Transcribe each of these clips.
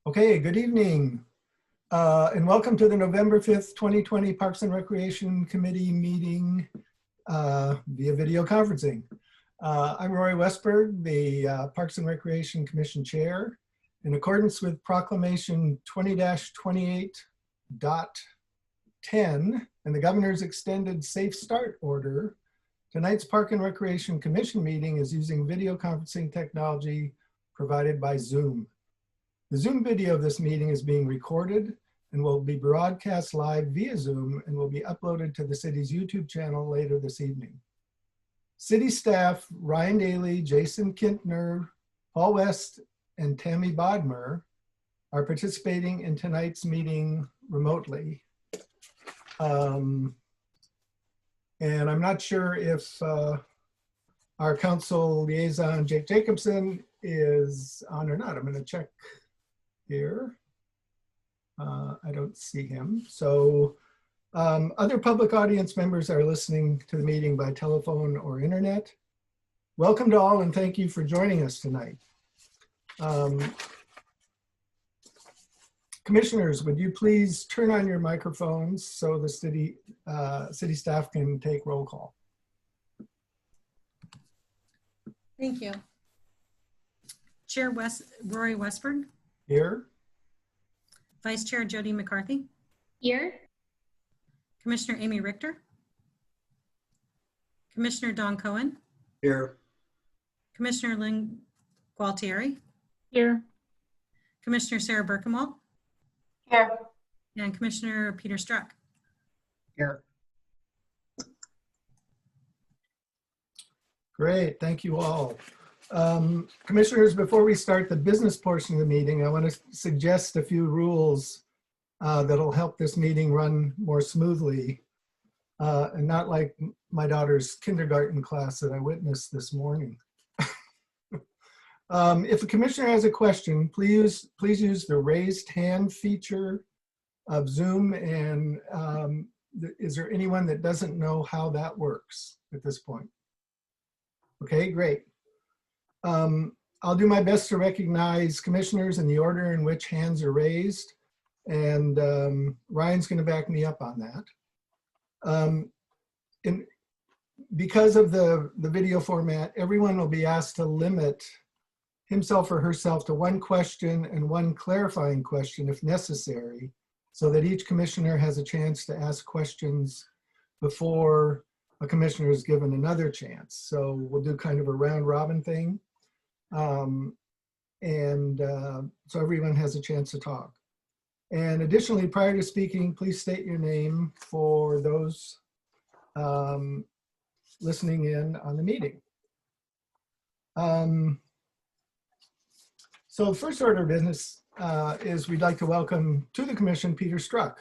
Okay, good evening, and welcome to the November 5th, 2020 Parks and Recreation Committee meeting via video conferencing. I'm Rory Westberg, the Parks and Recreation Commission Chair. In accordance with Proclamation 20-28.10 and the Governor's extended Safe Start Order, tonight's Park and Recreation Commission meeting is using video conferencing technology provided by Zoom. The Zoom video of this meeting is being recorded and will be broadcast live via Zoom and will be uploaded to the city's YouTube channel later this evening. City staff Ryan Daly, Jason Kintner, Paul West, and Tammy Bodmer are participating in tonight's meeting remotely. And I'm not sure if our council liaison, Jake Jacobson, is on or not. I'm going to check here. I don't see him. So other public audience members are listening to the meeting by telephone or internet. Welcome to all and thank you for joining us tonight. Commissioners, would you please turn on your microphones so the city staff can take roll call? Thank you. Chair Rory Westberg. Here. Vice Chair Jody McCarthy. Here. Commissioner Amy Richter. Commissioner Don Cohen. Here. Commissioner Lynn Gualtieri. Here. Commissioner Sarah Berkenwald. Here. And Commissioner Peter Struck. Here. Great, thank you all. Commissioners, before we start the business portion of the meeting, I want to suggest a few rules that'll help this meeting run more smoothly and not like my daughter's kindergarten class that I witnessed this morning. If a commissioner has a question, please use the raised hand feature of Zoom. And is there anyone that doesn't know how that works at this point? Okay, great. I'll do my best to recognize commissioners in the order in which hands are raised, and Ryan's going to back me up on that. Because of the video format, everyone will be asked to limit himself or herself to one question and one clarifying question if necessary, so that each commissioner has a chance to ask questions before a commissioner is given another chance. So we'll do kind of a round robin thing. So everyone has a chance to talk. And additionally, prior to speaking, please state your name for those listening in on the meeting. So the first order of business is we'd like to welcome to the commission Peter Struck.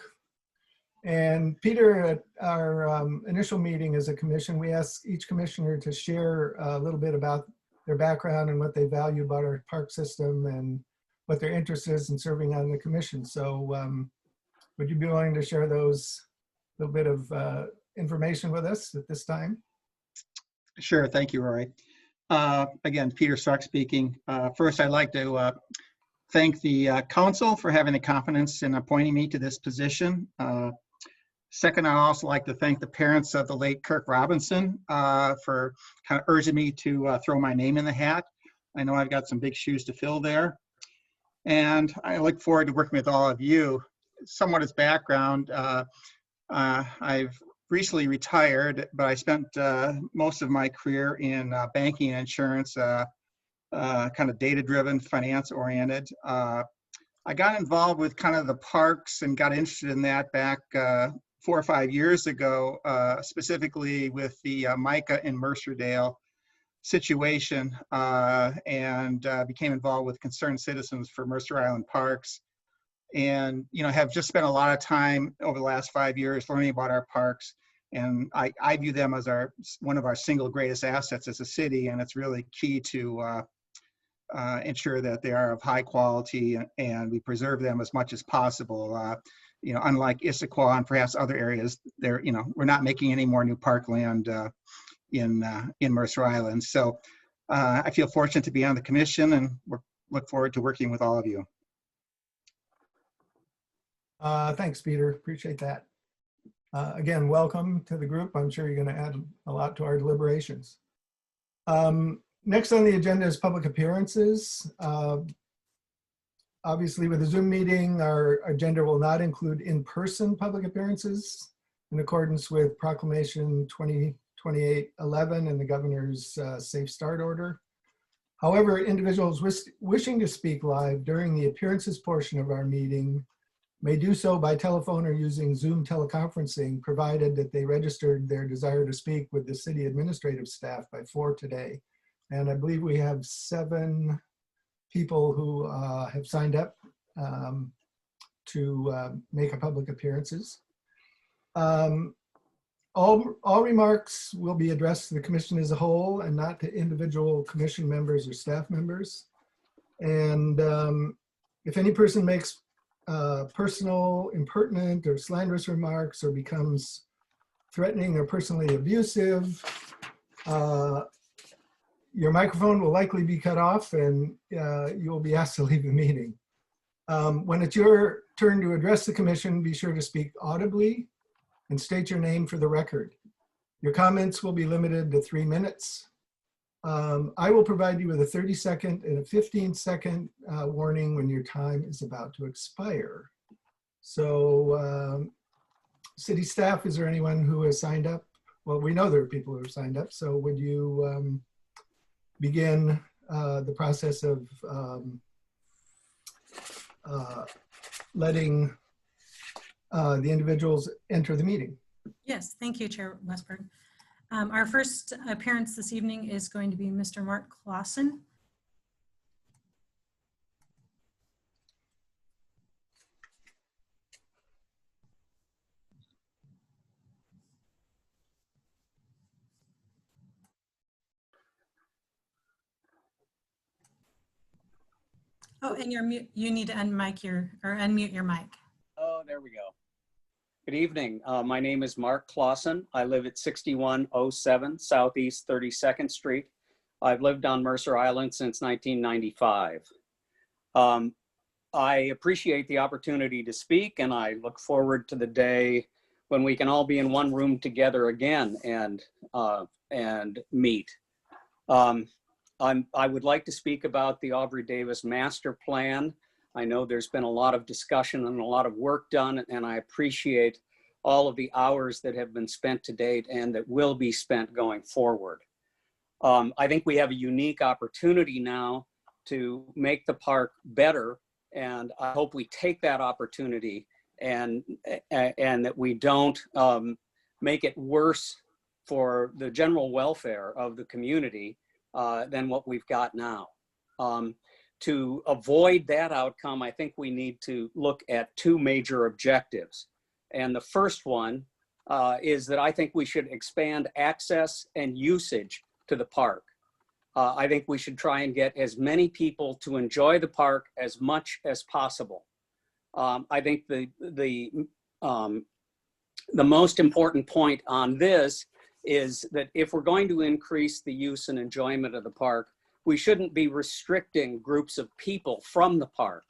And Peter, at our initial meeting as a commission, we asked each commissioner to share a little bit about their background and what they value about our park system and what their interest is in serving on the commission. So would you be willing to share those little bit of information with us at this time? Sure, thank you, Rory. Again, Peter Struck speaking. First, I'd like to thank the council for having the confidence in appointing me to this position. Second, I'd also like to thank the parents of the late Kirk Robinson for kind of urging me to throw my name in the hat. I know I've got some big shoes to fill there. And I look forward to working with all of you. Somewhat as background, I've recently retired, but I spent most of my career in banking and insurance, kind of data-driven, finance-oriented. I got involved with kind of the parks and got interested in that back 4 or 5 years ago, specifically with the Micah and Mercer situation, and became involved with Concerned Citizens for Mercer Island Parks. And, you know, have just spent a lot of time over the last 5 years learning about our parks. And I view them as one of our single greatest assets as a city, and it's really key to ensure that they are of high quality and we preserve them as much as possible. You know, unlike Issaquah and perhaps other areas, we're not making any more new parkland in Mercer Island. So I feel fortunate to be on the commission and look forward to working with all of you. Thanks, Peter. Appreciate that. Again, welcome to the group. I'm sure you're going to add a lot to our deliberations. Next on the agenda is public appearances. Obviously, with the Zoom meeting, our agenda will not include in-person public appearances in accordance with Proclamation 2028-11 and the Governor's Safe Start Order. However, individuals wishing to speak live during the appearances portion of our meeting may do so by telephone or using Zoom teleconferencing, provided that they registered their desire to speak with the city administrative staff by 4 today. And I believe we have 7 people who have signed up to make public appearances. All remarks will be addressed to the commission as a whole and not to individual commission members or staff members. And if any person makes personal, impertinent, or slanderous remarks or becomes threatening or personally abusive, your microphone will likely be cut off and you will be asked to leave the meeting. When it's your turn to address the commission, be sure to speak audibly and state your name for the record. Your comments will be limited to 3 minutes. I will provide you with a 30-second and a 15-second warning when your time is about to expire. So city staff, is there anyone who has signed up? Well, we know there are people who have signed up, so would you begin the process of letting the individuals enter the meeting? Yes, thank you, Chair Westberg. Our first appearance this evening is going to be Mr. Mark Claussen. Oh, and you need to unmute your mic. Oh, there we go. Good evening. My name is Mark Claussen. I live at 6107 Southeast 32nd Street. I've lived on Mercer Island since 1995. I appreciate the opportunity to speak, and I look forward to the day when we can all be in one room together again and meet. I would like to speak about the Aubrey Davis Master Plan. I know there's been a lot of discussion and a lot of work done, and I appreciate all of the hours that have been spent to date and that will be spent going forward. I think we have a unique opportunity now to make the park better, and I hope we take that opportunity and that we don't make it worse for the general welfare of the community than what we've got now. To avoid that outcome, I think we need to look at 2 major objectives. And the first one is that I think we should expand access and usage to the park. I think we should try and get as many people to enjoy the park as much as possible. I think the most important point on this is that if we're going to increase the use and enjoyment of the park, we shouldn't be restricting groups of people from the park.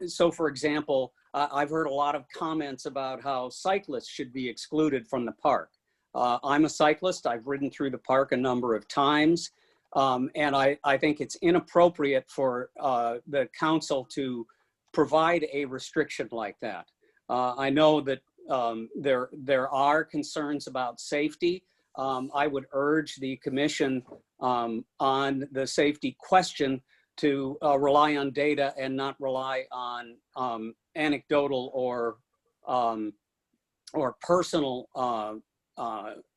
So for example, I've heard a lot of comments about how cyclists should be excluded from the park. I'm a cyclist. I've ridden through the park a number of times. And I think it's inappropriate for the council to provide a restriction like that. I know that there are concerns about safety. I would urge the commission on the safety question to rely on data and not rely on anecdotal or personal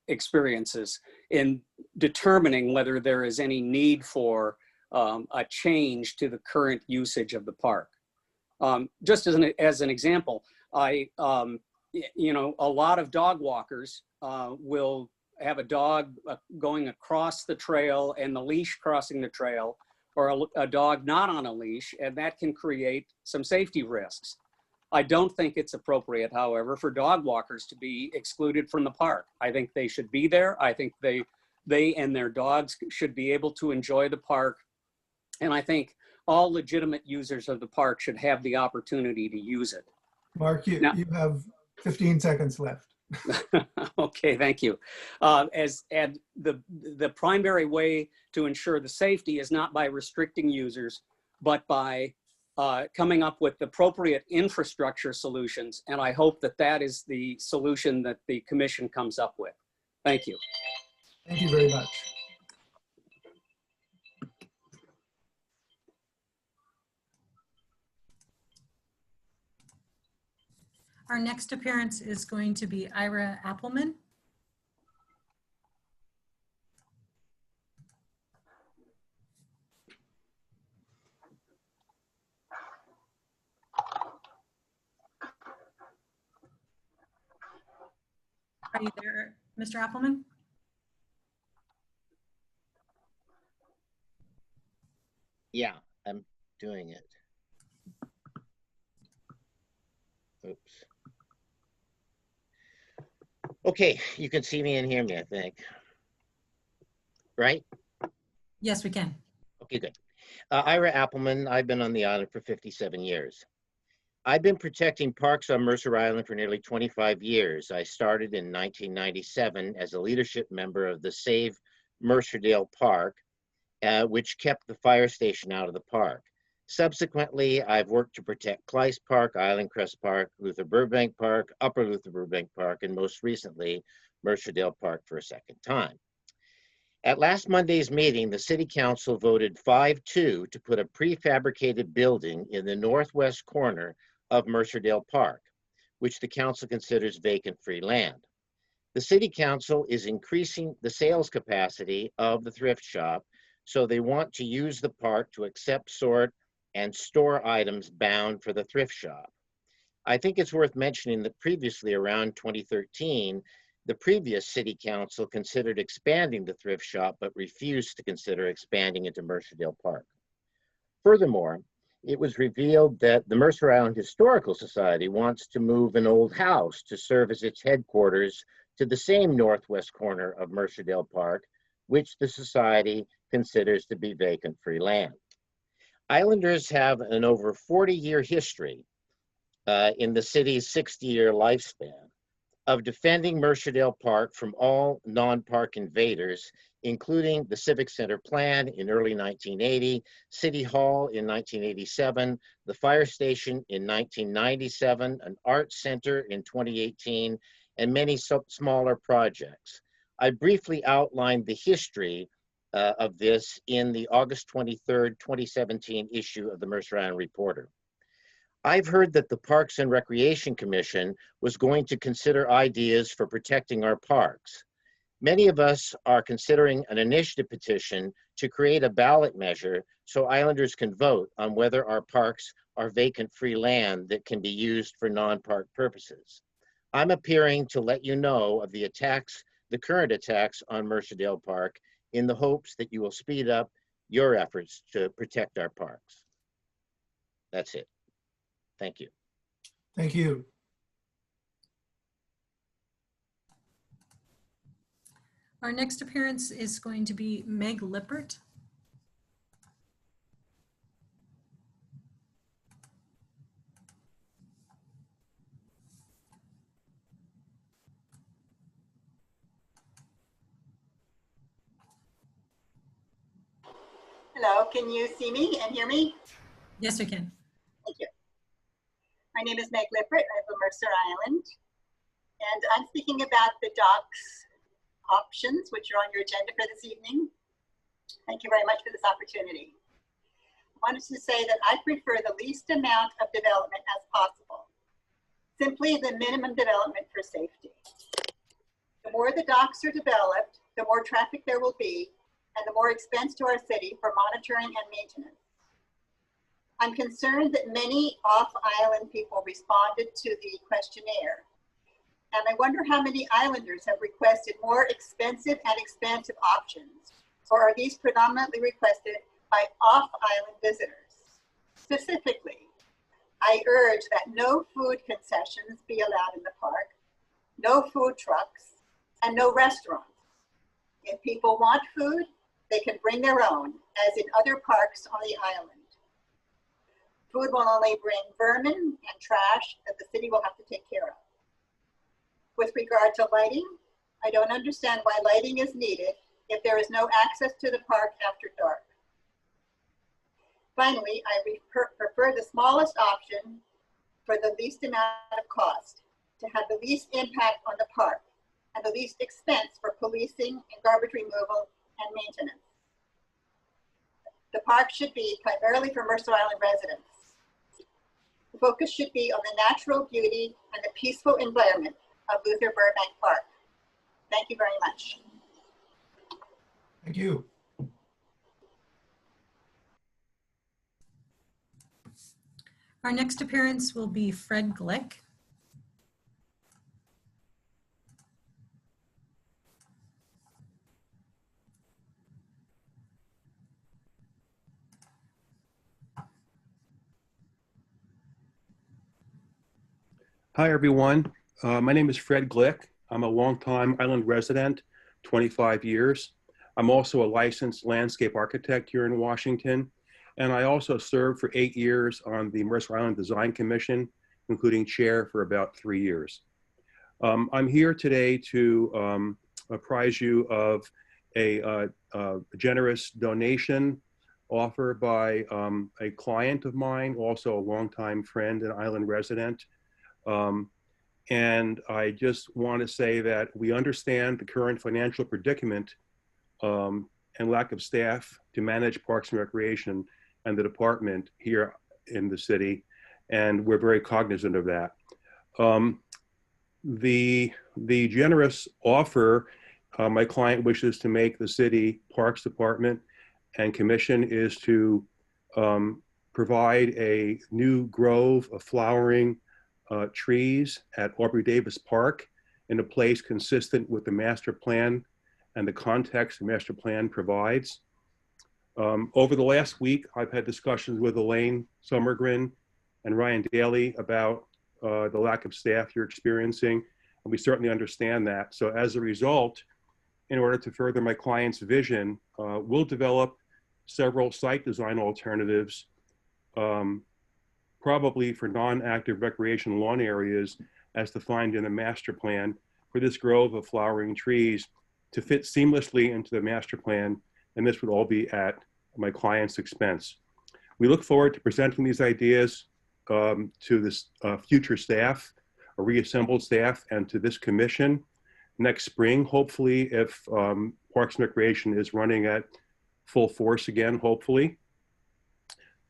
experiences in determining whether there is any need for a change to the current usage of the park. Just as an example, you know, a lot of dog walkers will have a dog going across the trail and the leash crossing the trail, or a dog not on a leash, and that can create some safety risks. I don't think it's appropriate, however, for dog walkers to be excluded from the park. I think they should be there. I think they and their dogs should be able to enjoy the park. And I think all legitimate users of the park should have the opportunity to use it. Mark, you Now- have 15 seconds left. Okay, thank you. And the primary way to ensure the safety is not by restricting users, but by coming up with appropriate infrastructure solutions. And I hope that that is the solution that the commission comes up with. Thank you. Thank you very much. Our next appearance is going to be Ira Appleman. Are you there, Mr. Appleman? Yeah, I'm doing it. Oops. Okay, you can see me and hear me, I think. Right? Yes, we can. Okay, good. Ira Appleman, I've been on the island for 57 years. I've been protecting parks on Mercer Island for nearly 25 years. I started in 1997 as a leadership member of the Save Mercerdale Park, which kept the fire station out of the park. Subsequently, I've worked to protect Clyce Park, Island Crest Park, Luther Burbank Park, Upper Luther Burbank Park, and most recently, Mercerdale Park for a second time. At last Monday's meeting, the City Council voted 5-2 to put a prefabricated building in the northwest corner of Mercerdale Park, which the council considers vacant free land. The City Council is increasing the sales capacity of the thrift shop, so they want to use the park to accept, sort, and store items bound for the thrift shop. I think it's worth mentioning that previously, around 2013, the previous City Council considered expanding the thrift shop, but refused to consider expanding into Mercerdale Park. Furthermore, it was revealed that the Mercer Island Historical Society wants to move an old house to serve as its headquarters to the same northwest corner of Mercerdale Park, which the society considers to be vacant free land. Islanders have an over 40-year history in the city's 60-year lifespan of defending Mercerdale Park from all non-park invaders, including the Civic Center plan in early 1980, City Hall in 1987, the fire station in 1997, an art center in 2018, and many smaller projects. I briefly outlined the history of this in the August 23rd, 2017 issue of the Mercer Island Reporter. I've heard that the Parks and Recreation Commission was going to consider ideas for protecting our parks. Many of us are considering an initiative petition to create a ballot measure so islanders can vote on whether our parks are vacant free land that can be used for non-park purposes. I'm appearing to let you know of the attacks, the current attacks on Mercerdale Park, in the hopes that you will speed up your efforts to protect our parks. That's it. Thank you. Thank you. Our next appearance is going to be Meg Lippert. Hello, can you see me and hear me? Yes, we can. Thank you. My name is Meg Lippert. I live on Mercer Island, and I'm speaking about the docks options, which are on your agenda for this evening. Thank you very much for this opportunity. I wanted to say that I prefer the least amount of development as possible, simply the minimum development for safety. The more the docks are developed, the more traffic there will be, and the more expense to our city for monitoring and maintenance. I'm concerned that many off-island people responded to the questionnaire, and I wonder how many islanders have requested more expensive and expansive options, or are these predominantly requested by off-island visitors? Specifically, I urge that no food concessions be allowed in the park, no food trucks, and no restaurants. If people want food, they can bring their own, as in other parks on the island. Food will only bring vermin and trash that the city will have to take care of. With regard to lighting, I don't understand why lighting is needed if there is no access to the park after dark. Finally, I prefer the smallest option for the least amount of cost, to have the least impact on the park and the least expense for policing and garbage removal and maintenance. The park should be primarily for Mercer Island residents. The focus should be on the natural beauty and the peaceful environment of Luther Burbank Park. Thank you very much. Thank you. Our next appearance will be Fred Glick. Hi, everyone. My name is Fred Glick. I'm a longtime island resident, 25 years. I'm also a licensed landscape architect here in Washington. And I also served for 8 years on the Mercer Island Design Commission, including chair for about 3 years. I'm here today to apprise you of a generous donation offer by a client of mine, also a longtime friend and island resident. And I just want to say that we understand the current financial predicament and lack of staff to manage Parks and Recreation and the department here in the city, and we're very cognizant of that. The generous offer my client wishes to make the city Parks Department and Commission is to provide a new grove of flowering trees at Aubrey Davis Park in a place consistent with the master plan and the context the master plan provides. Over the last week, I've had discussions with Elaine Summergren and Ryan Daly about the lack of staff you're experiencing, and we certainly understand that. So as a result, in order to further my client's vision, we'll develop several site design alternatives, probably for non-active recreation lawn areas as defined in the master plan for this grove of flowering trees to fit seamlessly into the master plan, and this would all be at my client's expense. We look forward to presenting these ideas to this future staff, a reassembled staff, and to this commission next spring, hopefully, if Parks and Recreation is running at full force again, hopefully.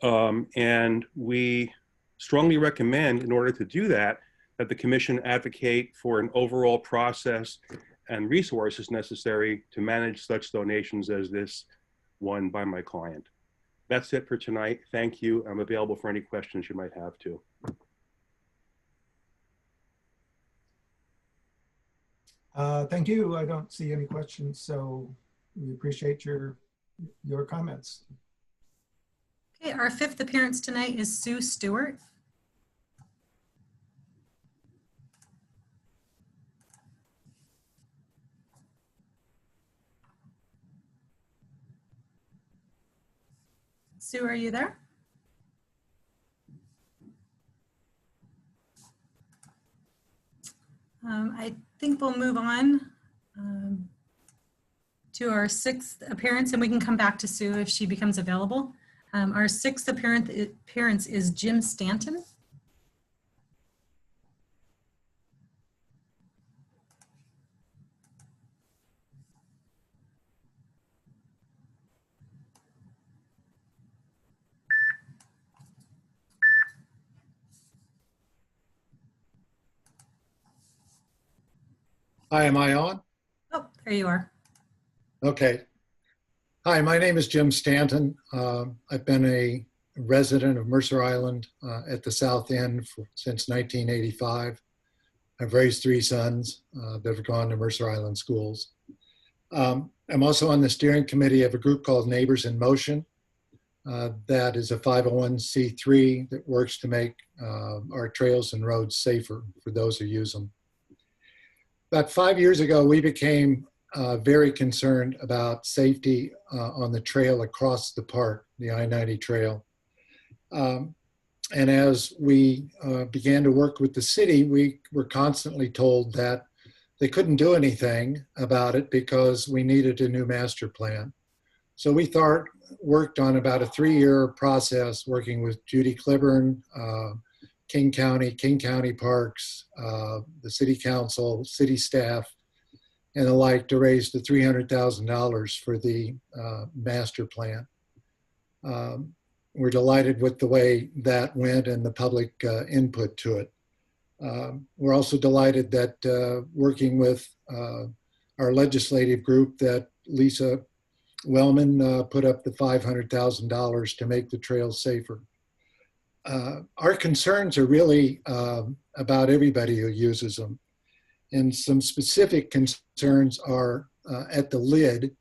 And we strongly recommend, in order to do that, that the commission advocate for an overall process and resources necessary to manage such donations as this one by my client. That's it for tonight. Thank you. I'm available for any questions you might have too. Thank you. I don't see any questions, so we appreciate your comments. Okay, our fifth appearance tonight is Sue Stewart. Sue, are you there? I think we'll move on to our sixth appearance, and we can come back to Sue if she becomes available. Our sixth appearance is Jim Stanton. Hi, am I on? Oh, there you are. Okay. Hi, my name is Jim Stanton. I've been a resident of Mercer Island at the South End since 1985. I've raised 3 sons that have gone to Mercer Island schools. I'm also on the steering committee of a group called Neighbors in Motion. That is a 501c3 that works to make our trails and roads safer for those who use them. About 5 years ago, we became very concerned about safety on the trail across the park, the I-90 trail. And as we began to work with the city, we were constantly told that they couldn't do anything about it because we needed a new master plan. So we worked on about a 3-year process working with Judy Cliburn, King County Parks, the City Council, city staff, and the like to raise the $300,000 for the master plan. We're delighted with the way that went and the public input to it. We're also delighted that working with our legislative group that Lisa Wellman put up the $500,000 to make the trails safer. Our concerns are really about everybody who uses them. And some specific concerns are at the lid.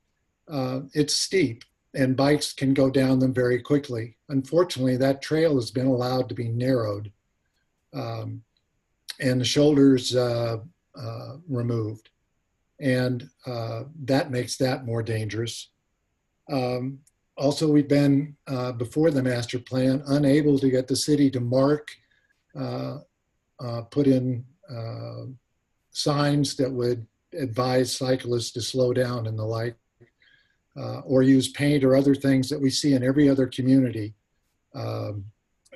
It's steep and bikes can go down them very quickly. Unfortunately, that trail has been allowed to be narrowed and the shoulders removed. And that makes that more dangerous. Also, we've been, before the master plan, unable to get the city to mark, put in signs that would advise cyclists to slow down and the like, or use paint or other things that we see in every other community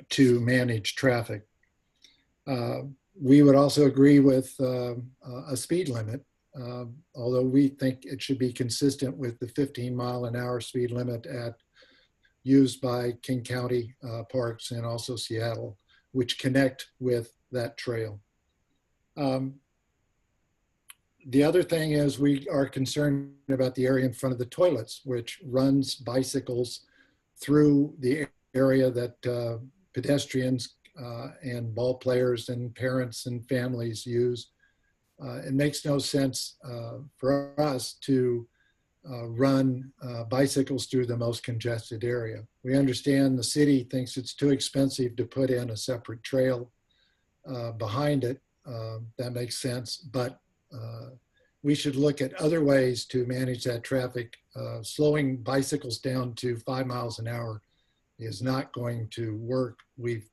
to manage traffic. We would also agree with a speed limit, although we think it should be consistent with the 15-mile-an-hour speed limit used by King County Parks and also Seattle, which connect with that trail. The other thing is we are concerned about the area in front of the toilets, which runs bicycles through the area that pedestrians and ball players and parents and families use. It makes no sense for us to run bicycles through the most congested area. We understand the city thinks it's too expensive to put in a separate trail behind it. That makes sense, but we should look at other ways to manage that traffic. Slowing bicycles down to 5 miles an hour is not going to work. We've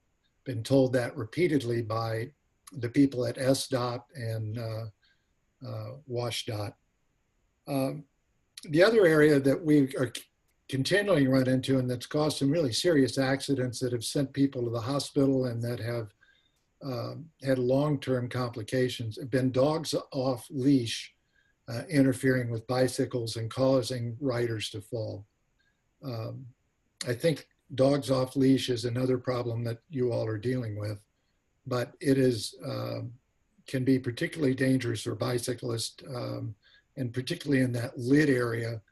been told that repeatedly by the people at SDOT and WashDOT. The other area that we are continually run into and that's caused some really serious accidents that have sent people to the hospital and that have had long-term complications have been dogs off leash interfering with bicycles and causing riders to fall. I think dogs off leash is another problem that you all are dealing with, but it is can be particularly dangerous for bicyclists and particularly in that lid area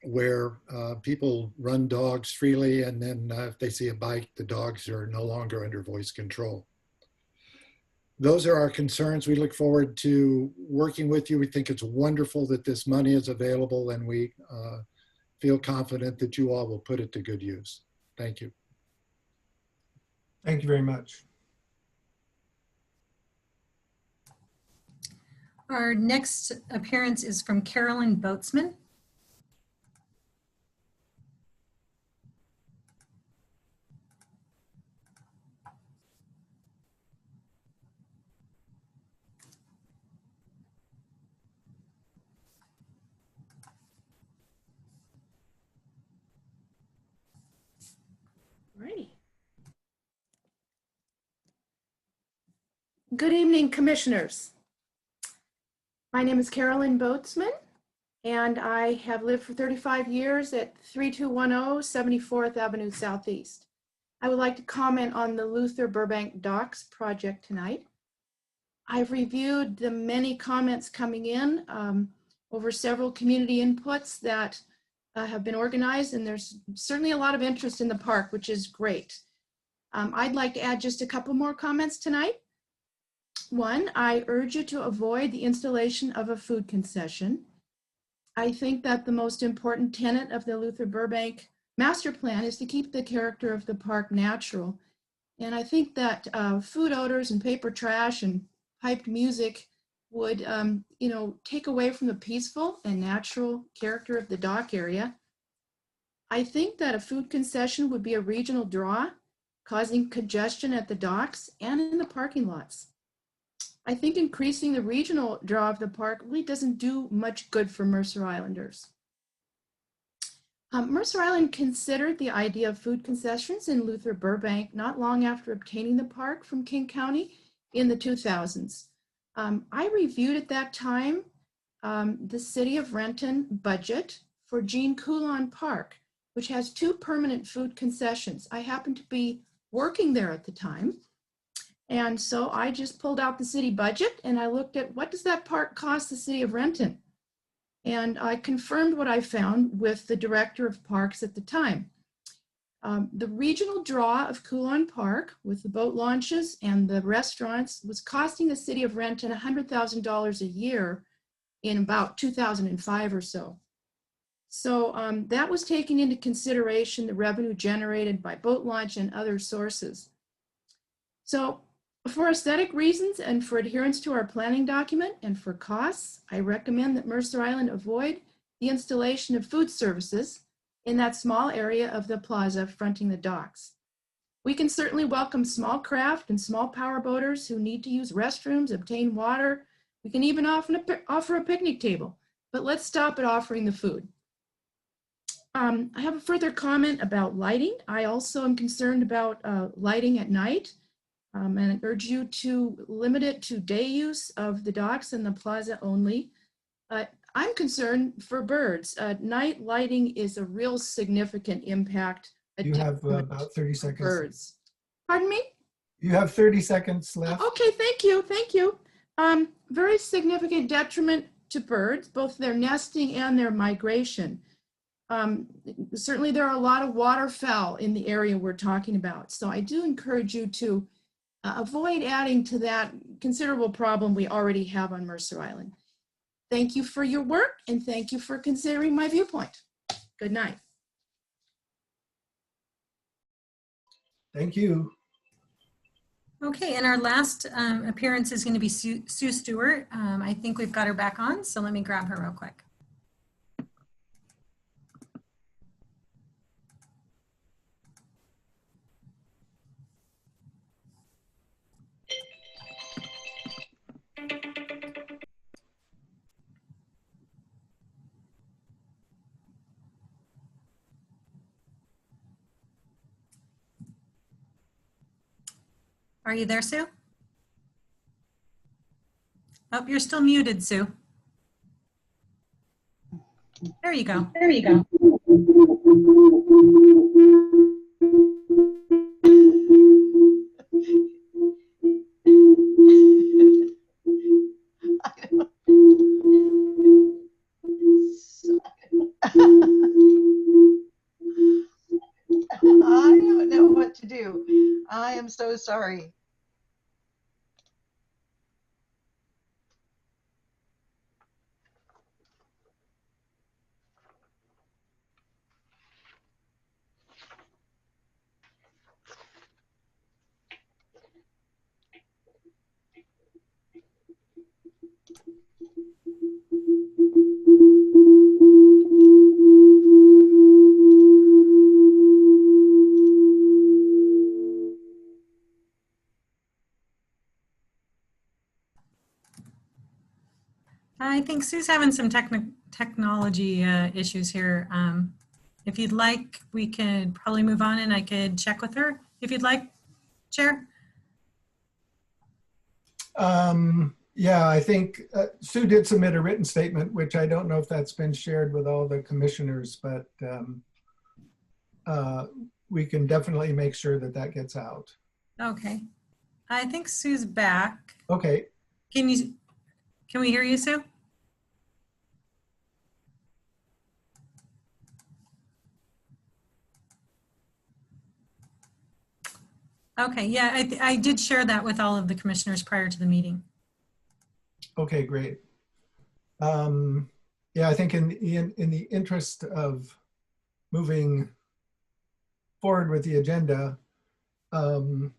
where people run dogs freely, and then if they see a bike, the dogs are no longer under voice control. Those are our concerns. We look forward to working with you. We think it's wonderful that this money is available, and we feel confident that you all will put it to good use. Thank you. Thank you very much. Our next appearance is from Carolyn Boatsman. Alrighty. Good evening, commissioners. My name is Carolyn Boatsman, and I have lived for 35 years at 3210 74th Avenue Southeast. I would like to comment on the Luther Burbank Docks project tonight. I've reviewed the many comments coming in over several community inputs that have been organized, and there's certainly a lot of interest in the park, which is great. I'd like to add just a couple more comments tonight. One, I urge you to avoid the installation of a food concession. I think that the most important tenet of the Luther Burbank master plan is to keep the character of the park natural. And I think that food odors and paper trash and piped music would, take away from the peaceful and natural character of the dock area. I think that a food concession would be a regional draw, causing congestion at the docks and in the parking lots. I think increasing the regional draw of the park really doesn't do much good for Mercer Islanders. Mercer Island considered the idea of food concessions in Luther Burbank not long after obtaining the park from King County in the 2000s. I reviewed at that time the City of Renton budget for Jean Coulon Park, which has 2 permanent food concessions. I happened to be working there at the time. And so I just pulled out the city budget and I looked at what does that park cost the City of Renton? And I confirmed what I found with the director of parks at the time. The regional draw of Coulon Park with the boat launches and the restaurants was costing the City of Renton $100,000 a year in about 2005 or so. So that was taking into consideration the revenue generated by boat launch and other sources. So for aesthetic reasons and for adherence to our planning document and for costs, I recommend that Mercer Island avoid the installation of food services in that small area of the plaza fronting the docks. We can certainly welcome small craft and small power boaters who need to use restrooms, obtain water. We can even offer a picnic table, but let's stop at offering the food. I have a further comment about lighting. I also am concerned about lighting at night. And I urge you to limit it to day use of the docks and the plaza only. I'm concerned for birds. Night lighting is a real significant impact. You have about 30 seconds. Birds. Pardon me? You have 30 seconds left. Okay, thank you, thank you. Very significant detriment to birds, both their nesting and their migration. Certainly there are a lot of waterfowl in the area we're talking about. So I do encourage you to avoid adding to that considerable problem we already have on Mercer Island. Thank you for your work and thank you for considering my viewpoint. Good night. Thank you. Okay, and our last appearance is going to be Sue Stewart. I think we've got her back on, so let me grab her real quick. Are you there, Sue? Oh, you're still muted, Sue. There you go. There you go. I don't know what to do. I am so sorry. I think Sue's having some technology issues here. If you'd like, we could probably move on and I could check with her if you'd like, Chair. Yeah, I think Sue did submit a written statement, which I don't know if that's been shared with all the commissioners, but we can definitely make sure that that gets out. Okay. I think Sue's back. Okay. Can we hear you, Sue? Okay, yeah, I did share that with all of the commissioners prior to the meeting. Okay, great. Yeah, I think in the interest of moving forward with the agenda, Don,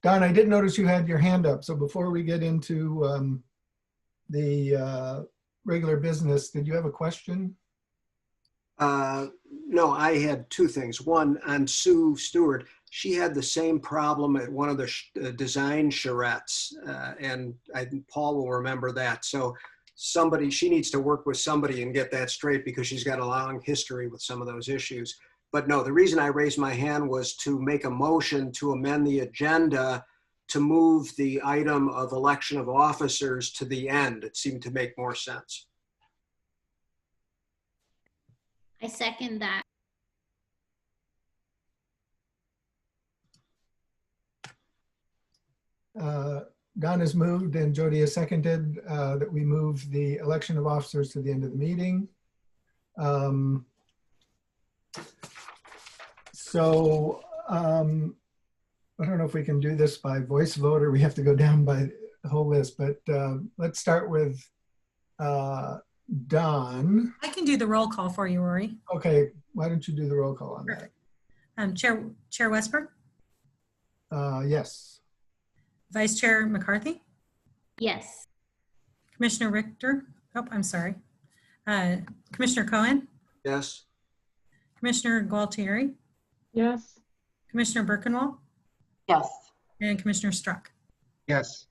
I did notice you had your hand up. So before we get into the regular business, did you have a question? No, I had two things. One, on Sue Stewart, she had the same problem at one of the design charrettes, and I think Paul will remember that. So she needs to work with somebody and get that straight because she's got a long history with some of those issues. But no, the reason I raised my hand was to make a motion to amend the agenda to move the item of election of officers to the end. It seemed to make more sense. I second that. Don has moved and Jody has seconded that we move the election of officers to the end of the meeting. I don't know if we can do this by voice vote or we have to go down by the whole list, but let's start with Don. I can do the roll call for you, Rory. Okay, why don't you do the roll call on Perfect. Chair Westberg? Yes. Vice Chair McCarthy? Yes. Commissioner Richter? Oh, I'm sorry. Commissioner Cohen? Yes. Commissioner Gualtieri? Yes. Commissioner Birkenwald? Yes. And Commissioner Struck? Yes.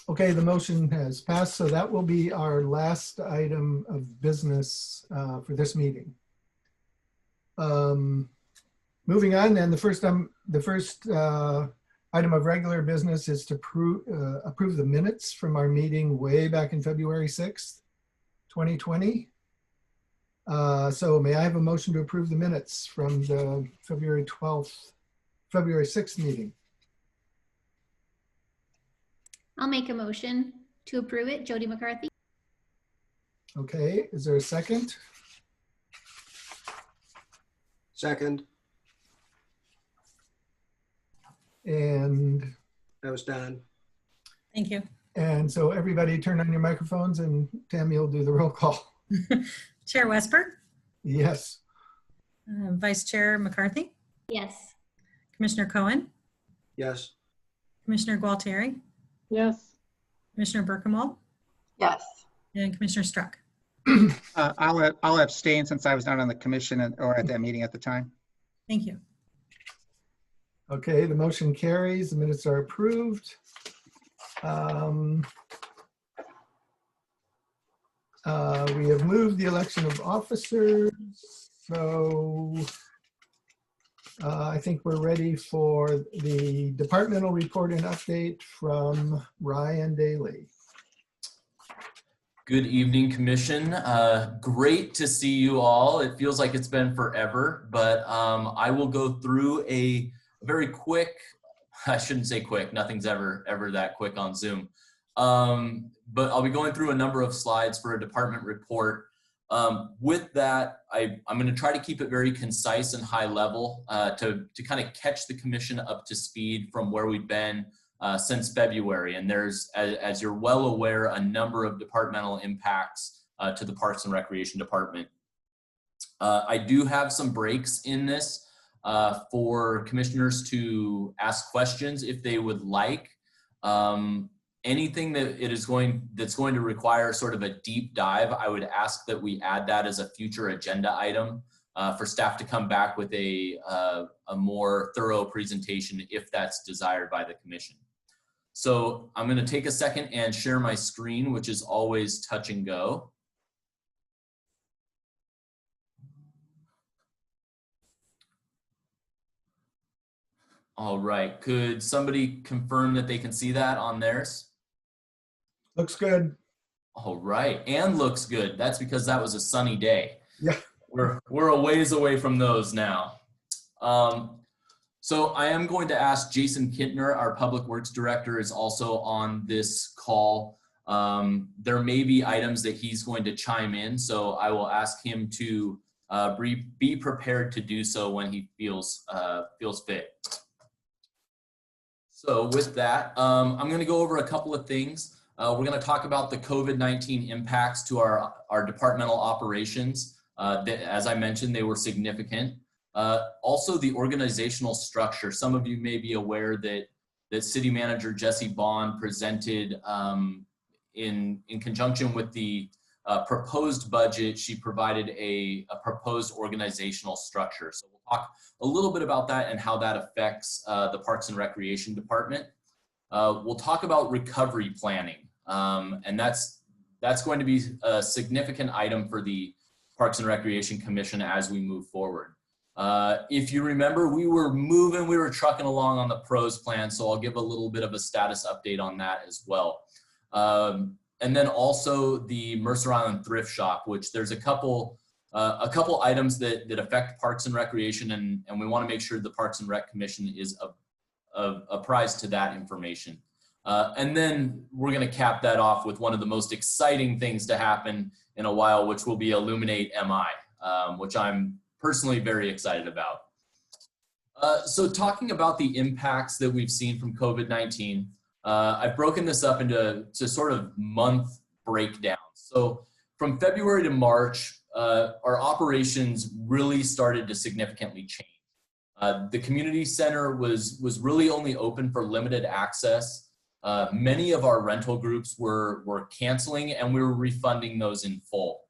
Okay, the motion has passed, so that will be our last item of business for this meeting. Moving on, and the first item of regular business is to approve the minutes from our meeting way back in February 6th, 2020. So may I have a motion to approve the minutes from the February 6th meeting? I'll make a motion to approve it. Jody McCarthy. Okay, is there a second? Second. And That was Don. Thank you. And so everybody turn on your microphones and Tammy will do the roll call. Chair Westberg? Yes. Vice Chair McCarthy? Yes. Commissioner Cohen? Yes. Commissioner Gualtieri? Yes. Commissioner Birkenwald? Yes. And Commissioner Struck? I'll abstain since I was not on the commission or at that meeting at the time. Thank you. Okay, the motion carries. The minutes are approved. We have moved the election of officers. So I think we're ready for the departmental report and update from Ryan Daly. Good evening, Commission. Great to see you all. It feels like it's been forever, but I will go through a very quick, I shouldn't say quick, nothing's ever that quick on Zoom. But I'll be going through a number of slides for a department report. With that, I'm going to try to keep it very concise and high level to kind of catch the Commission up to speed from where we've been since February. And there's, as you're well aware, a number of departmental impacts to the Parks and Recreation Department. I do have some breaks in this for commissioners to ask questions if they would like. Anything that's going to require sort of a deep dive, I would ask that we add that as a future agenda item for staff to come back with a more thorough presentation if that's desired by the Commission. So I'm going to take a second and share my screen, which is always touch and go. All right, could somebody confirm that they can see that on theirs? Looks good. All right, and looks good. That's because that was a sunny day. Yeah. We're a ways away from those now. So I am going to ask Jason Kintner, our Public Works Director, is also on this call. There may be items that he's going to chime in, so I will ask him to be prepared to do so when he feels fit. So with that, I'm going to go over a couple of things. We're going to talk about the COVID-19 impacts to our departmental operations. As I mentioned, they were significant. Also, the organizational structure. Some of you may be aware that City Manager Jesse Bond presented in conjunction with the proposed budget, she provided a proposed organizational structure. So we'll talk a little bit about that and how that affects the Parks and Recreation Department. We'll talk about recovery planning, and that's going to be a significant item for the Parks and Recreation Commission as we move forward. If you remember, we were trucking along on the pros plan, so I'll give a little bit of a status update on that as well. And then also the Mercer Island Thrift Shop, which there's a couple items that affect Parks and Recreation, and we want to make sure the Parks and Rec Commission is apprised to that information. And then we're going to cap that off with one of the most exciting things to happen in a while, which will be Illuminate MI, which I'm personally very excited about. So talking about the impacts that we've seen from COVID-19, I've broken this up into sort of month breakdowns. So from February to March, our operations really started to significantly change. The community center was really only open for limited access. Many of our rental groups were canceling, and we were refunding those in full.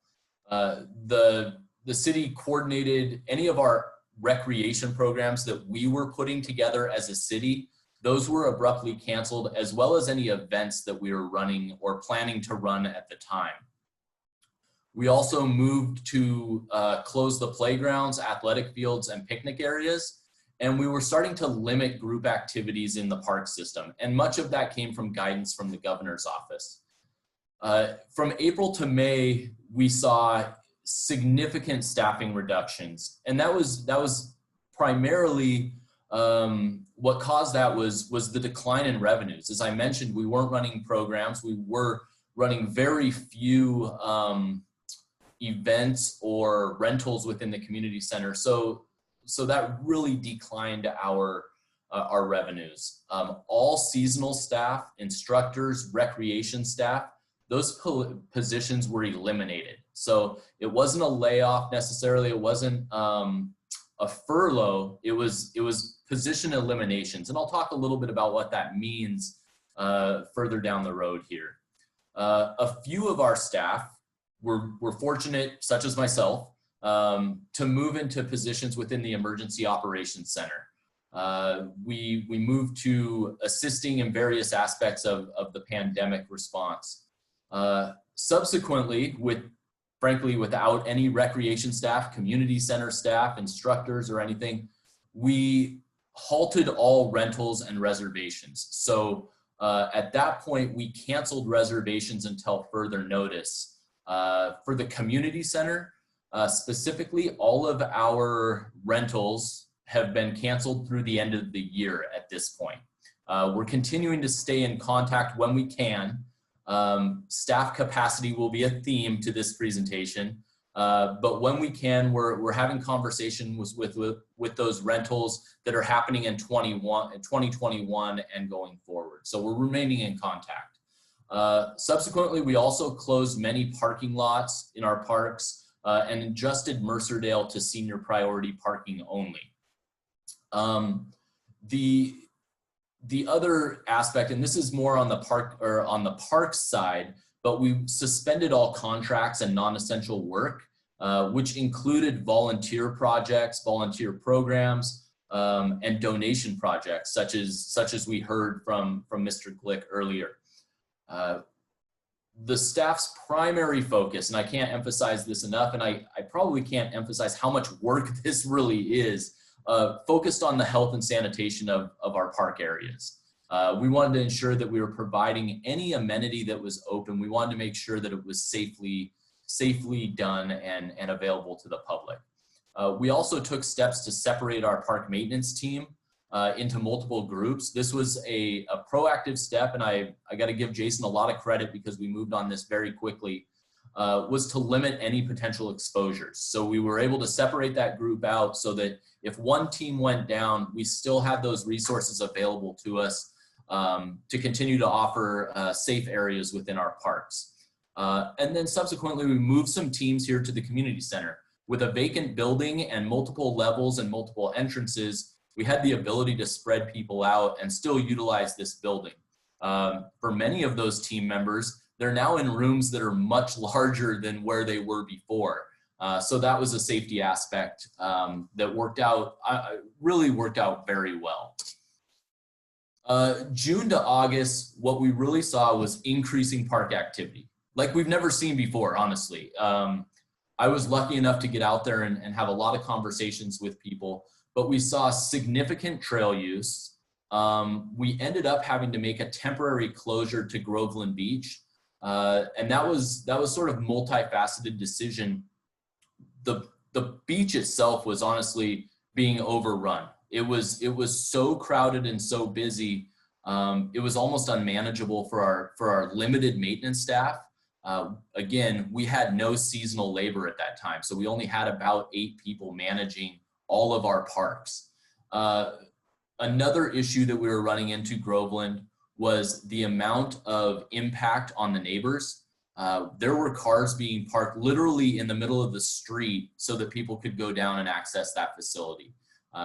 The city coordinated any of our recreation programs that we were putting together as a city. Those were abruptly canceled, as well as any events that we were running or planning to run at the time. We also moved to close the playgrounds, athletic fields, and picnic areas. And we were starting to limit group activities in the park system. And much of that came from guidance from the governor's office. From April to May, we saw significant staffing reductions. And that was primarily what caused that was the decline in revenues. As I mentioned, we weren't running programs. We were running very few events or rentals within the community center. So that really declined our revenues. All seasonal staff, instructors, recreation staff, those positions were eliminated. So it wasn't a layoff necessarily. It wasn't a furlough. It was position eliminations. And I'll talk a little bit about what that means further down the road here. A few of our staff were fortunate, such as myself, to move into positions within the Emergency Operations Center. We moved to assisting in various aspects of the pandemic response. Subsequently, frankly, without any recreation staff, community center staff, instructors, or anything, we halted all rentals and reservations. So at that point, we canceled reservations until further notice. For the community center, specifically, all of our rentals have been canceled through the end of the year at this point. We're continuing to stay in contact when we can. Staff capacity will be a theme to this presentation, but when we can, we're having conversations with those rentals that are happening in 2021 and going forward. So we're remaining in contact. Subsequently, we also closed many parking lots in our parks and adjusted Mercerdale to senior priority parking only. The other aspect, and this is more on the park side, but we suspended all contracts and non-essential work, which included volunteer projects, volunteer programs, and donation projects, such as we heard from Mr. Glick earlier. The staff's primary focus, and I can't emphasize this enough, and I probably can't emphasize how much work this really is, focused on the health and sanitation of our park areas. We wanted to ensure that we were providing any amenity that was open. We wanted to make sure that it was safely done and available to the public. We also took steps to separate our park maintenance team into multiple groups. This was a proactive step, and I got to give Jason a lot of credit because we moved on this very quickly, was to limit any potential exposures. So we were able to separate that group out so that if one team went down, we still had those resources available to us to continue to offer safe areas within our parks. And then subsequently, we moved some teams here to the community center. With a vacant building and multiple levels and multiple entrances, we had the ability to spread people out and still utilize this building. For many of those team members, they're now in rooms that are much larger than where they were before. So that was a safety aspect that worked out, really worked out very well. June to August, what we really saw was increasing park activity, like we've never seen before, honestly. I was lucky enough to get out there and have a lot of conversations with people, but we saw significant trail use. We ended up having to make a temporary closure to Groveland Beach. And that was sort of multifaceted decision. The beach itself was honestly being overrun. It was so crowded and so busy. It was almost unmanageable for our limited maintenance staff. Again, we had no seasonal labor at that time, so we only had about 8 people managing all of our parks. Another issue that we were running into Groveland was the amount of impact on the neighbors. There were cars being parked literally in the middle of the street so that people could go down and access that facility.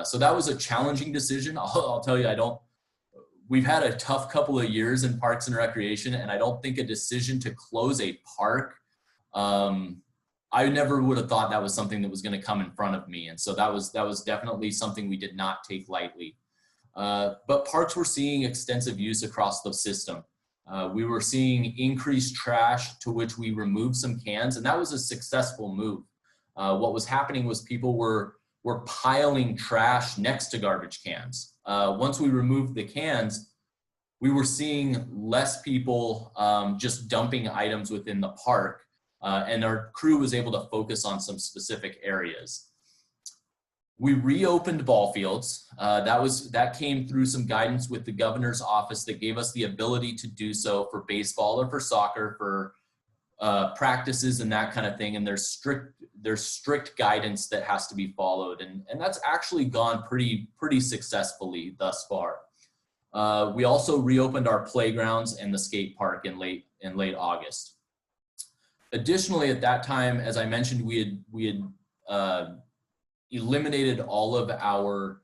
So that was a challenging decision. I'll tell you, we've had a tough couple of years in Parks and Recreation, and I don't think a decision to close a park, I never would have thought that was something that was going to come in front of me. And so that was definitely something we did not take lightly. But parks were seeing extensive use across the system. We were seeing increased trash, to which we removed some cans, and that was a successful move. What was happening was people were piling trash next to garbage cans. Once we removed the cans, we were seeing less people just dumping items within the park, and our crew was able to focus on some specific areas. We reopened ball fields. That came through some guidance with the governor's office that gave us the ability to do so for baseball or for soccer, for practices and that kind of thing. And there's strict guidance that has to be followed. And that's actually gone pretty successfully thus far. We also reopened our playgrounds and the skate park in late August. Additionally, at that time, as I mentioned, we had eliminated all of our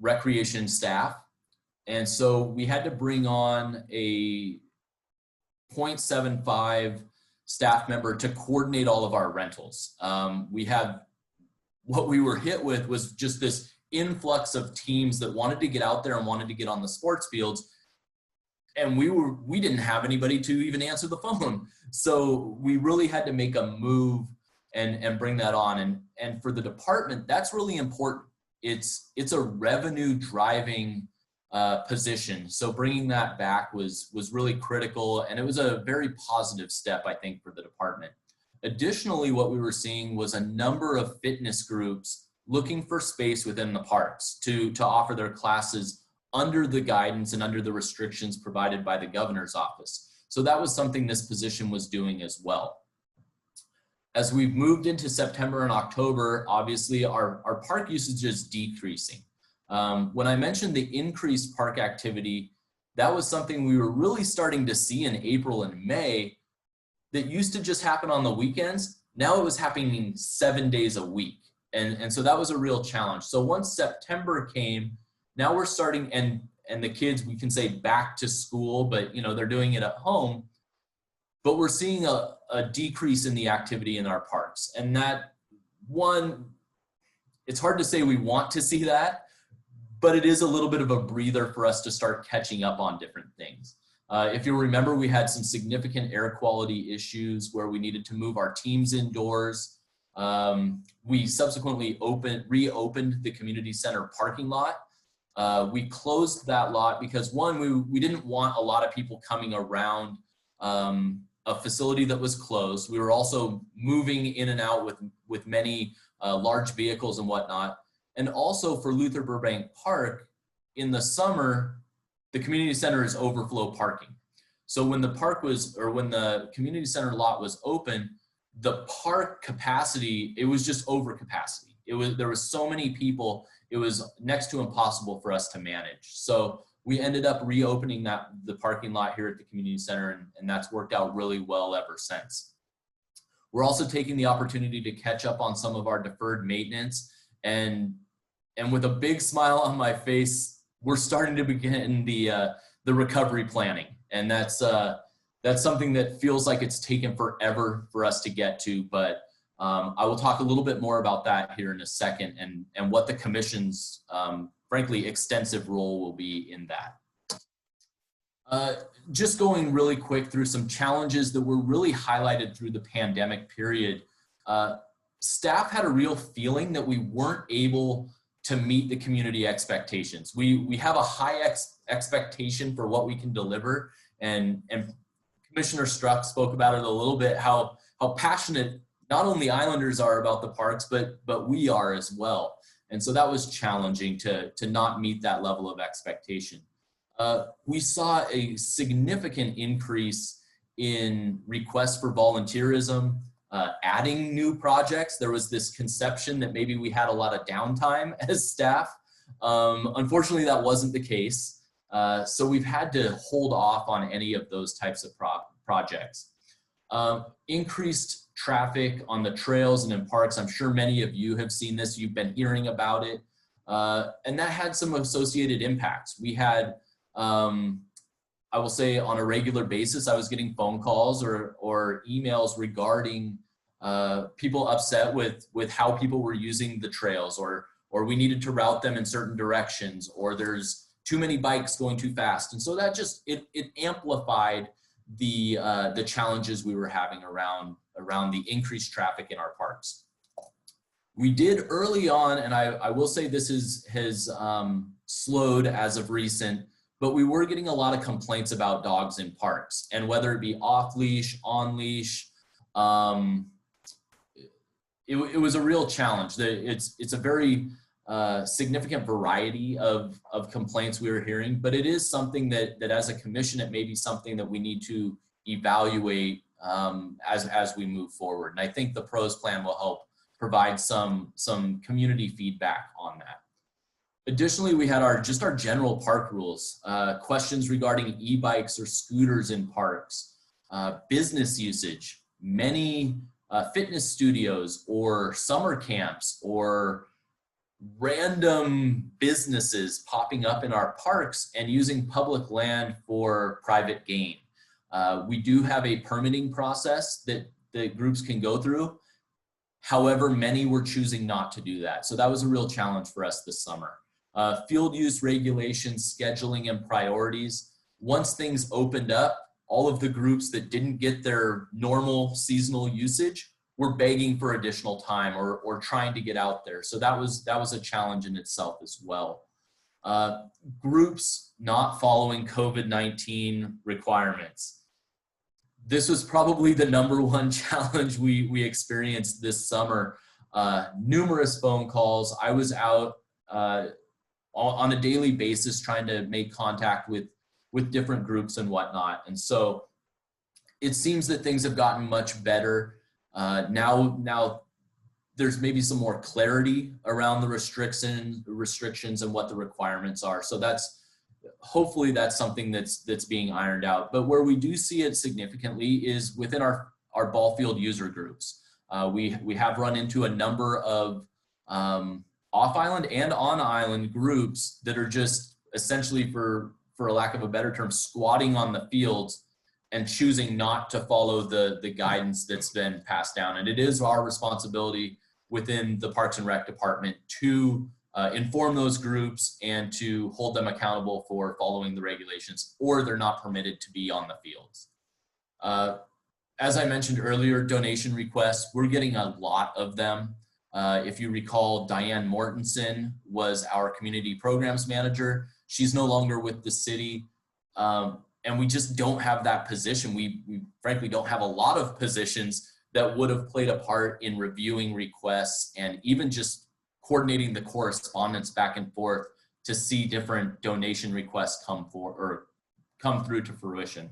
recreation staff. And so we had to bring on a 0.75 staff member to coordinate all of our rentals. What we were hit with was just this influx of teams that wanted to get out there and wanted to get on the sports fields. And we didn't have anybody to even answer the phone. So we really had to make a move and bring that on. And for the department, that's really important. It's a revenue driving position. So bringing that back was really critical, and it was a very positive step, I think, for the department. Additionally, what we were seeing was a number of fitness groups looking for space within the parks to offer their classes under the guidance and under the restrictions provided by the governor's office. So that was something this position was doing as well. As we've moved into September and October, obviously our park usage is decreasing. When I mentioned the increased park activity, that was something we were really starting to see in April and May that used to just happen on the weekends. Now it was happening 7 days a week. And so that was a real challenge. So once September came, now we're starting, and the kids, we can say back to school, but they're doing it at home. But we're seeing a decrease in the activity in our parks. And that one, it's hard to say we want to see that, but it is a little bit of a breather for us to start catching up on different things. If you remember, we had some significant air quality issues where we needed to move our teams indoors. We subsequently reopened the community center parking lot. We closed that lot because one, we didn't want a lot of people coming around a facility that was closed. We were also moving in and out with many large vehicles and whatnot. And also for Luther Burbank Park, in the summer, the community center is overflow parking. So when the community center lot was open, the park capacity, it was just over capacity. There was so many people, it was next to impossible for us to manage. So we ended up reopening the parking lot here at the community center, and that's worked out really well ever since. We're also taking the opportunity to catch up on some of our deferred maintenance, and with a big smile on my face, we're starting to begin the recovery planning, and that's that's something that feels like it's taken forever for us to get to, but I will talk a little bit more about that here in a second, and what the commission's, frankly, extensive role will be in that. Just going really quick through some challenges that were really highlighted through the pandemic period. Staff had a real feeling that we weren't able to meet the community expectations. We have a high expectation for what we can deliver, and Commissioner Struck spoke about it a little bit, how passionate not only Islanders are about the parks, but we are as well. And so that was challenging to not meet that level of expectation. We saw a significant increase in requests for volunteerism, adding new projects. There was this conception that maybe we had a lot of downtime as staff. Unfortunately, that wasn't the case. So we've had to hold off on any of those types of projects. Increased traffic on the trails and in parks. I'm sure many of you have seen this. You've been hearing about it. And that had some associated impacts. We had, I will say on a regular basis, I was getting phone calls or emails regarding people upset with how people were using the trails, or we needed to route them in certain directions, or there's too many bikes going too fast. And so that just, it amplified the challenges we were having around the increased traffic in our parks. We did early on, and I will say this has slowed as of recent, but we were getting a lot of complaints about dogs in parks, and whether it be off leash, on leash, it was a real challenge. It's a very significant variety of complaints we were hearing, but it is something that as a commission, it may be something that we need to evaluate as we move forward. And I think the pros plan will help provide some community feedback on that. Additionally, we had our general park rules, questions regarding e-bikes or scooters in parks, business usage, many fitness studios or summer camps or random businesses popping up in our parks and using public land for private gain. We do have a permitting process that groups can go through. However, many were choosing not to do that. So that was a real challenge for us this summer. Field use regulations, scheduling, and priorities. Once things opened up, all of the groups that didn't get their normal seasonal usage were begging for additional time or trying to get out there. So that was a challenge in itself as well. Groups not following COVID-19 requirements. This was probably the #1 challenge we experienced this summer. Numerous phone calls. I was out on a daily basis trying to make contact with different groups and whatnot. And so it seems that things have gotten much better. Now there's maybe some more clarity around the restrictions and what the requirements are. So hopefully that's something that's being ironed out. But where we do see it significantly is within our ball field user groups. We have run into a number of off-island and on-island groups that are just essentially, for a lack of a better term, squatting on the fields and choosing not to follow the guidance that's been passed down. And it is our responsibility within the Parks and Rec department to inform those groups and to hold them accountable for following the regulations, or they're not permitted to be on the fields. As I mentioned earlier, donation requests, we're getting a lot of them. If you recall, Diane Mortensen was our community programs manager. She's no longer with the city. And we just don't have that position. We frankly don't have a lot of positions that would have played a part in reviewing requests and even just coordinating the correspondence back and forth to see different donation requests come through to fruition.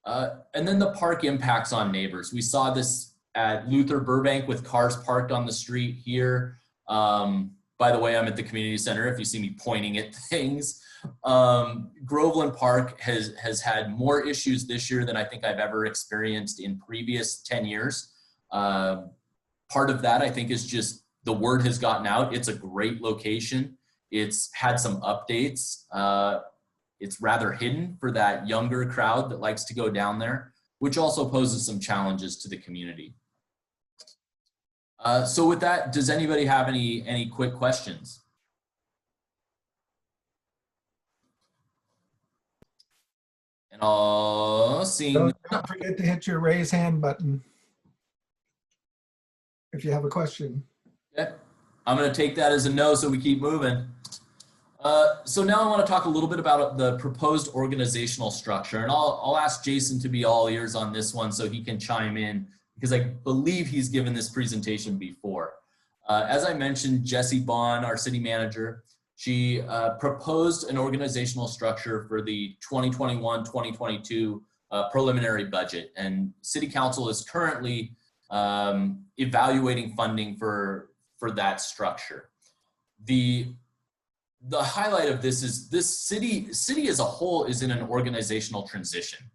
And then the park impacts on neighbors. We saw this at Luther Burbank with cars parked on the street here. By the way, I'm at the community center if you see me pointing at things. Groveland Park has had more issues this year than I think I've ever experienced in previous 10 years. Part of that, I think, is just the word has gotten out. It's a great location. It's had some updates. it's rather hidden for that younger crowd that likes to go down there, which also poses some challenges to the community. So with that, does anybody have any quick questions? And Don't forget to hit your raise hand button if you have a question. Okay. I'm going to take that as a no, so we keep moving. So now I want to talk a little bit about the proposed organizational structure, and I'll ask Jason to be all ears on this one so he can chime in, because I believe he's given this presentation before. As I mentioned, Jessie Bond, our city manager, she proposed an organizational structure for the 2021-2022 preliminary budget, and City Council is currently evaluating funding for that structure. The highlight of this is this city as a whole is in an organizational transition.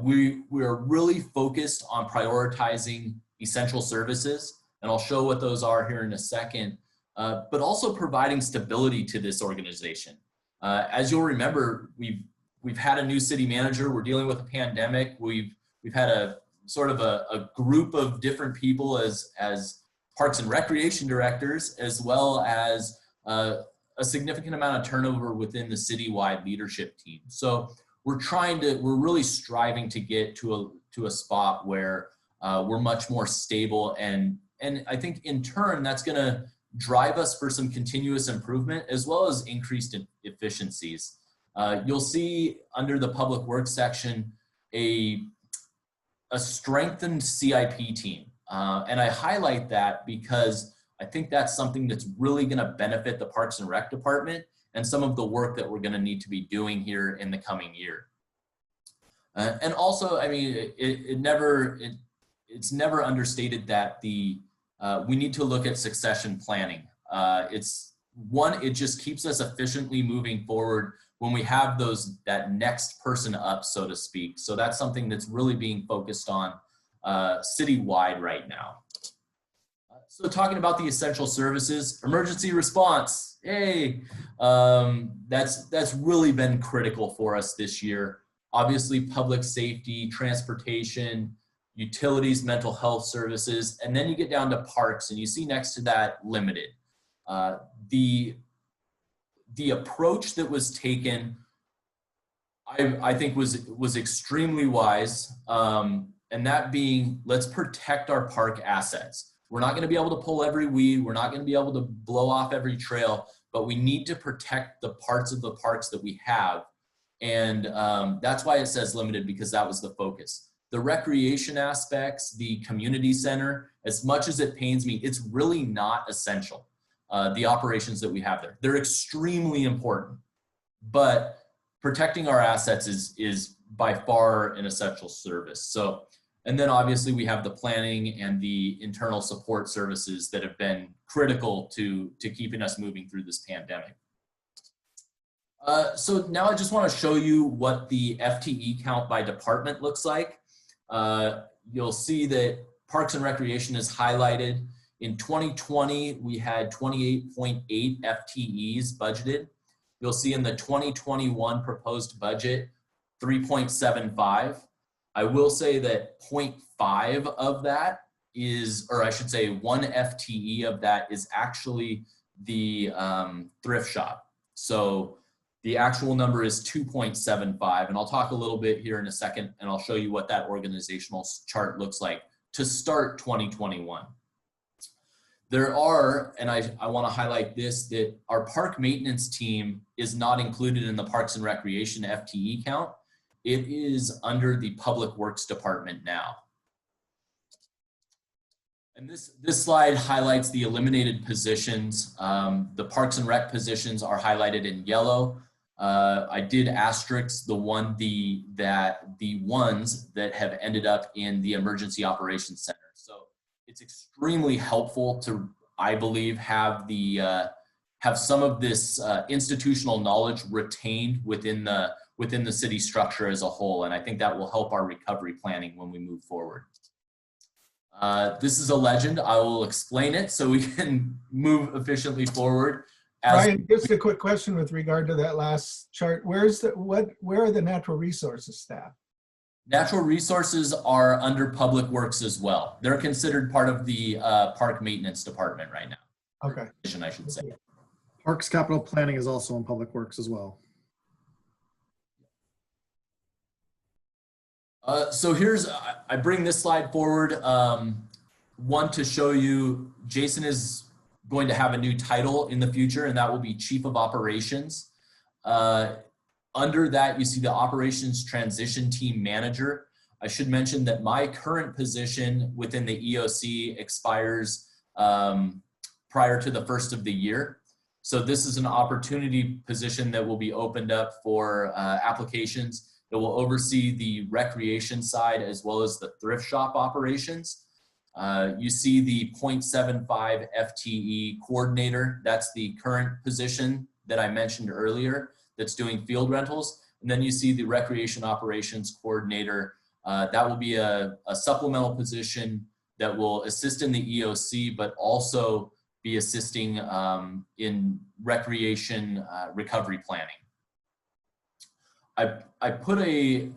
We are really focused on prioritizing essential services, and I'll show what those are here in a second, but also providing stability to this organization. As you'll remember, we've had a new city manager. We're dealing with a pandemic. We've had a sort of a group of different people as Parks and Recreation directors, as well as a significant amount of turnover within the citywide leadership team. So we're really striving to get to a spot where we're much more stable, and I think in turn that's going to drive us for some continuous improvement as well as increased efficiencies. You'll see under the public works section a strengthened CIP team, and I highlight that because I think that's something that's really going to benefit the Parks and Rec department and some of the work that we're going to need to be doing here in the coming year. And also, I mean, it's never understated that we need to look at succession planning. It just keeps us efficiently moving forward when we have that next person up, so to speak. So that's something that's really being focused on citywide right now. So talking about the essential services, emergency response, hey, that's really been critical for us this year. Obviously, public safety, transportation, utilities, mental health services, and then you get down to parks, and you see next to that limited. The approach that was taken, I think was extremely wise, and that being, let's protect our park assets. We're not going to be able to pull every weed. We're not going to be able to blow off every trail, but we need to protect the parts of the parks that we have. And that's why it says limited, because that was the focus. The recreation aspects, the community center, as much as it pains me, it's really not essential. The operations that we have there, they're extremely important, but protecting our assets is by far an essential service. So, and then obviously we have the planning and the internal support services that have been critical to keeping us moving through this pandemic. So now I just want to show you what the FTE count by department looks like. You'll see that Parks and Recreation is highlighted. In 2020, we had 28.8 FTEs budgeted. You'll see in the 2021 proposed budget, 3.75. I will say that 0.5 of that is, or I should say 1 FTE of that is actually the thrift shop. So the actual number is 2.75, and I'll talk a little bit here in a second, and I'll show you what that organizational chart looks like to start 2021. There are, and I want to highlight this, that our park maintenance team is not included in the Parks and Recreation FTE count. It is under the Public Works Department now. And this slide highlights the eliminated positions. The Parks and Rec positions are highlighted in yellow. I did asterisk the ones that have ended up in the Emergency Operations Center. So it's extremely helpful to, I believe, have some of this institutional knowledge retained within the city structure as a whole, and I think that will help our recovery planning when we move forward. This is a legend. I will explain it so we can move efficiently forward. Ryan, just a quick question with regard to that last chart. Where are the natural resources staff? Natural resources are under Public Works as well. They're considered part of the park maintenance department right now. Okay. I should say. Parks capital planning is also in Public Works as well. So here's, I bring this slide forward. One, to show you Jason is going to have a new title in the future, and that will be Chief of Operations. Under that, you see the Operations Transition Team Manager. I should mention that my current position within the EOC expires prior to the first of the year. So this is an opportunity position that will be opened up for applications that will oversee the recreation side as well as the thrift shop operations. You see the 0.75 FTE coordinator. That's the current position that I mentioned earlier that's doing field rentals. And then you see the recreation operations coordinator. That will be a supplemental position that will assist in the EOC, but also be assisting in recreation recovery planning. I put a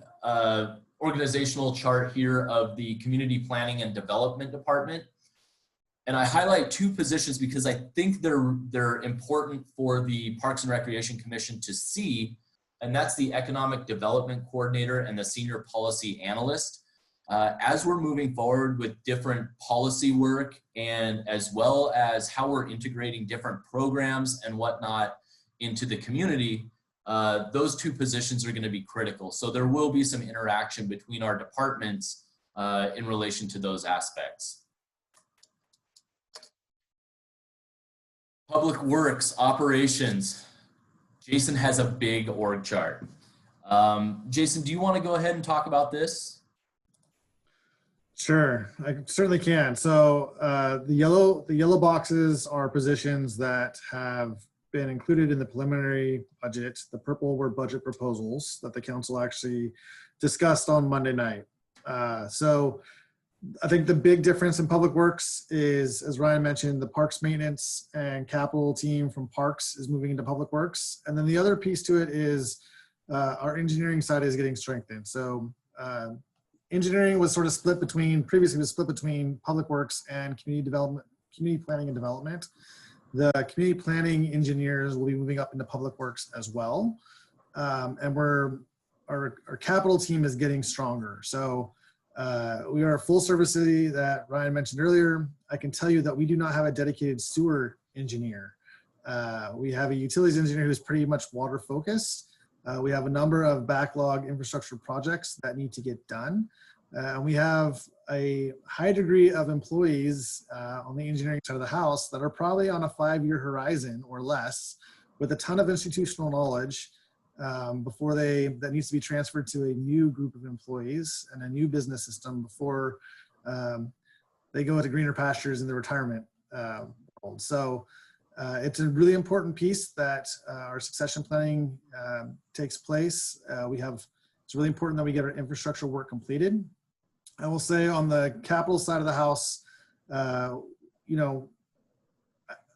organizational chart here of the Community Planning and Development Department. And I highlight two positions because I think they're important for the Parks and Recreation Commission to see, and that's the Economic Development Coordinator and the Senior Policy Analyst. As we're moving forward with different policy work and as well as how we're integrating different programs and whatnot into the community, those two positions are going to be critical. So there will be some interaction between our departments in relation to those aspects. Public Works Operations. Jason has a big org chart. Jason, do you want to go ahead and talk about this? Sure, I certainly can. So the yellow boxes are positions that have been included in the preliminary budget. The purple were budget proposals that the council actually discussed on Monday night. So I think the big difference in Public Works is, as Ryan mentioned, the Parks Maintenance and Capital team from Parks is moving into Public Works. And then the other piece to it is our engineering side is getting strengthened. So engineering was sort of split between, previously was split between Public Works and Community Planning and Development. The community planning engineers will be moving up into Public Works as well. And our capital team is getting stronger. So we are a full service city that Ryan mentioned earlier. I can tell you that we do not have a dedicated sewer engineer. We have a utilities engineer who's pretty much water focused. We have a number of backlog infrastructure projects that need to get done. We have a high degree of employees on the engineering side of the house that are probably on a 5-year horizon or less with a ton of institutional knowledge that needs to be transferred to a new group of employees and a new business system before they go into greener pastures in the retirement world. So it's a really important piece that our succession planning takes place. It's really important that we get our infrastructure work completed. I will say on the capital side of the house, you know,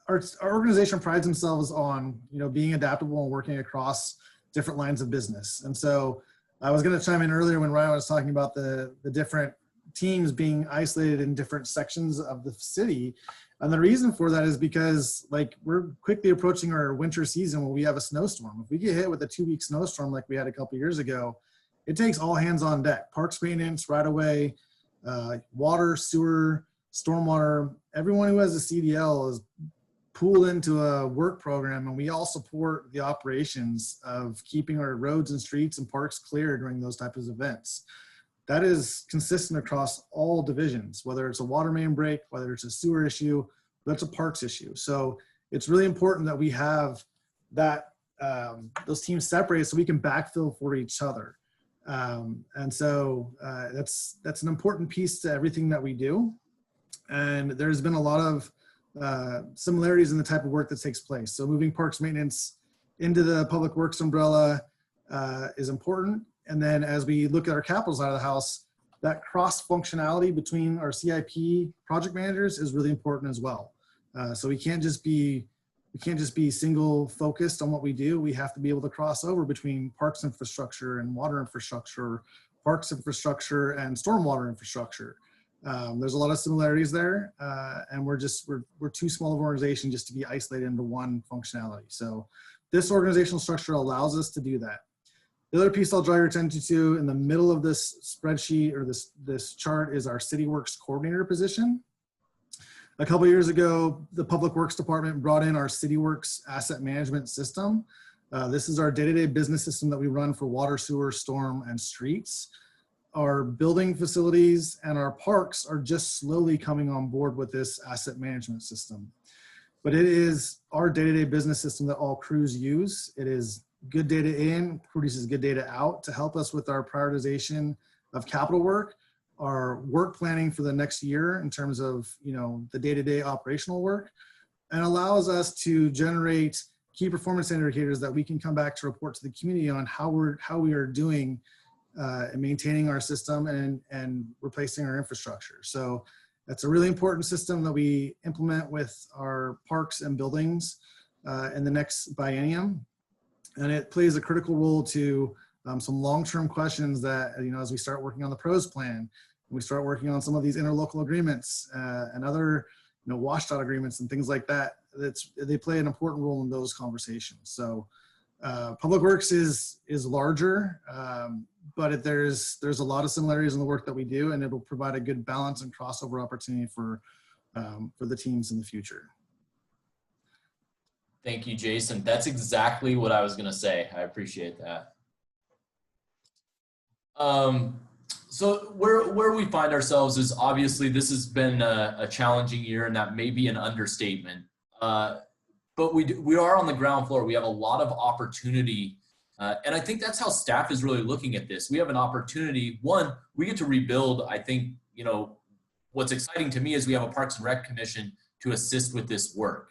our organization prides themselves on, you know, being adaptable and working across different lines of business. And so I was going to chime in earlier when Ryan was talking about the different teams being isolated in different sections of the city. And the reason for that is because, like, we're quickly approaching our winter season when we have a snowstorm. If we get hit with a 2-week snowstorm like we had a couple years ago, it takes all hands on deck. Parks maintenance, right away, water, sewer, stormwater. Everyone who has a CDL is pooled into a work program, and we all support the operations of keeping our roads and streets and parks clear during those types of events. That is consistent across all divisions, whether it's a water main break, whether it's a sewer issue, whether it's a parks issue. So it's really important that we have that those teams separated so we can backfill for each other. And so that's an important piece to everything that we do. And there's been a lot of similarities in the type of work that takes place. So moving parks maintenance into the Public Works umbrella is important. And then as we look at our capital side of the house, that cross functionality between our CIP project managers is really important as well. So we can't just be we can't just be single focused on what we do. We have to be able to cross over between parks infrastructure and water infrastructure, parks infrastructure and stormwater infrastructure. There's a lot of similarities there, and we're too small of an organization just to be isolated into one functionality. So this organizational structure allows us to do that. The other piece I'll draw your attention to in the middle of this spreadsheet or this chart is our Cityworks Coordinator position. A couple of years ago, the Public Works Department brought in our Cityworks Asset Management System. This is our day-to-day business system that we run for water, sewer, storm, and streets. Our building facilities and our parks are just slowly coming on board with this asset management system. But it is our day-to-day business system that all crews use. It is good data in, produces good data out to help us with our prioritization of capital work, our work planning for the next year in terms of, the day-to-day operational work, and allows us to generate key performance indicators that we can come back to report to the community on how we are doing and maintaining our system and replacing our infrastructure. So that's a really important system that we implement with our parks and buildings in the next biennium. And it plays a critical role to some long-term questions that, as we start working on the pros plan, we start working on some of these interlocal agreements and other, washed out agreements and things like that. They play an important role in those conversations. So Public Works is larger, but there's a lot of similarities in the work that we do, and it'll provide a good balance and crossover opportunity for the teams in the future. Thank you, Jason. That's exactly what I was going to say. I appreciate that. So where we find ourselves is obviously this has been a challenging year, and that may be an understatement. But we are on the ground floor. We have a lot of opportunity. And I think that's how staff is really looking at this. We have an opportunity. One, we get to rebuild. I think, what's exciting to me is we have a Parks and Rec Commission to assist with this work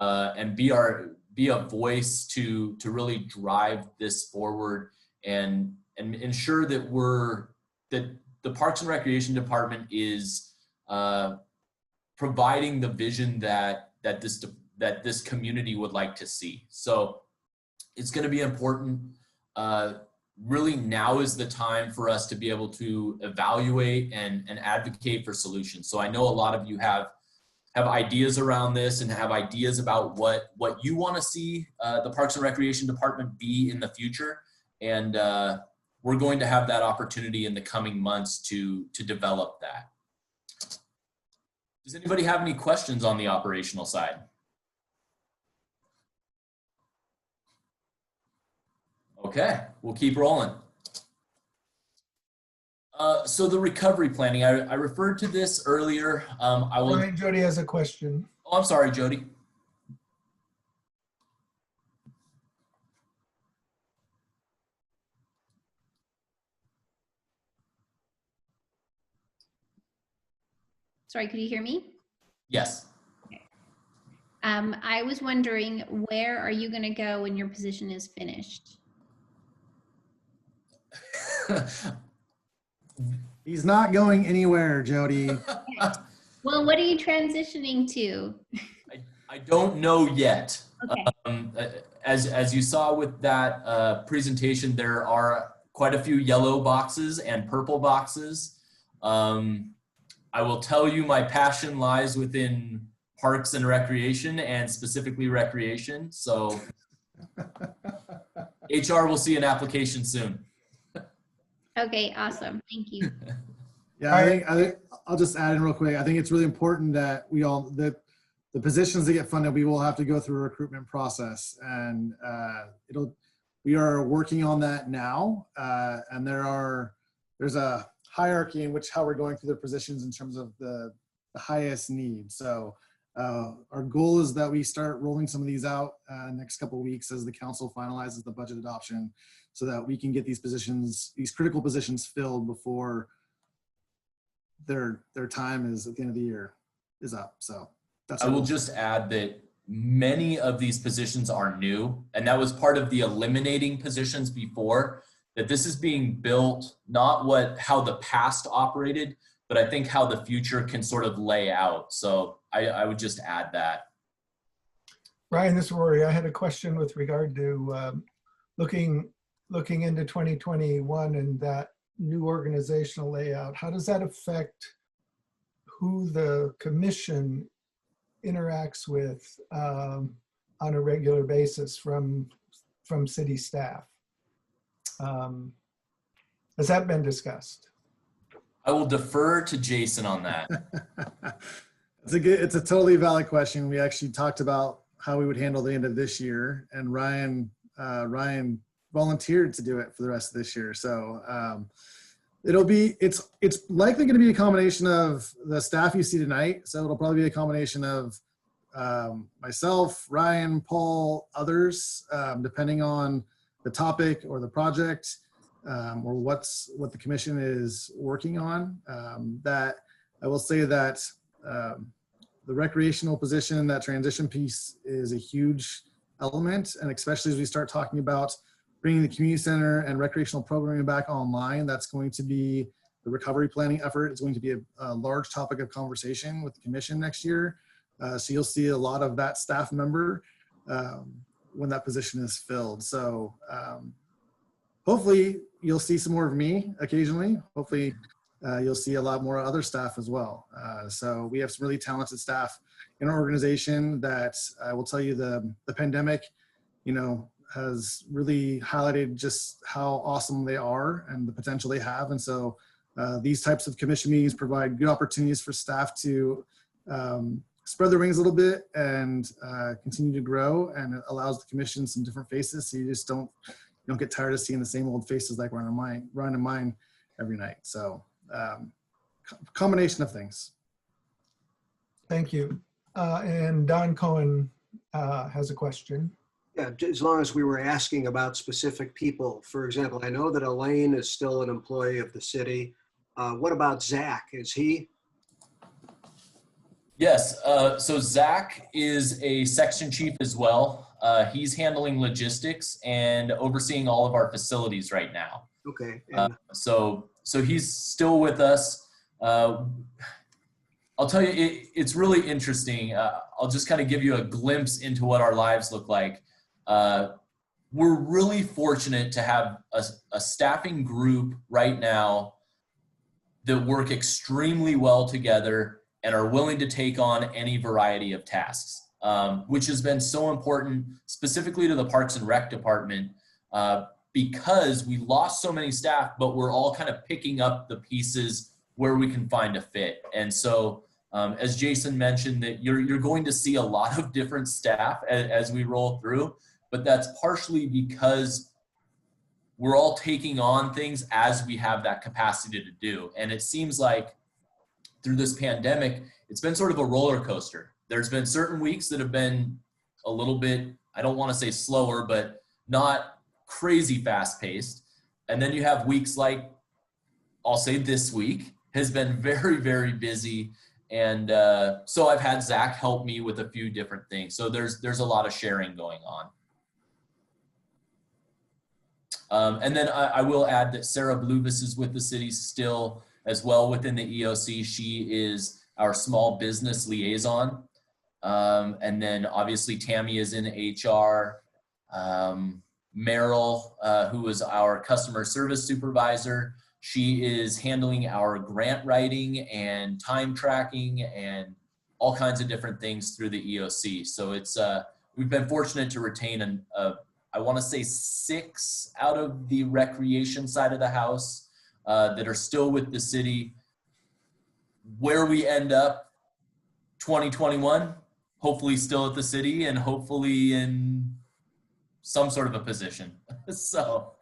and be a voice to really drive this forward and ensure that that the Parks and Recreation Department is providing the vision that this community would like to see. So it's going to be important. Really, now is the time for us to be able to evaluate and advocate for solutions. So I know a lot of you have ideas around this and have ideas about what you want to see the Parks and Recreation Department be in the future. And we're going to have that opportunity in the coming months to develop that. Does anybody have any questions on the operational side? Okay, we'll keep rolling. So the recovery planning, I referred to this earlier. Brian, Jody has a question. Oh, I'm sorry, Jody. Sorry, could you hear me? Yes. Okay. I was wondering, where are you going to go when your position is finished? He's not going anywhere, Jody. Okay. Well, what are you transitioning to? I don't know yet. Okay. As you saw with that presentation, there are quite a few yellow boxes and purple boxes. I will tell you my passion lies within parks and recreation, and specifically recreation. So HR will see an application soon. Okay, awesome. Thank you. Yeah, I think I'll just add in real quick. I think it's really important that the positions that get funded, we will have to go through a recruitment process, and we are working on that now. And there's a hierarchy in which how we're going through the positions in terms of the highest need. So our goal is that we start rolling some of these out next couple of weeks as the council finalizes the budget adoption, so that we can get these positions, these critical positions, filled before their time is at the end of the year is up. So that's. I will just add that many of these positions are new, and that was part of the eliminating positions before. That this is being built, not how the past operated, but I think how the future can sort of lay out. So I would just add that. Brian, this is Rory. I had a question with regard to looking into 2021 and that new organizational layout. How does that affect who the commission interacts with on a regular basis from city staff? Has that been discussed? I will defer to Jason on that. It's a totally valid question. We actually talked about how we would handle the end of this year, and Ryan volunteered to do it for the rest of this year. So it's likely going to be a combination of the staff you see tonight. So it'll probably be a combination of myself, Ryan, Paul, others, depending on the topic or the project, or what the commission is working on. That I will say that the recreational position, that transition piece, is a huge element, and especially as we start talking about bringing the community center and recreational programming back online, that's going to be the recovery planning effort. It's going to be a large topic of conversation with the commission next year. So you'll see a lot of that staff member when that position is filled. So hopefully you'll see some more of me occasionally. Hopefully you'll see a lot more other staff as well. So we have some really talented staff in our organization that I will tell you the pandemic, has really highlighted just how awesome they are and the potential they have. And so these types of commission meetings provide good opportunities for staff to spread their wings a little bit and continue to grow, and it allows the commission some different faces. So you just don't get tired of seeing the same old faces like Ryan and mine every night. So combination of things. Thank you. And Don Cohen has a question. Yeah, as long as we were asking about specific people. For example, I know that Elaine is still an employee of the city. What about Zach? Is he? Yes, so Zach is a section chief as well. He's handling logistics and overseeing all of our facilities right now. Okay. So he's still with us. I'll tell you, it's really interesting. I'll just kind of give you a glimpse into what our lives look like. We're really fortunate to have a staffing group right now that work extremely well together and are willing to take on any variety of tasks, which has been so important specifically to the Parks and Rec department, because we lost so many staff, but we're all kind of picking up the pieces where we can find a fit. And so as Jason mentioned, that you're going to see a lot of different staff as we roll through, but that's partially because we're all taking on things as we have that capacity to do. And it seems like through this pandemic, it's been sort of a roller coaster. There's been certain weeks that have been a little bit, I don't want to say slower, but not crazy fast paced. And then you have weeks like, I'll say this week has been very, very busy. And so I've had Zach help me with a few different things. So there's a lot of sharing going on. And then I will add that Sarah Bluvis is with the city still as well within the EOC. She is our small business liaison. And then obviously Tammy is in HR. Meryl, who is our customer service supervisor, she is handling our grant writing and time tracking and all kinds of different things through the EOC. So it's we've been fortunate to retain I want to say 6 out of the recreation side of the house that are still with the city. Where we end up 2021, hopefully still at the city and hopefully in some sort of a position. So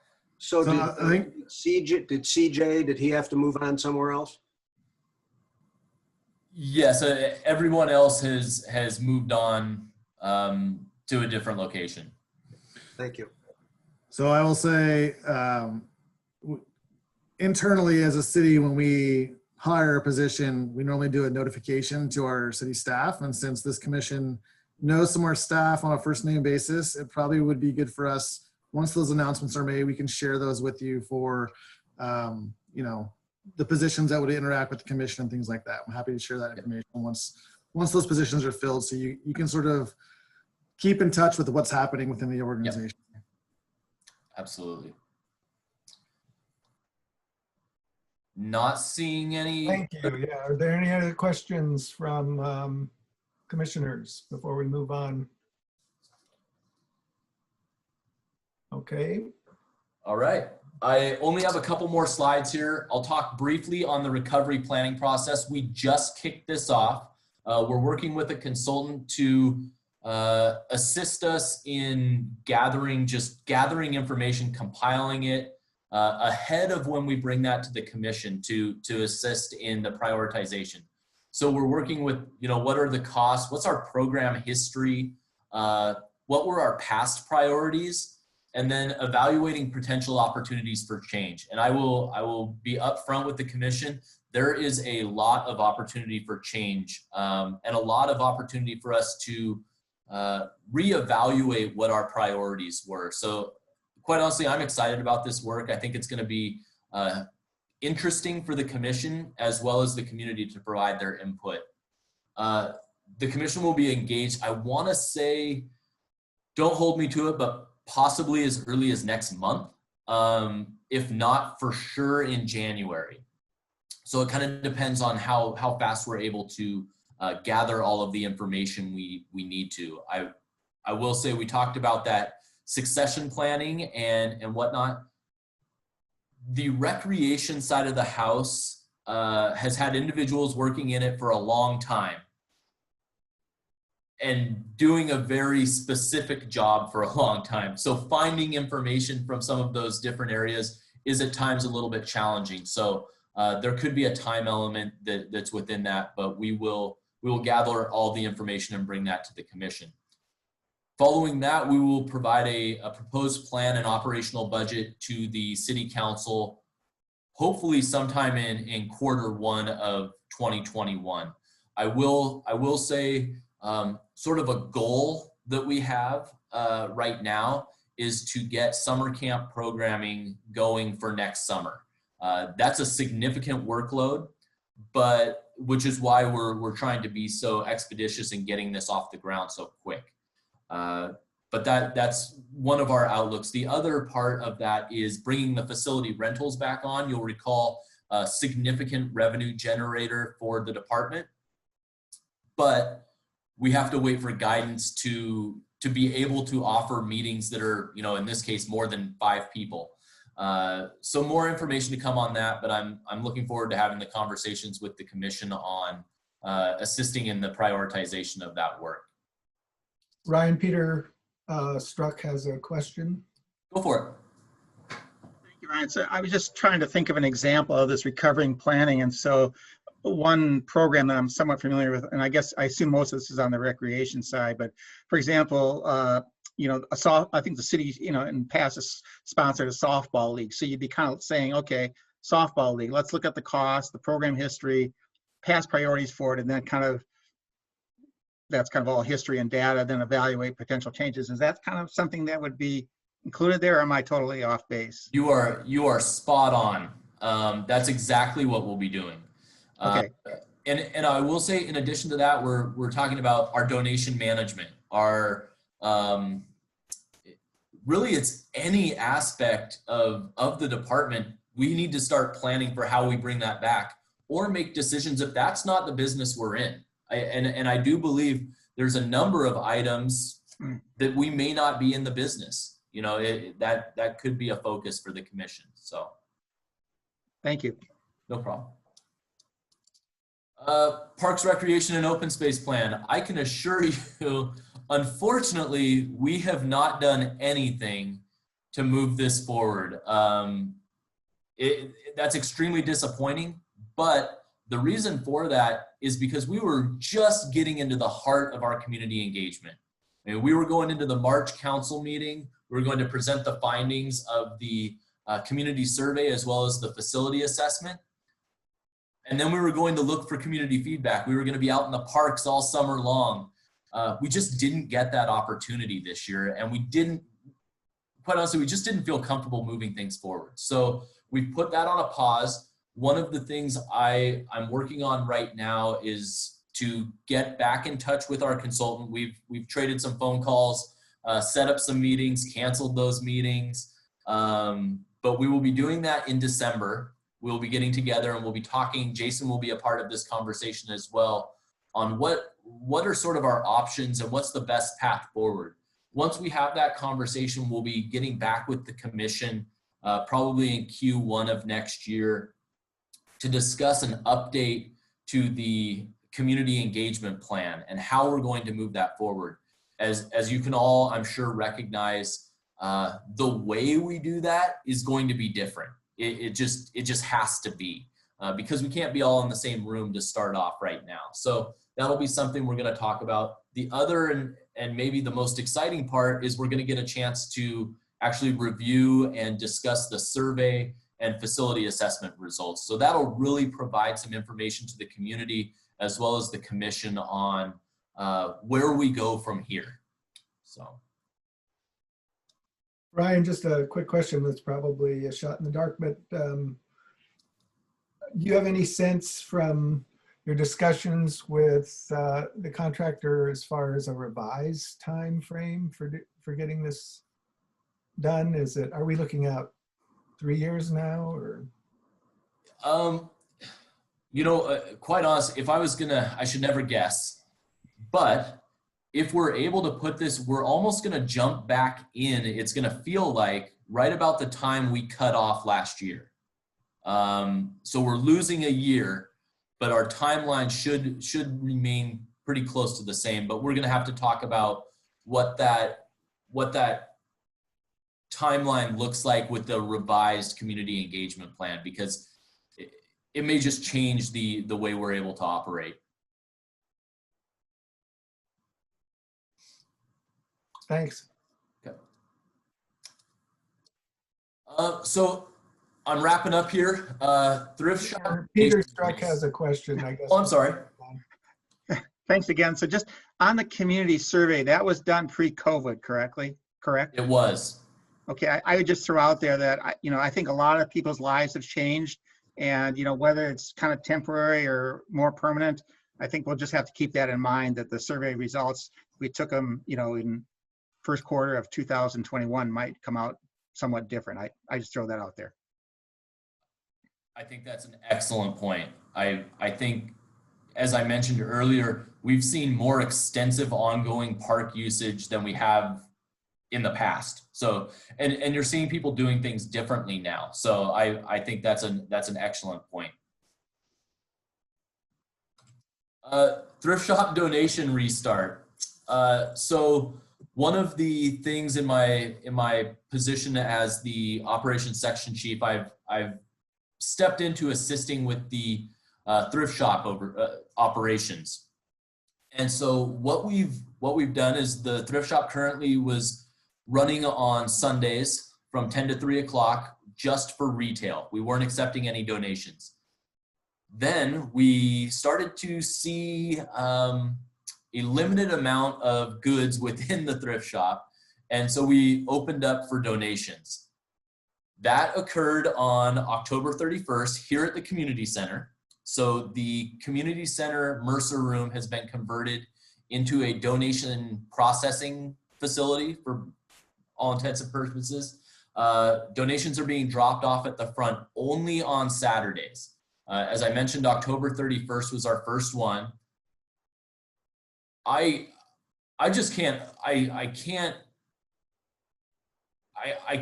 I think CJ, did he have to move on somewhere else? Yes, everyone else has moved on to a different location. Thank you. So I will say, internally as a city, when we hire a position, we normally do a notification to our city staff. And since this commission knows some of our staff on a first name basis, it probably would be good for us, once those announcements are made, we can share those with you for, the positions that would interact with the commission and things like that. I'm happy to share that information once those positions are filled, so you can sort of keep in touch with what's happening within the organization. Yep. Absolutely. Not seeing any. Thank you. Yeah. Are there any other questions from commissioners before we move on? Okay. All right. I only have a couple more slides here. I'll talk briefly on the recovery planning process. We just kicked this off. We're working with a consultant to assist us in gathering information, compiling it ahead of when we bring that to the commission to assist in the prioritization. So we're working with, what are the costs? What's our program history? What were our past priorities? And then evaluating potential opportunities for change. And I will be upfront with the commission. There is a lot of opportunity for change and a lot of opportunity for us to reevaluate what our priorities were. So quite honestly, I'm excited about this work. I think it's going to be interesting for the commission as well as the community to provide their input. The commission will be engaged. I want to say, don't hold me to it, but possibly as early as next month, if not for sure in January. So it kind of depends on how fast we're able to gather all of the information we need to. I will say we talked about that succession planning and whatnot. The recreation side of the house has had individuals working in it for a long time and doing a very specific job for a long time. So finding information from some of those different areas is at times a little bit challenging. So there could be a time element that's within that, but we will gather all the information and bring that to the commission. Following that, we will provide a proposed plan and operational budget to the city council, hopefully sometime in Q1 of 2021. I will say, sort of a goal that we have right now is to get summer camp programming going for next summer. That's a significant workload, but which is why we're trying to be so expeditious in getting this off the ground so quick. But that's one of our outlooks. The other part of that is bringing the facility rentals back on. You'll recall a significant revenue generator for the department, but we have to wait for guidance to be able to offer meetings that are, in this case, more than 5 people. So more information to come on that, but I'm looking forward to having the conversations with the commission on assisting in the prioritization of that work. Ryan, Peter Struck has a question. Go for it. Thank you, Ryan. So I was just trying to think of an example of this recovering planning. And so one program that I'm somewhat familiar with, and I assume most of this is on the recreation side, but for example, I think the city, in the past has sponsored a softball league. So you'd be kind of saying, okay, softball league, let's look at the cost, the program history, past priorities for it, and then that's kind of all history and data, then evaluate potential changes. Is that kind of something that would be included there, or am I totally off base? You are spot on. That's exactly what we'll be doing. Okay. And I will say, in addition to that, we're talking about our donation management, really it's any aspect of the department. We need to start planning for how we bring that back or make decisions if that's not the business we're in. And I do believe there's a number of items that we may not be in the business. That could be a focus for the commission. So thank you. No problem. Parks, Recreation, and Open Space Plan. I can assure you, unfortunately, we have not done anything to move this forward. That's extremely disappointing, but the reason for that is because we were just getting into the heart of our community engagement. We were going into the March council meeting. We were going to present the findings of the community survey as well as the facility assessment. And then we were going to look for community feedback. We were going to be out in the parks all summer long. We just didn't get that opportunity this year. And quite honestly, we just didn't feel comfortable moving things forward. So we put that on a pause. One of the things I'm working on right now is to get back in touch with our consultant. We've traded some phone calls, set up some meetings, canceled those meetings, but we will be doing that in December. We'll be getting together and we'll be talking. Jason will be a part of this conversation as well on what are sort of our options and what's the best path forward. Once we have that conversation, we'll be getting back with the commission probably in Q1 of next year to discuss an update to the community engagement plan and how we're going to move that forward. As you can all, I'm sure, recognize, the way we do that is going to be different. It just has to be, because we can't be all in the same room to start off right now. So that'll be something we're going to talk about. The other and maybe the most exciting part is we're going to get a chance to actually review and discuss the survey and facility assessment results. So that'll really provide some information to the community as well as the commission on where we go from here. So. Ryan, just a quick question that's probably a shot in the dark, but do you have any sense from your discussions with the contractor as far as a revised time frame for getting this done? Are we looking out 3 years now, or? You know, quite honest, if I was gonna, I should never guess, but if we're able to put this, we're almost gonna jump back in. It's gonna feel like right about the time we cut off last year. So we're losing a year, but our timeline should remain pretty close to the same, but we're gonna have to talk about what that timeline looks like with the revised community engagement plan, because it may just change the way we're able to operate. Thanks. Okay. So I'm wrapping up here. Thrift shop. Peter Struck has a question, I guess. Oh, I'm sorry. Thanks again. So just on the community survey, that was done pre-COVID, correct? It was. Okay, I would just throw out there that, I think a lot of people's lives have changed, and, whether it's kind of temporary or more permanent, I think we'll just have to keep that in mind, that the survey results, we took them, in first quarter of 2021 might come out somewhat different. I just throw that out there. I think that's an excellent point. I think, as I mentioned earlier, we've seen more extensive ongoing park usage than we have in the past. So, and you're seeing people doing things differently now. So I think that's an excellent point. Thrift shop donation restart. So one of the things in my position as the operations section chief, I've stepped into assisting with the thrift shop operations. And so what we've done is the thrift shop currently was running on Sundays from 10 to 3 o'clock just for retail. We weren't accepting any donations. Then we started to see a limited amount of goods within the thrift shop. And so we opened up for donations. That occurred on October 31st here at the community center. So the community center Mercer room has been converted into a donation processing facility for all intents and purposes. Donations are being dropped off at the front only on Saturdays. As I mentioned, October 31st was our first one. I just can't, I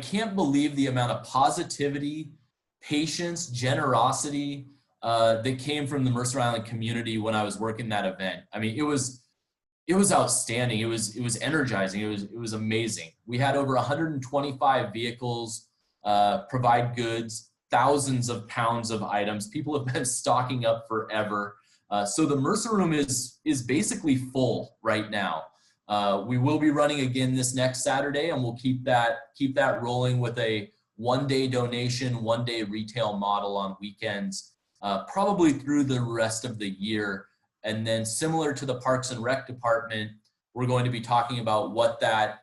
can't believe the amount of positivity, patience, generosity that came from the Mercer Island community when I was working that event. I mean, it was outstanding. It was energizing. It was amazing. We had over 125 vehicles provide goods, thousands of pounds of items. People have been stocking up forever. So the Mercer room is basically full right now. We will be running again this next Saturday, and we'll keep that rolling with a one-day donation, one-day retail model on weekends, probably through the rest of the year. And then similar to the Parks and Rec department, we're going to be talking about what that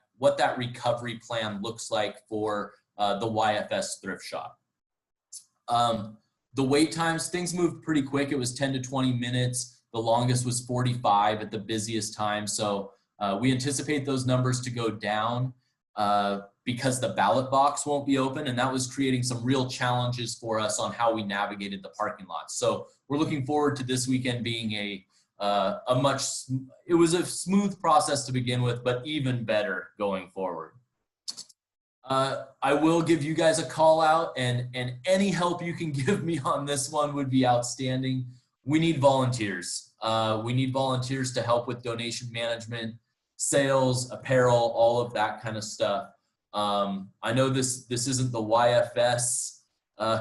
recovery plan looks like for the YFS thrift shop. The wait times, things moved pretty quick. It was 10 to 20 minutes. The longest was 45 at the busiest time. So we anticipate those numbers to go down because the ballot box won't be open, and that was creating some real challenges for us on how we navigated the parking lots. So we're looking forward to this weekend being it was a smooth process to begin with, but even better going forward. I will give you guys a call out, and any help you can give me on this one would be outstanding. We need volunteers. We need volunteers to help with donation management, sales, apparel, all of that kind of stuff. I know this isn't the YFS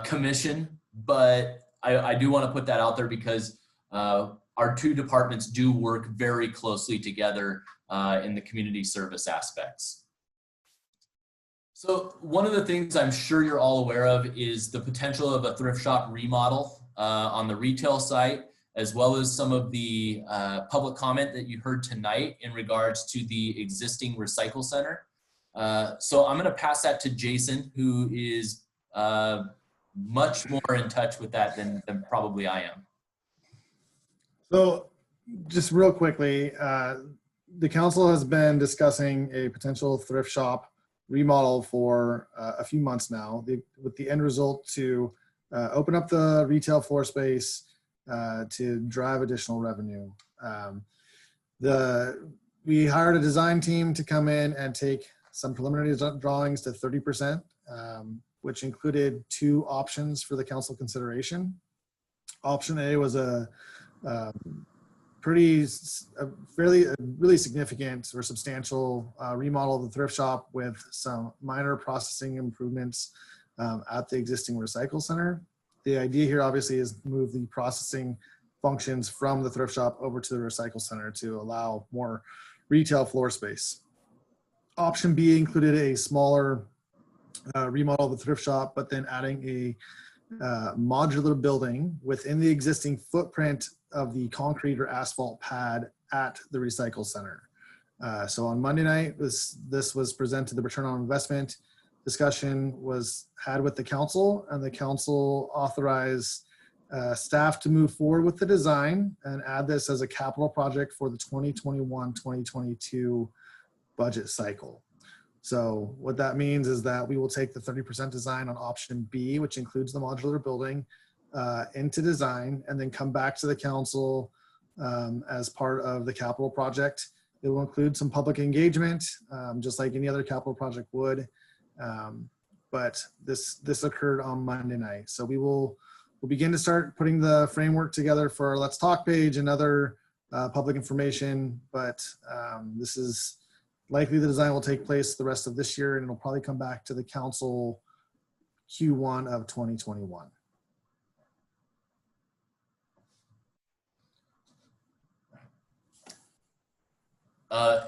commission, but I do want to put that out there because our two departments do work very closely together in the community service aspects. So one of the things I'm sure you're all aware of is the potential of a thrift shop remodel on the retail site, as well as some of the public comment that you heard tonight in regards to the existing recycle center. So I'm going to pass that to Jason, who is much more in touch with that than probably I am. So just real quickly, the council has been discussing a potential thrift shop remodel for a few months now, with the end result to open up the retail floor space to drive additional revenue. We hired a design team to come in and take some preliminary drawings to 30%, which included two options for the council consideration. Option A was a really significant or substantial remodel of the thrift shop with some minor processing improvements at the existing recycle center. The idea here obviously is to move the processing functions from the thrift shop over to the recycle center to allow more retail floor space. Option B included a smaller remodel of the thrift shop, but then adding a modular building within the existing footprint of the concrete or asphalt pad at the recycle center. So on Monday night, this was presented. The return on investment discussion was had with the council, and the council authorized staff to move forward with the design and add this as a capital project for the 2021-2022 budget cycle. So what that means is that we will take the 30% design on option B, which includes the modular building, into design, and then come back to the council as part of the capital project. It will include some public engagement, just like any other capital project would. But this occurred on Monday night. So we'll begin to start putting the framework together for our Let's Talk page and other public information. But this is likely the design will take place the rest of this year, and it'll probably come back to the council Q1 of 2021.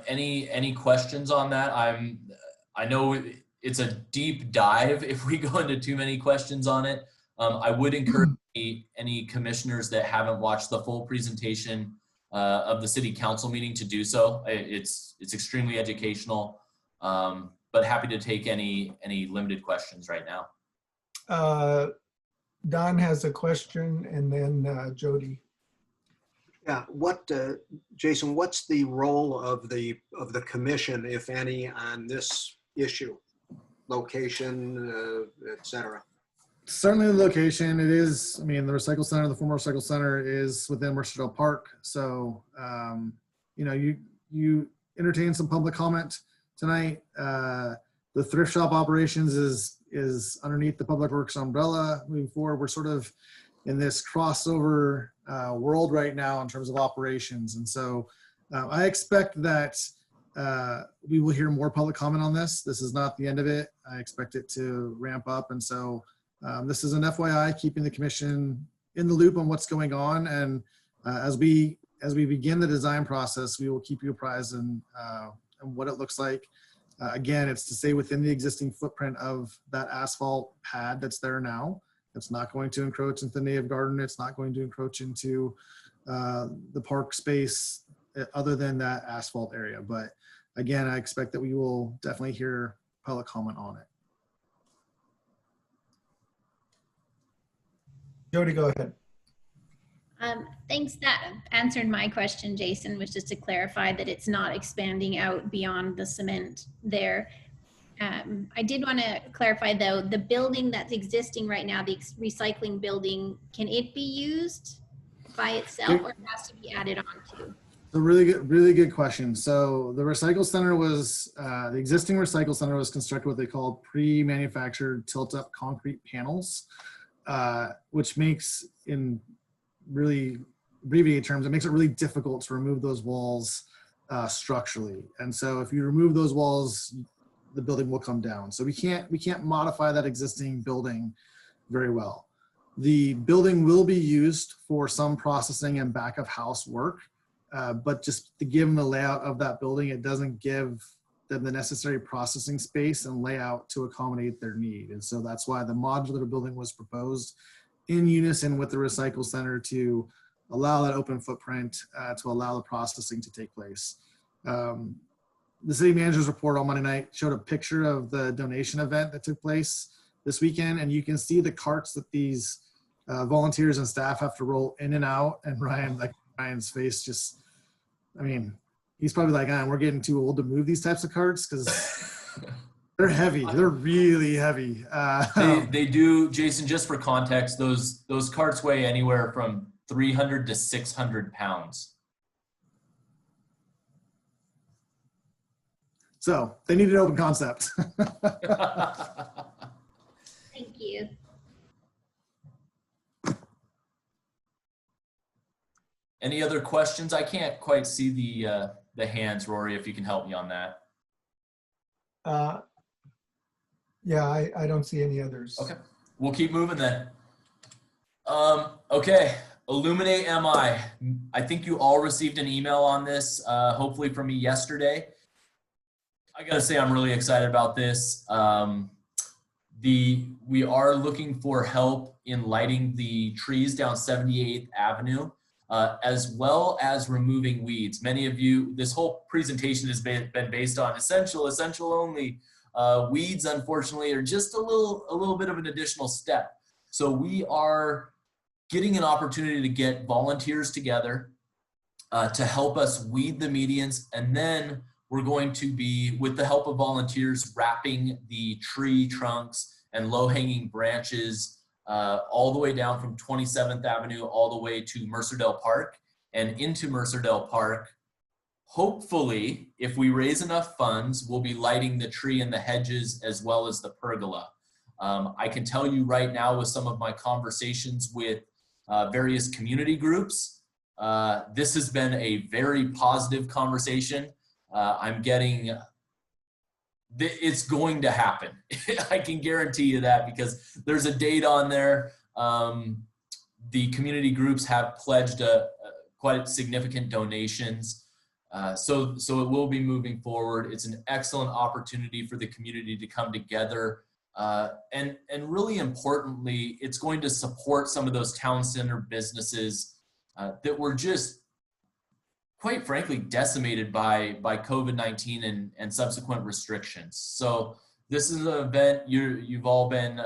Any questions on that? I know it's a deep dive if we go into too many questions on it. I would encourage any commissioners that haven't watched the full presentation of the city council meeting to do so. It's extremely educational, but happy to take any limited questions right now. Don has a question, and then Jody. Yeah, Jason, what's the role of the commission, if any, on this issue? Location, et cetera. Certainly the location, it is, I mean, the recycle center, the former recycle center is within Mercer Park. So, you know, you entertain some public comment tonight. The thrift shop operations is underneath the Public Works umbrella. Moving forward, we're sort of in this crossover world right now in terms of operations. And so I expect that we will hear more public comment on this. This is not the end of it. I expect it to ramp up. And so this is an FYI, keeping the commission in the loop on what's going on. And as we begin the design process, we will keep you apprised on what it looks like. Again, it's to stay within the existing footprint of that asphalt pad that's there now. It's not going to encroach into the native garden. It's not going to encroach into the park space other than that asphalt area. But again, I expect that we will definitely hear public comment on it. Jody, go ahead. Thanks. That answered my question, Jason, was just to clarify that it's not expanding out beyond the cement there. I did want to clarify though, the building that's existing right now, the recycling building, can it be used by itself or it has to be added on to? A really good question. So the recycle center was, the existing recycle center was constructed what they call pre-manufactured tilt-up concrete panels, which makes, in really abbreviated terms, it makes it really difficult to remove those walls structurally. And so if you remove those walls, the building will come down. So we can't modify that existing building very well. The building will be used for some processing and back of house work. But just to give them the layout of that building, it doesn't give them the necessary processing space and layout to accommodate their need. And so that's why the modular building was proposed in unison with the recycle center to allow that open footprint, to allow the processing to take place. The city manager's report on Monday night showed a picture of the donation event that took place this weekend, and you can see the carts that these volunteers and staff have to roll in and out. And Ryan's face just, I mean, he's probably like, we're getting too old to move these types of carts because they're heavy. They're really heavy. They do, Jason, just for context, those carts weigh anywhere from 300 to 600 pounds. So they need an open concept. Thank you. Any other questions? I can't quite see the hands, Rory, if you can help me on that. Yeah, I don't see any others. Okay, we'll keep moving then. Okay, Illuminate MI. I think you all received an email on this, hopefully from me yesterday. I gotta say I'm really excited about this. We are looking for help in lighting the trees down 78th Avenue. As well as removing weeds. Many of you, this whole presentation has been based on essential only. Weeds, unfortunately, are just a little bit of an additional step. So we are getting an opportunity to get volunteers together to help us weed the medians, and then we're going to be, with the help of volunteers, wrapping the tree trunks and low-hanging branches all the way down from 27th Avenue all the way to Mercerdale Park and into Mercerdale Park. Hopefully, if we raise enough funds, we'll be lighting the tree and the hedges as well as the pergola. I can tell you right now with some of my conversations with various community groups, this has been a very positive conversation. I'm getting, it's going to happen. I can guarantee you that because there's a date on there. The community groups have pledged quite significant donations. So it will be moving forward. It's an excellent opportunity for the community to come together. And really importantly, it's going to support some of those town center businesses that were just, quite frankly, decimated by COVID-19 and subsequent restrictions. So this is an event you've all been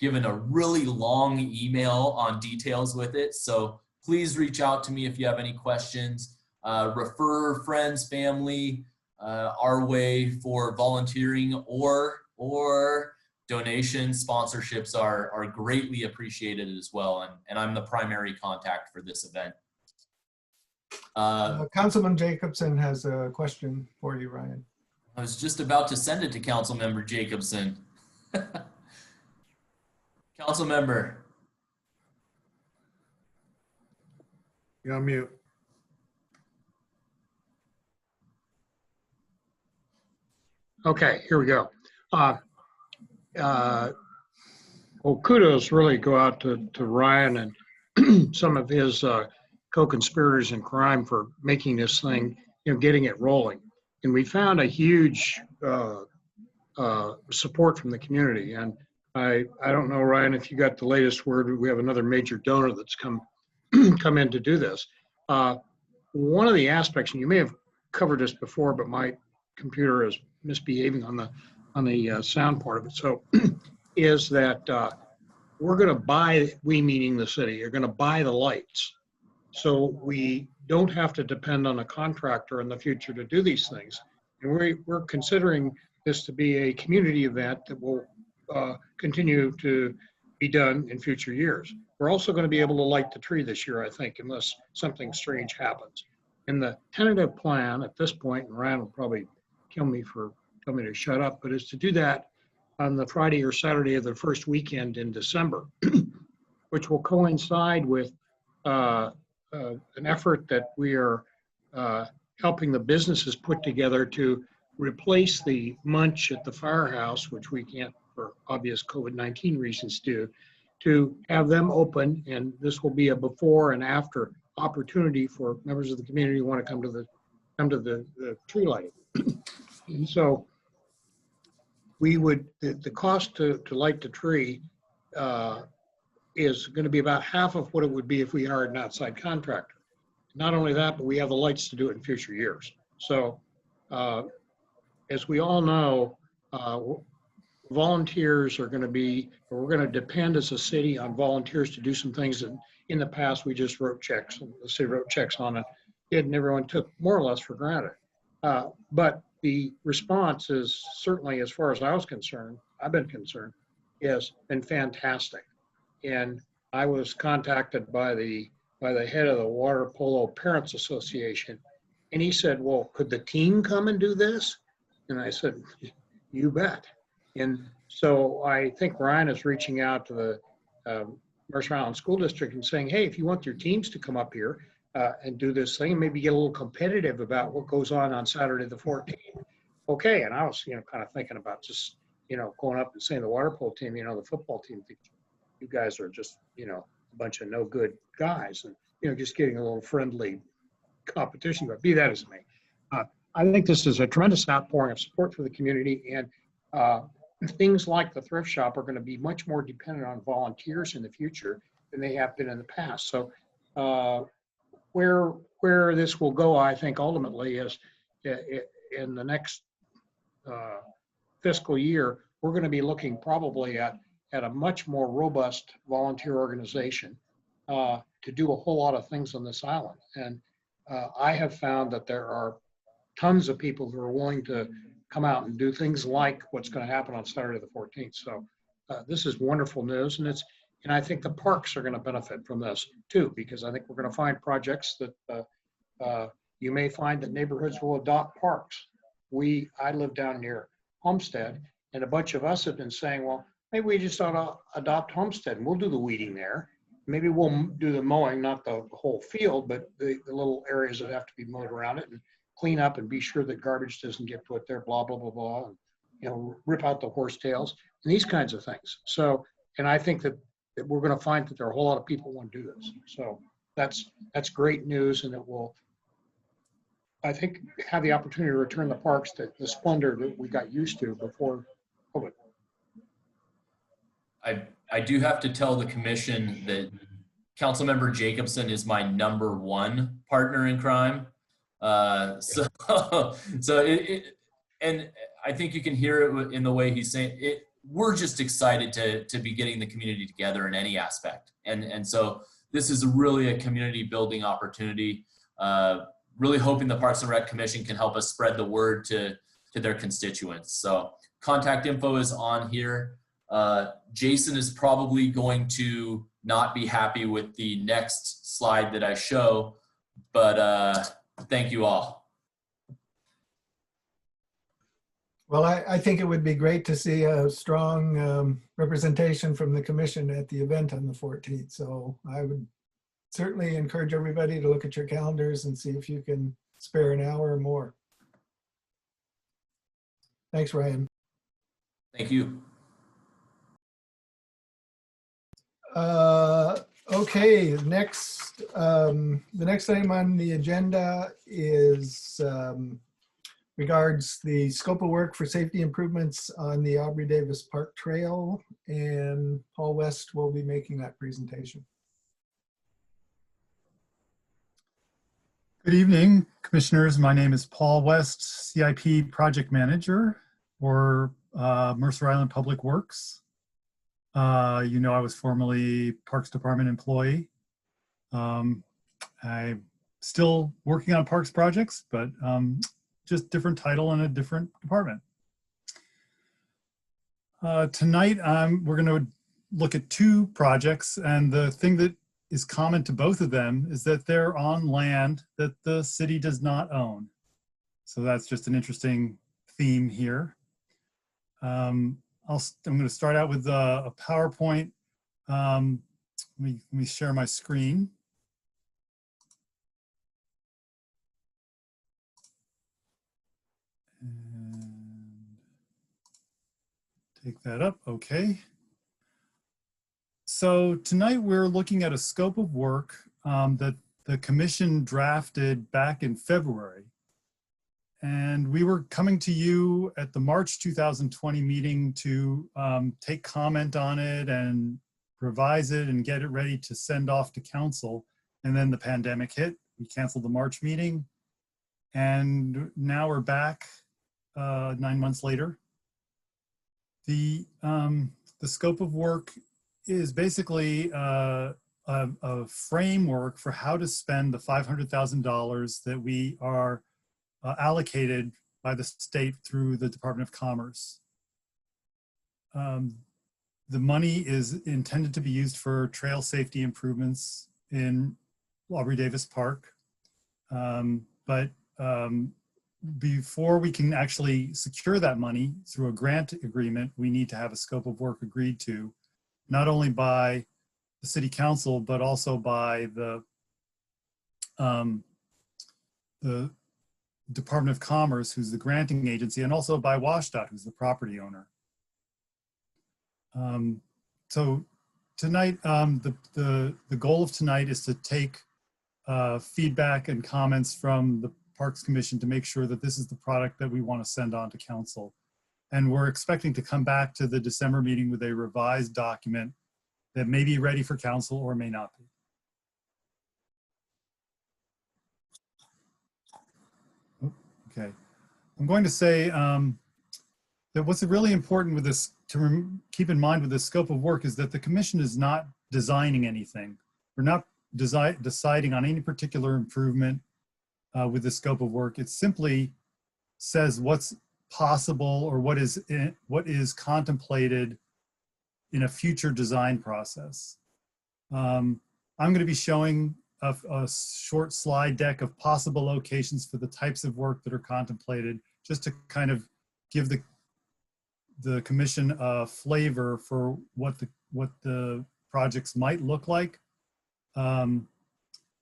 given a really long email on details with it. So please reach out to me if you have any questions. Refer friends, family our way for volunteering or donations. Sponsorships are greatly appreciated as well. And I'm the primary contact for this event. Councilman Jacobson has a question for you, Ryan. I was just about to send it to Councilmember Jacobson. Councilmember. You're on mute. Okay, here we go. Well, kudos really go out to Ryan and some of his co-conspirators in crime for making this thing, getting it rolling. And we found a huge support from the community. And I don't know, Ryan, if you got the latest word. We have another major donor that's come in to do this. One of the aspects, and you may have covered this before, but my computer is misbehaving on the sound part of it. So is that we're going to buy, we meaning the city, are going to buy the lights so we don't have to depend on a contractor in the future to do these things. And we're considering this to be a community event that will continue to be done in future years. We're also going to be able to light the tree this year, I think, unless something strange happens. In the tentative plan at this point, and Ryan will probably kill me for telling me to shut up, but is to do that on the Friday or Saturday of the first weekend in December, which will coincide with an effort that we are helping the businesses put together to replace the munch at the firehouse, which we can't, for obvious COVID-19 reasons, do, to have them open. And this will be a before and after opportunity for members of the community who want to come to the tree lighting. And so we would, the cost to light the tree is going to be about half of what it would be if we hired an outside contractor. Not only that, but we have the lights to do it in future years. So as we all know, volunteers are going to be, or we're going to depend as a city on volunteers to do some things that in the past we just wrote checks, and the city wrote checks on it, and everyone took more or less for granted. But the response is certainly, as far as I was concerned, I've been concerned, has been fantastic. And I was contacted by the head of the Water Polo Parents Association, and he said, well, could the team come and do this? And I said, you bet. And so I think Ryan is reaching out to the Mercer Island School District and saying, hey, if you want your teams to come up here and do this thing, maybe get a little competitive about what goes on Saturday the 14th. Okay, and I was, kind of thinking about just, going up and saying the water polo team, the football team, you guys are just, a bunch of no good guys, and, just getting a little friendly competition, but be that as it may. I think this is a tremendous outpouring of support for the community, and things like the thrift shop are going to be much more dependent on volunteers in the future than they have been in the past. So where this will go, I think ultimately is in the next fiscal year, we're going to be looking probably at a much more robust volunteer organization to do a whole lot of things on this island. And I have found that there are tons of people who are willing to come out and do things like what's going to happen on Saturday the 14th. So this is wonderful news, and I think the parks are going to benefit from this too, because I think we're going to find projects that you may find that neighborhoods will adopt parks. I live down near Homestead, and a bunch of us have been saying, well, maybe we just ought to adopt Homestead and we'll do the weeding there. Maybe we'll do the mowing, not the whole field, but the little areas that have to be mowed around it, and clean up and be sure that garbage doesn't get put there, blah, blah, blah, blah, and, rip out the horsetails and these kinds of things. So, and I think that we're going to find that there are a whole lot of people who want to do this. So that's great news, and it will, I think, have the opportunity to return the parks to the splendor that we got used to before COVID. I do have to tell the commission that Councilmember Jacobson is my #1 partner in crime. And I think you can hear it in the way he's saying it. We're just excited to be getting the community together in any aspect. And so this is really a community building opportunity. Really hoping the Parks and Rec Commission can help us spread the word to their constituents. So contact info is on here. Jason is probably going to not be happy with the next slide that I show, but thank you all. Well, I think it would be great to see a strong representation from the commission at the event on the 14th. So I would certainly encourage everybody to look at your calendars and see if you can spare an hour or more. Thanks, Ryan. Thank you. Okay, the next item on the agenda is regards the scope of work for safety improvements on the Aubrey Davis Park Trail, and Paul West will be making that presentation. Good evening, commissioners. My name is Paul West, CIP Project Manager for Mercer Island Public Works. I was formerly Parks Department employee. I'm still working on parks projects, but just different title and a different department. Tonight, we're going to look at two projects, and the thing that is common to both of them is that they're on land that the city does not own. So that's just an interesting theme here. I'm going to start out with a PowerPoint. Let me share my screen. And take that up, okay. So tonight we're looking at a scope of work that the commission drafted back in February. And we were coming to you at the March 2020 meeting to take comment on it and revise it and get it ready to send off to council. And then the pandemic hit. We canceled the March meeting. And now we're back 9 months later. The scope of work is basically a framework for how to spend the $500,000 that we are allocated by the state through the Department of Commerce. The money is intended to be used for trail safety improvements in Aubrey Davis Park. But before we can actually secure that money through a grant agreement, we need to have a scope of work agreed to, not only by the city council, but also by the Department of Commerce, who's the granting agency, and also by WashDOT, who's the property owner. So tonight, the goal of tonight is to take feedback and comments from the Parks Commission to make sure that this is the product that we want to send on to council. And we're expecting to come back to the December meeting with a revised document that may be ready for council or may not be. Okay, I'm going to say that what's really important with this, to keep in mind with this scope of work, is that the commission is not designing anything. We're not deciding on any particular improvement with the scope of work. It simply says what's possible or what is contemplated in a future design process. I'm going to be showing a short slide deck of possible locations for the types of work that are contemplated, just to kind of give the commission a flavor for what the projects might look like.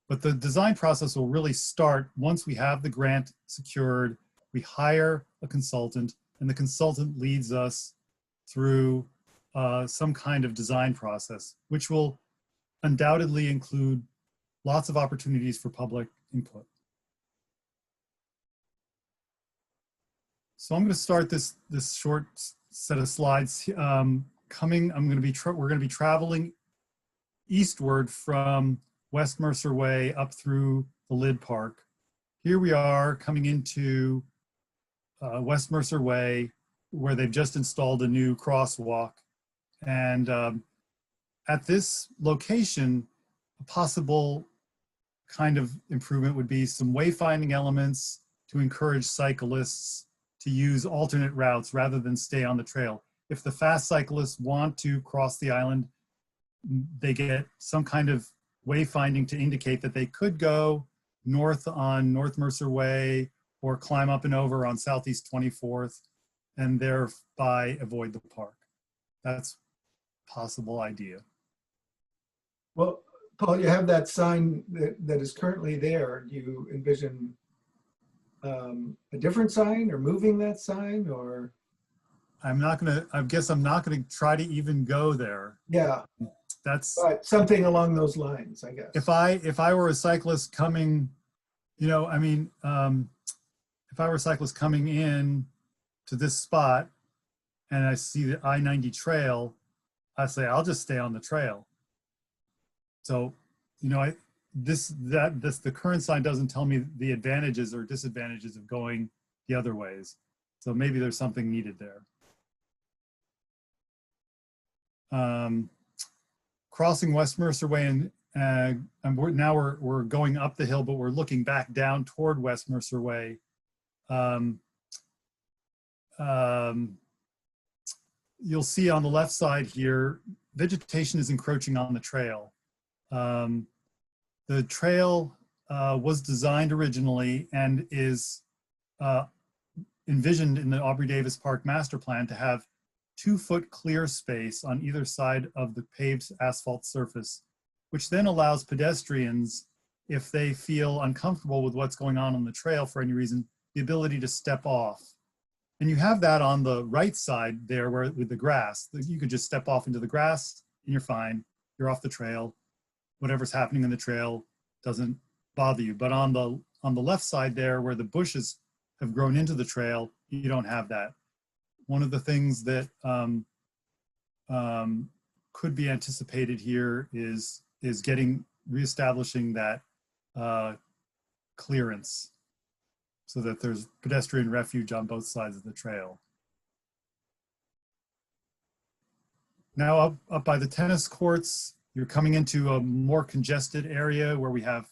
But the design process will really start once we have the grant secured. We hire a consultant, and the consultant leads us through some kind of design process, which will undoubtedly include lots of opportunities for public input. So I'm going to start this short set of slides. We're going to be traveling eastward from West Mercer Way up through the Lid Park. Here we are coming into West Mercer Way, where they've just installed a new crosswalk. And at this location, a possible kind of improvement would be some wayfinding elements to encourage cyclists to use alternate routes rather than stay on the trail. If the fast cyclists want to cross the island, they get some kind of wayfinding to indicate that they could go north on North Mercer Way or climb up and over on Southeast 24th and thereby avoid the park. That's a possible idea. Well, Paul, you have that sign that is currently there. Do you envision a different sign or moving that sign, or? I guess I'm not gonna try to even go there. Yeah. That's something along those lines, I guess. If I were a cyclist coming, if I were a cyclist coming in to this spot and I see the I-90 trail, I say, I'll just stay on the trail. So, the current sign doesn't tell me the advantages or disadvantages of going the other ways. So maybe there's something needed there. Crossing West Mercer Way and we're going up the hill, but we're looking back down toward West Mercer Way. You'll see on the left side here, vegetation is encroaching on the trail. The trail was designed originally and is envisioned in the Aubrey Davis Park master plan to have 2-foot clear space on either side of the paved asphalt surface, which then allows pedestrians, if they feel uncomfortable with what's going on the trail for any reason, the ability to step off. And you have that on the right side there where with the grass. You could just step off into the grass and you're fine. You're off the trail. Whatever's happening in the trail doesn't bother you. But on the left side there where the bushes have grown into the trail, you don't have that. One of the things that could be anticipated here is reestablishing that clearance so that there's pedestrian refuge on both sides of the trail. Now up by the tennis courts, you're coming into a more congested area where we have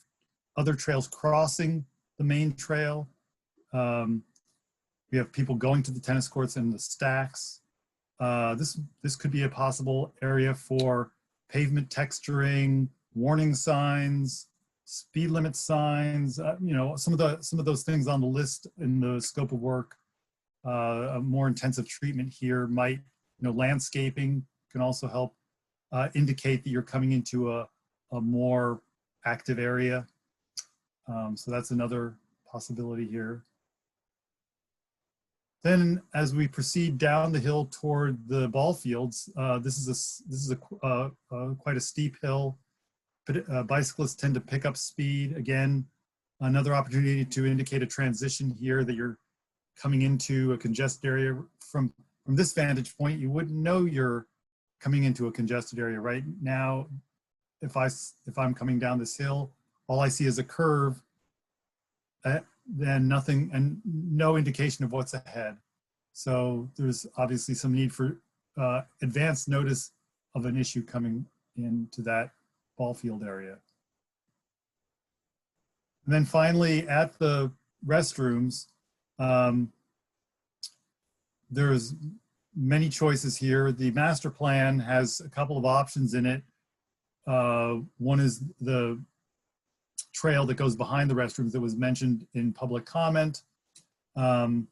other trails crossing the main trail. We have people going to the tennis courts and the stacks. This could be a possible area for pavement texturing, warning signs, speed limit signs. You know, some of those things on the list in the scope of work. A more intensive treatment here might, you know, landscaping can also help indicate that you're coming into a more active area. So that's another possibility here. Then as we proceed down the hill toward the ball fields, this is quite a steep hill. But bicyclists tend to pick up speed. Again, another opportunity to indicate a transition here that you're coming into a congested area. From this vantage point, you wouldn't know you're coming into a congested area. Right now, if I'm coming down this hill, all I see is a curve, then nothing and no indication of what's ahead. So there's obviously some need for advanced notice of an issue coming into that ball field area. And then finally at the restrooms, there's many choices here. The master plan has a couple of options in it. One is the trail that goes behind the restrooms that was mentioned in public comment. That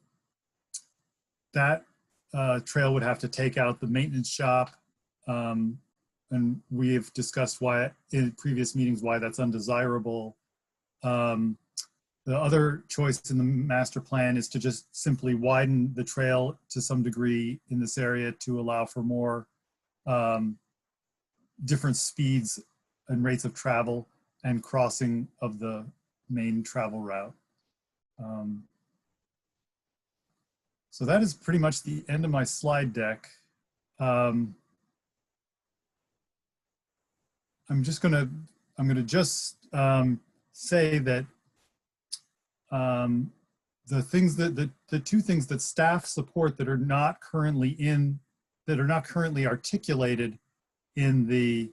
trail would have to take out the maintenance shop. And we have discussed why in previous meetings why that's undesirable. The other choice in the master plan is to just simply widen the trail to some degree in this area to allow for more different speeds and rates of travel and crossing of the main travel route. So that is pretty much the end of my slide deck. I'm gonna just say that the two things that staff support that are not currently articulated in the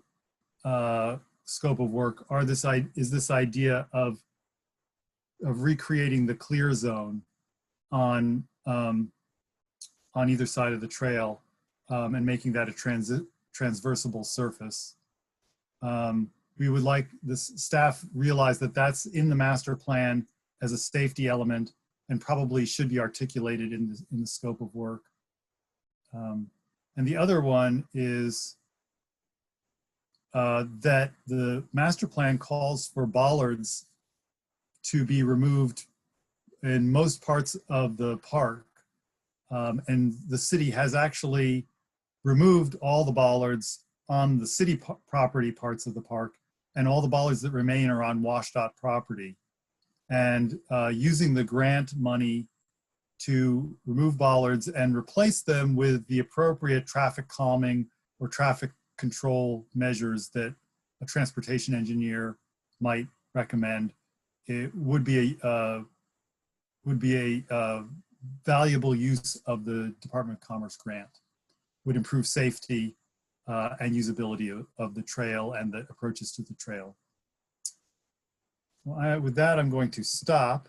scope of work are this idea of recreating the clear zone on either side of the trail and making that a transversable surface. We would like this staff realize that that's in the master plan as a safety element and probably should be articulated in the scope of work. And the other one is that the master plan calls for bollards to be removed in most parts of the park. And the city has actually removed all the bollards on the city property parts of the park, and all the bollards that remain are on WashDOT property. And using the grant money to remove bollards and replace them with the appropriate traffic calming or traffic control measures that a transportation engineer might recommend, it would be a valuable use of the Department of Commerce grant. Would improve safety and usability of the trail and the approaches to the trail. Well, with that, I'm going to stop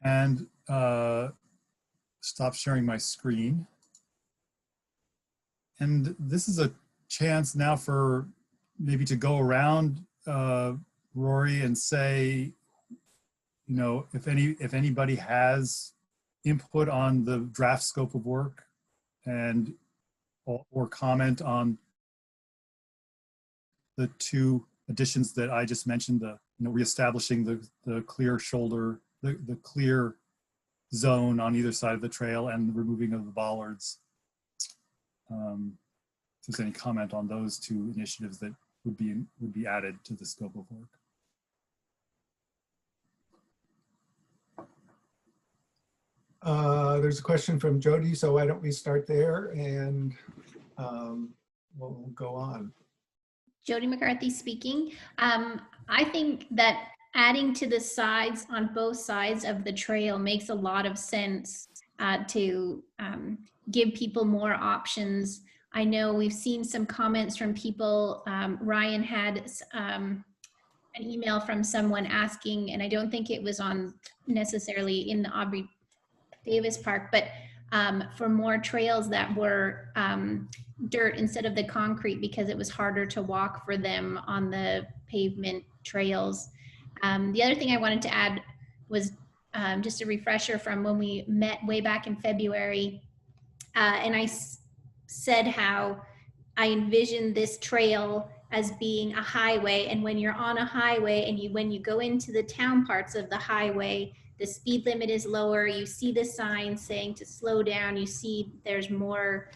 and stop sharing my screen. And this is a chance now for maybe to go around Rory and say, you know, if anybody has input on the draft scope of work and or comment on the two additions that I just mentioned, the reestablishing the clear shoulder, the clear zone on either side of the trail and the removing of the bollards. If there's any comment on those two initiatives that would be added to the scope of work. There's a question from Jody, so why don't we start there and we'll go on. Jody McCarthy speaking. I think that adding to the sides on both sides of the trail makes a lot of sense to give people more options. I know we've seen some comments from people. Ryan had an email from someone asking, and I don't think it was on necessarily in the Aubrey Davis Park, but for more trails that were dirt instead of the concrete because it was harder to walk for them on the pavement trails. The other thing I wanted to add was just a refresher from when we met way back in February. And I said how I envisioned this trail as being a highway. And when you're on a highway and when you go into the town parts of the highway, the speed limit is lower. You see the sign saying to slow down. You see there's more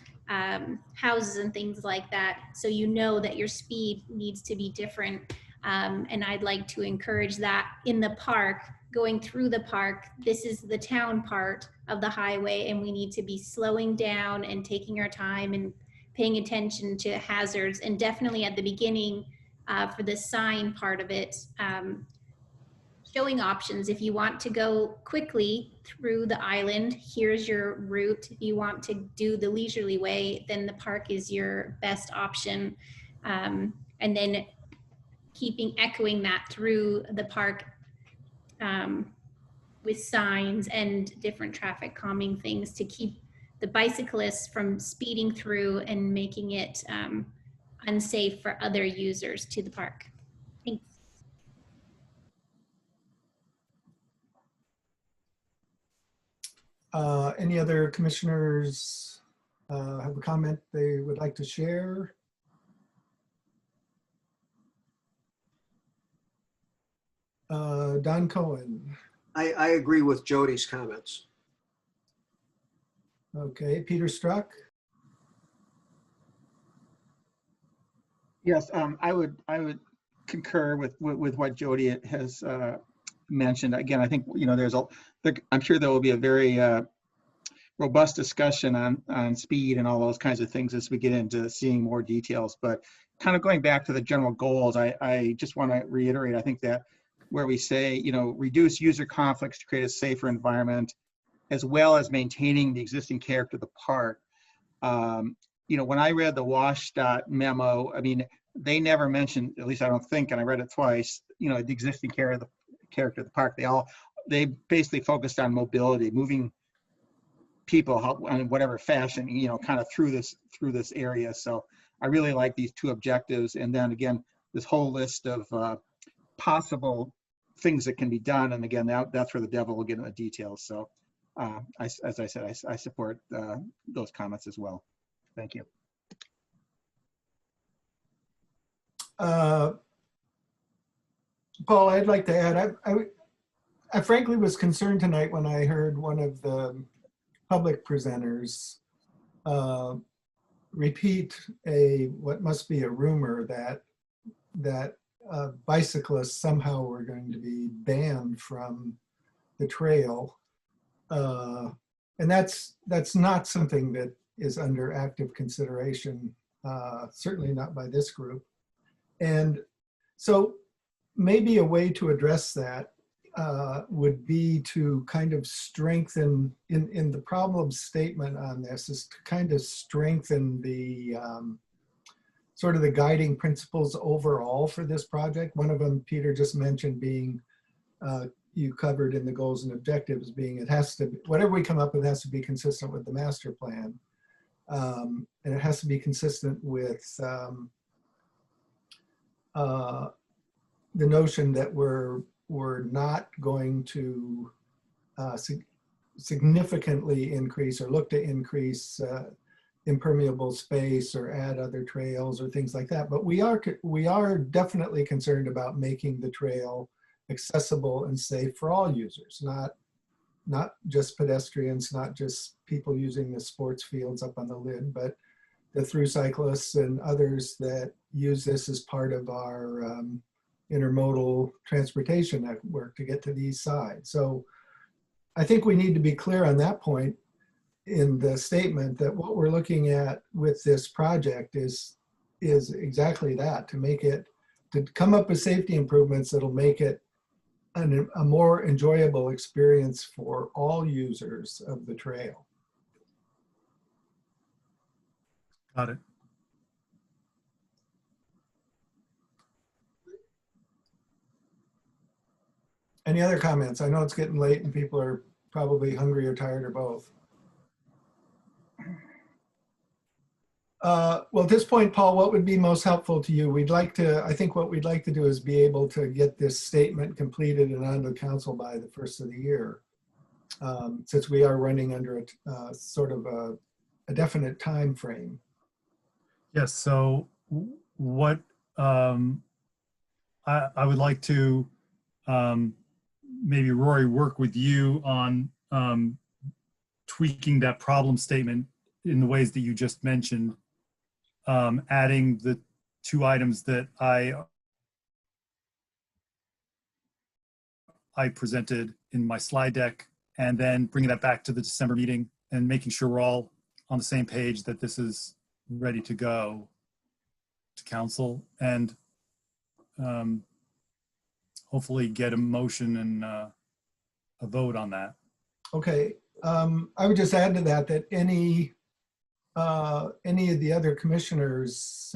houses and things like that. So you know that your speed needs to be different. And I'd like to encourage that in the park, going through the park. This is the town part of the highway, and we need to be slowing down and taking our time and paying attention to hazards. And definitely at the beginning for the sign part of it, showing options. If you want to go quickly through the island, here's your route. If you want to do the leisurely way, then the park is your best option. And then echoing that through the park with signs and different traffic calming things to keep the bicyclists from speeding through and making it unsafe for other users to the park. Thanks. Any other commissioners have a comment they would like to share? Don Cohen. I agree with Jody's comments. Okay, Peter Struck. Yes, I would concur with what Jody has mentioned. Again, I think I'm sure there will be a very robust discussion on speed and all those kinds of things as we get into seeing more details. But kind of going back to the general goals, I just want to reiterate. I think that where we say, reduce user conflicts to create a safer environment, as well as maintaining the existing character of the park. When I read the WashDOT memo, I mean, they never mentioned, at least I don't think, and I read it twice, the existing character of the park. They basically focused on mobility, moving people in whatever fashion, kind of through this area. So I really like these two objectives. And then again, this whole list of possible things that can be done. And again, that's where the devil will get in the details. So as I said, I support those comments as well. Thank you. Paul, I'd like to add, I frankly was concerned tonight when I heard one of the public presenters repeat what must be a rumor that bicyclists somehow were going to be banned from the trail. And that's not something that is under active consideration, certainly not by this group. And so maybe a way to address that would be to kind of strengthen, in the problem statement on this, is to kind of strengthen the sort of the guiding principles overall for this project. One of them, Peter just mentioned, being you covered in the goals and objectives, being it has to, whatever we come up with has to be consistent with the master plan. And it has to be consistent with the notion that we're not going to significantly increase or look to increase impermeable space or add other trails or things like that. But we are definitely concerned about making the trail accessible and safe for all users, not just pedestrians, not just people using the sports fields up on the lid, but the through cyclists and others that use this as part of our intermodal transportation network to get to the east side. So I think we need to be clear on that point in the statement, that what we're looking at with this project is exactly that, to come up with safety improvements that'll make it a more enjoyable experience for all users of the trail. Got it. Any other comments? I know it's getting late and people are probably hungry or tired or both. Well, at this point, Paul, what would be most helpful to you? I think what we'd like to do is be able to get this statement completed and onto the council by the first of the year, since we are running under a sort of a definite time frame. Yes, so what I would like to maybe Rory work with you on tweaking that problem statement in the ways that you just mentioned, adding the 2 items that I presented in my slide deck, and then bringing that back to the December meeting and making sure we're all on the same page that this is ready to go to council, and hopefully get a motion and a vote on that. Okay, I would just add to that that any of the other commissioners,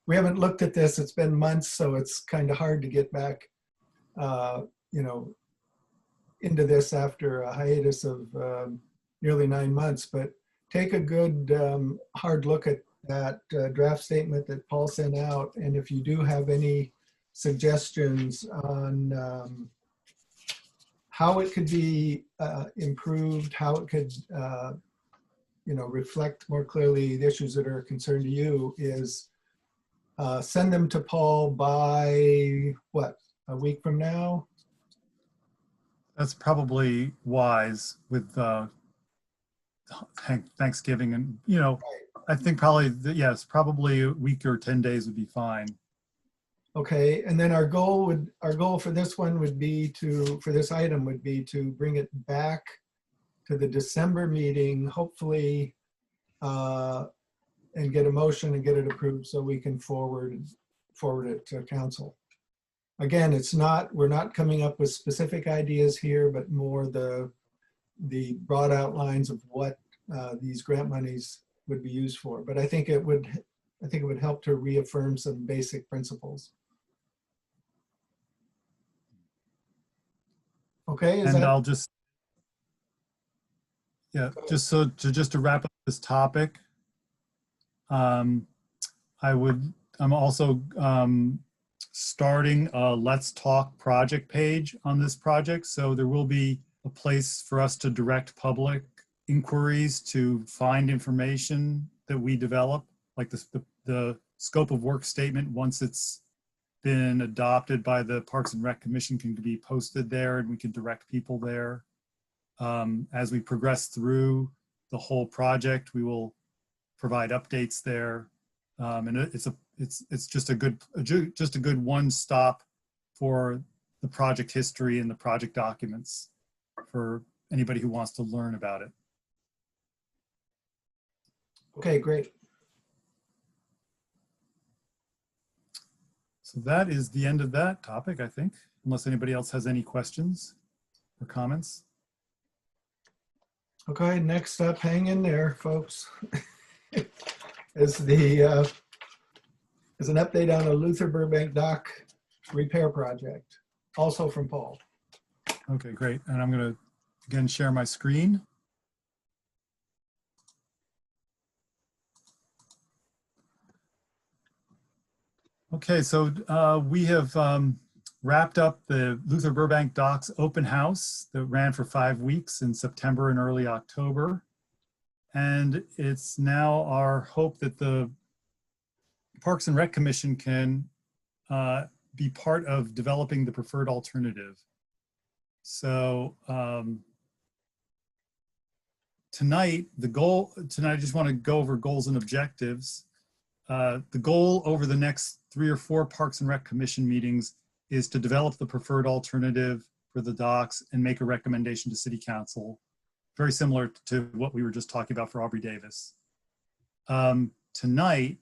we haven't looked at this, it's been months, so it's kind of hard to get back into this after a hiatus of nearly 9 months, but take a good hard look at that draft statement that Paul sent out, and if you do have any suggestions on how it could be improved, how it could reflect more clearly the issues that are concerned to you, is send them to Paul by what, a week from now? That's probably wise with Thanksgiving, and I think probably yes, probably a week or 10 days would be fine. Okay, and then our goal for this one would be for this item would be to bring it back to the December meeting, hopefully, and get a motion and get it approved so we can forward it to council. Again, we're not coming up with specific ideas here, but more the broad outlines of what these grant monies would be used for. But I think it would help to reaffirm some basic principles. Okay, and I'll just to wrap up this topic, I'm also starting a Let's Talk project page on this project, so there will be a place for us to direct public inquiries to find information that we develop, like the scope of work statement. Once it's been adopted by the Parks and Rec Commission, can be posted there, and we can direct people there. As we progress through the whole project, we will provide updates there, and it's just a good one-stop for the project history and the project documents for anybody who wants to learn about it. Okay, great. So that is the end of that topic, I think. unless anybody else has any questions or comments. Okay, next up, hang in there, folks. is an update on a Luther Burbank dock repair project, also from Paul. Okay, great. And I'm going to again share my screen. Okay, so we have wrapped up the Luther Burbank Docks open house that ran for 5 weeks in September and early October. And it's now our hope that the Parks and Rec Commission can be part of developing the preferred alternative. So tonight, I just want to go over goals and objectives. The goal over the next 3 or 4 Parks and Rec Commission meetings is to develop the preferred alternative for the docks and make a recommendation to City Council, very similar to what we were just talking about for Aubrey Davis. Tonight,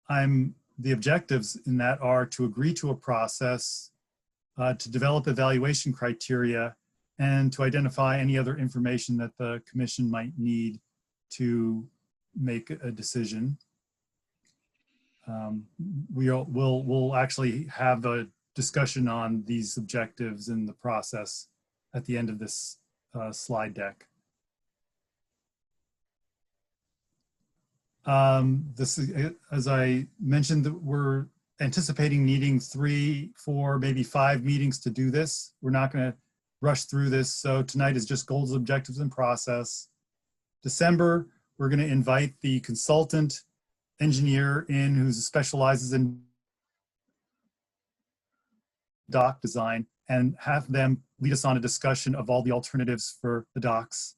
the objectives in that are to agree to a process, to develop evaluation criteria, and to identify any other information that the commission might need to make a decision. We'll actually have a discussion on these objectives in the process at the end of this slide deck. This is, as I mentioned, that we're anticipating needing 3, 4, maybe 5 meetings to do this. We're not going to rush through this. So tonight is just goals, objectives, and process. December, we're going to invite the consultant engineer in who specializes in dock design and have them lead us on a discussion of all the alternatives for the docks.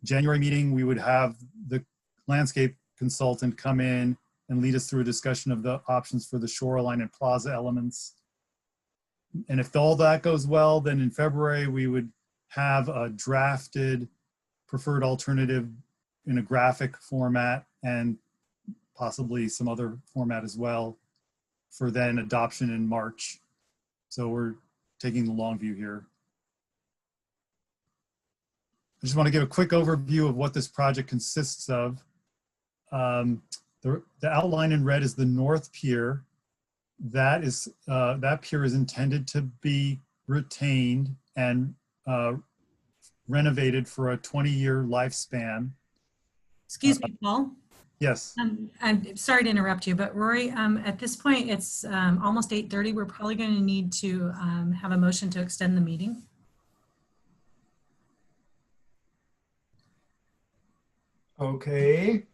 January meeting, we would have the landscape consultant come in and lead us through a discussion of the options for the shoreline and plaza elements. And if all that goes well, then in February, we would have a drafted preferred alternative in a graphic format and possibly some other format as well for then adoption in March. So we're taking the long view here. I just want to give a quick overview of what this project consists of. The outline in red is the North Pier. That pier is intended to be retained and renovated for a 20-year lifespan. Excuse me, Paul. Yes. I'm sorry to interrupt you, but Rory, at this point, it's almost 8:30. We're probably going to need to have a motion to extend the meeting. Okay.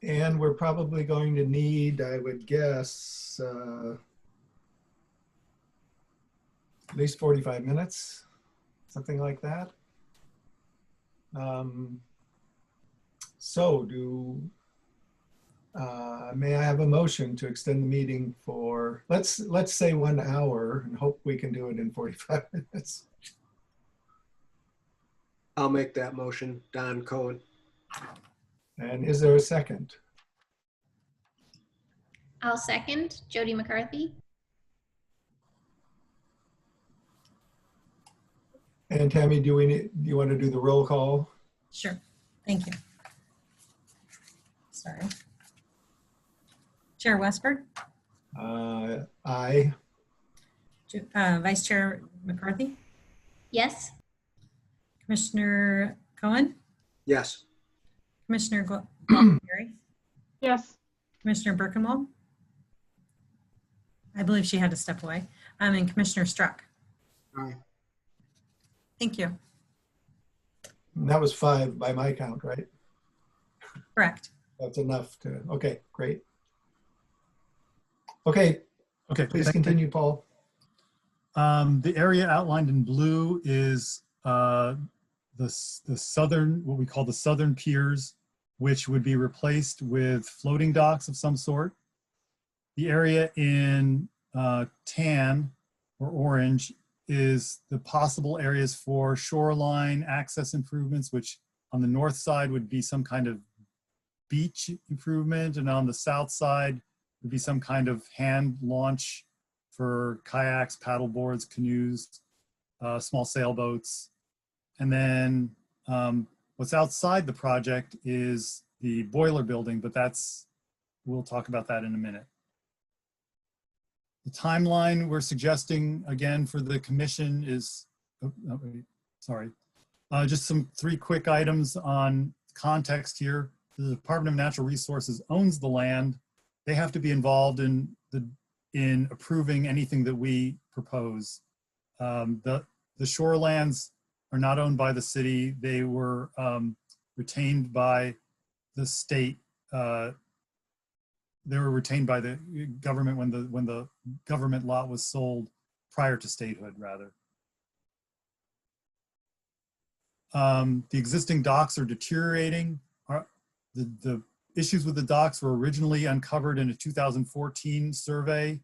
And we're probably going to need, I would guess, at least 45 minutes, something like that. So may I have a motion to extend the meeting for, let's say 1 hour and hope we can do it in 45 minutes. I'll make that motion, Don Cohen. And is there a second? I'll second, Jody McCarthy. And Tammy, do you want to do the roll call? Sure, thank you. Sorry. Chair Westberg? Aye. Vice Chair McCarthy? Yes. Commissioner Cohen? Yes. Commissioner Gary? Yes. Commissioner Birkenwald? I believe she had to step away. And Commissioner Struck. Aye. Thank you. And that was 5 by my count, right? Correct. That's enough to, okay, great. Okay, please continue, Paul. The area outlined in blue is the southern, what we call the southern piers, which would be replaced with floating docks of some sort. The area in tan or orange is the possible areas for shoreline access improvements, which on the north side would be some kind of beach improvement, and on the south side would be some kind of hand launch for kayaks, paddle boards, canoes, small sailboats. And then what's outside the project is the boiler building, but we'll talk about that in a minute. The timeline we're suggesting, again, for the commission is, just some 3 quick items on context here. The Department of Natural Resources owns the land. They have to be involved in approving anything that we propose. The shorelands are not owned by the city. They were retained by the state. They were retained by the government when the government lot was sold prior to statehood, rather. The existing docks are deteriorating. The issues with the docks were originally uncovered in a 2014 survey.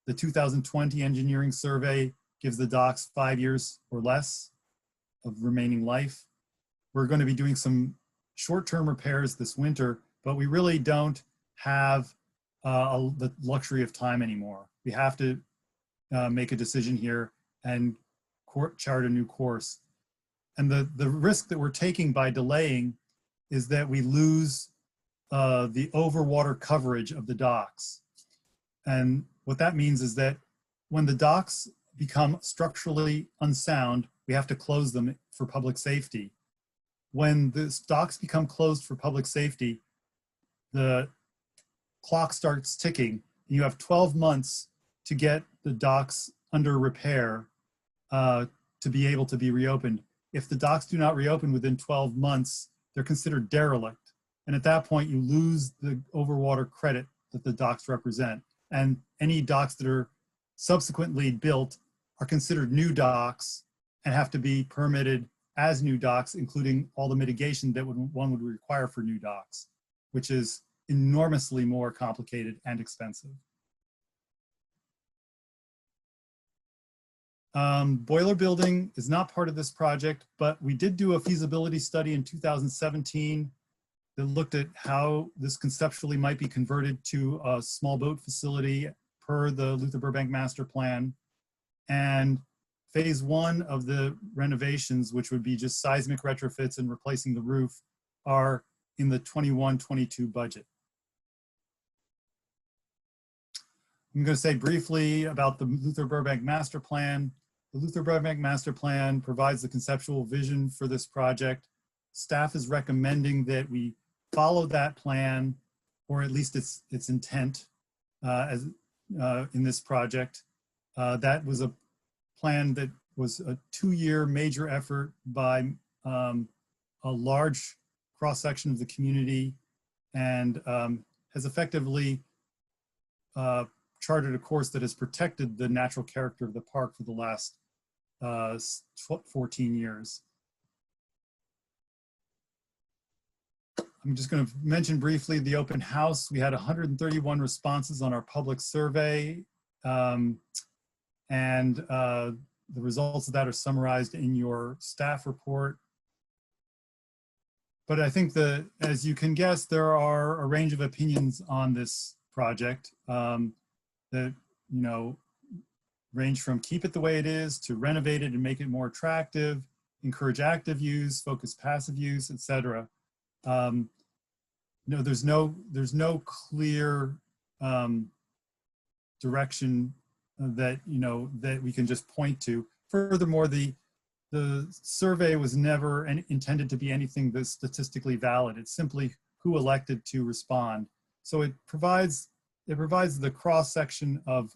The 2020 engineering survey gives the docks 5 years or less of remaining life. We're going to be doing some short-term repairs this winter, but we really don't have the luxury of time anymore. We have to make a decision here and chart a new course. And the risk that we're taking by delaying is that we lose the overwater coverage of the docks. And what that means is that when the docks become structurally unsound, we have to close them for public safety. When the docks become closed for public safety, the clock starts ticking. You have 12 months to get the docks under repair to be able to be reopened. If the docks do not reopen within 12 months, they're considered derelict. And at that point, you lose the overwater credit that the docks represent. And any docks that are subsequently built are considered new docks and have to be permitted as new docks, including all the mitigation that one would require for new docks, which is enormously more complicated and expensive. Boiler building is not part of this project, but we did do a feasibility study in 2017 that looked at how this conceptually might be converted to a small boat facility per the Luther Burbank master plan. And phase 1 of the renovations, which would be just seismic retrofits and replacing the roof, are in the 21-22 budget. I'm going to say briefly about the Luther Burbank master plan. The Luther Burbank master plan provides the conceptual vision for this project. Staff is recommending that we follow that plan, or at least its intent in this project. That was a plan that was a 2-year major effort by a large cross-section of the community, and has effectively charted a course that has protected the natural character of the park for the last 14 years. I'm just going to mention briefly the open house. We had 131 responses on our public survey, and the results of that are summarized in your staff report. But I think that, as you can guess, there are a range of opinions on this project that, range from keep it the way it is to renovate it and make it more attractive, encourage active use, focus passive use, etc. There's no clear direction that that we can just point to. Furthermore, the survey was never intended to be anything that's statistically valid. It's simply who elected to respond. So it provides the cross section of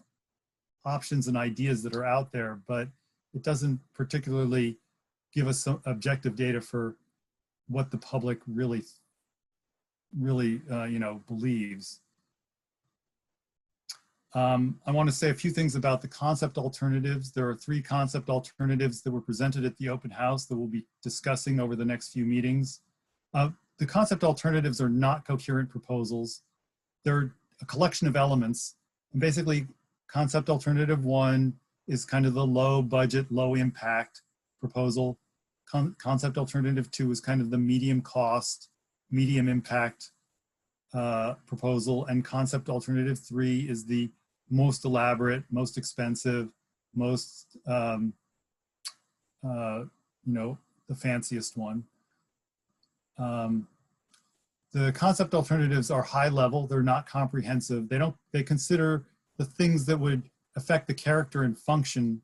options and ideas that are out there, but it doesn't particularly give us some objective data for what the public really believes. I want to say a few things about the concept alternatives. There are 3 concept alternatives that were presented at the open house that we'll be discussing over the next few meetings. The concept alternatives are not coherent proposals. They're a collection of elements. And basically, concept alternative 1 is kind of the low budget, low impact proposal. Concept alternative 2 is kind of the medium cost, medium impact proposal, and concept alternative 3 is the most elaborate, most expensive, most, you know, the fanciest one. The concept alternatives are high level. They're not comprehensive. They consider the things that would affect the character and function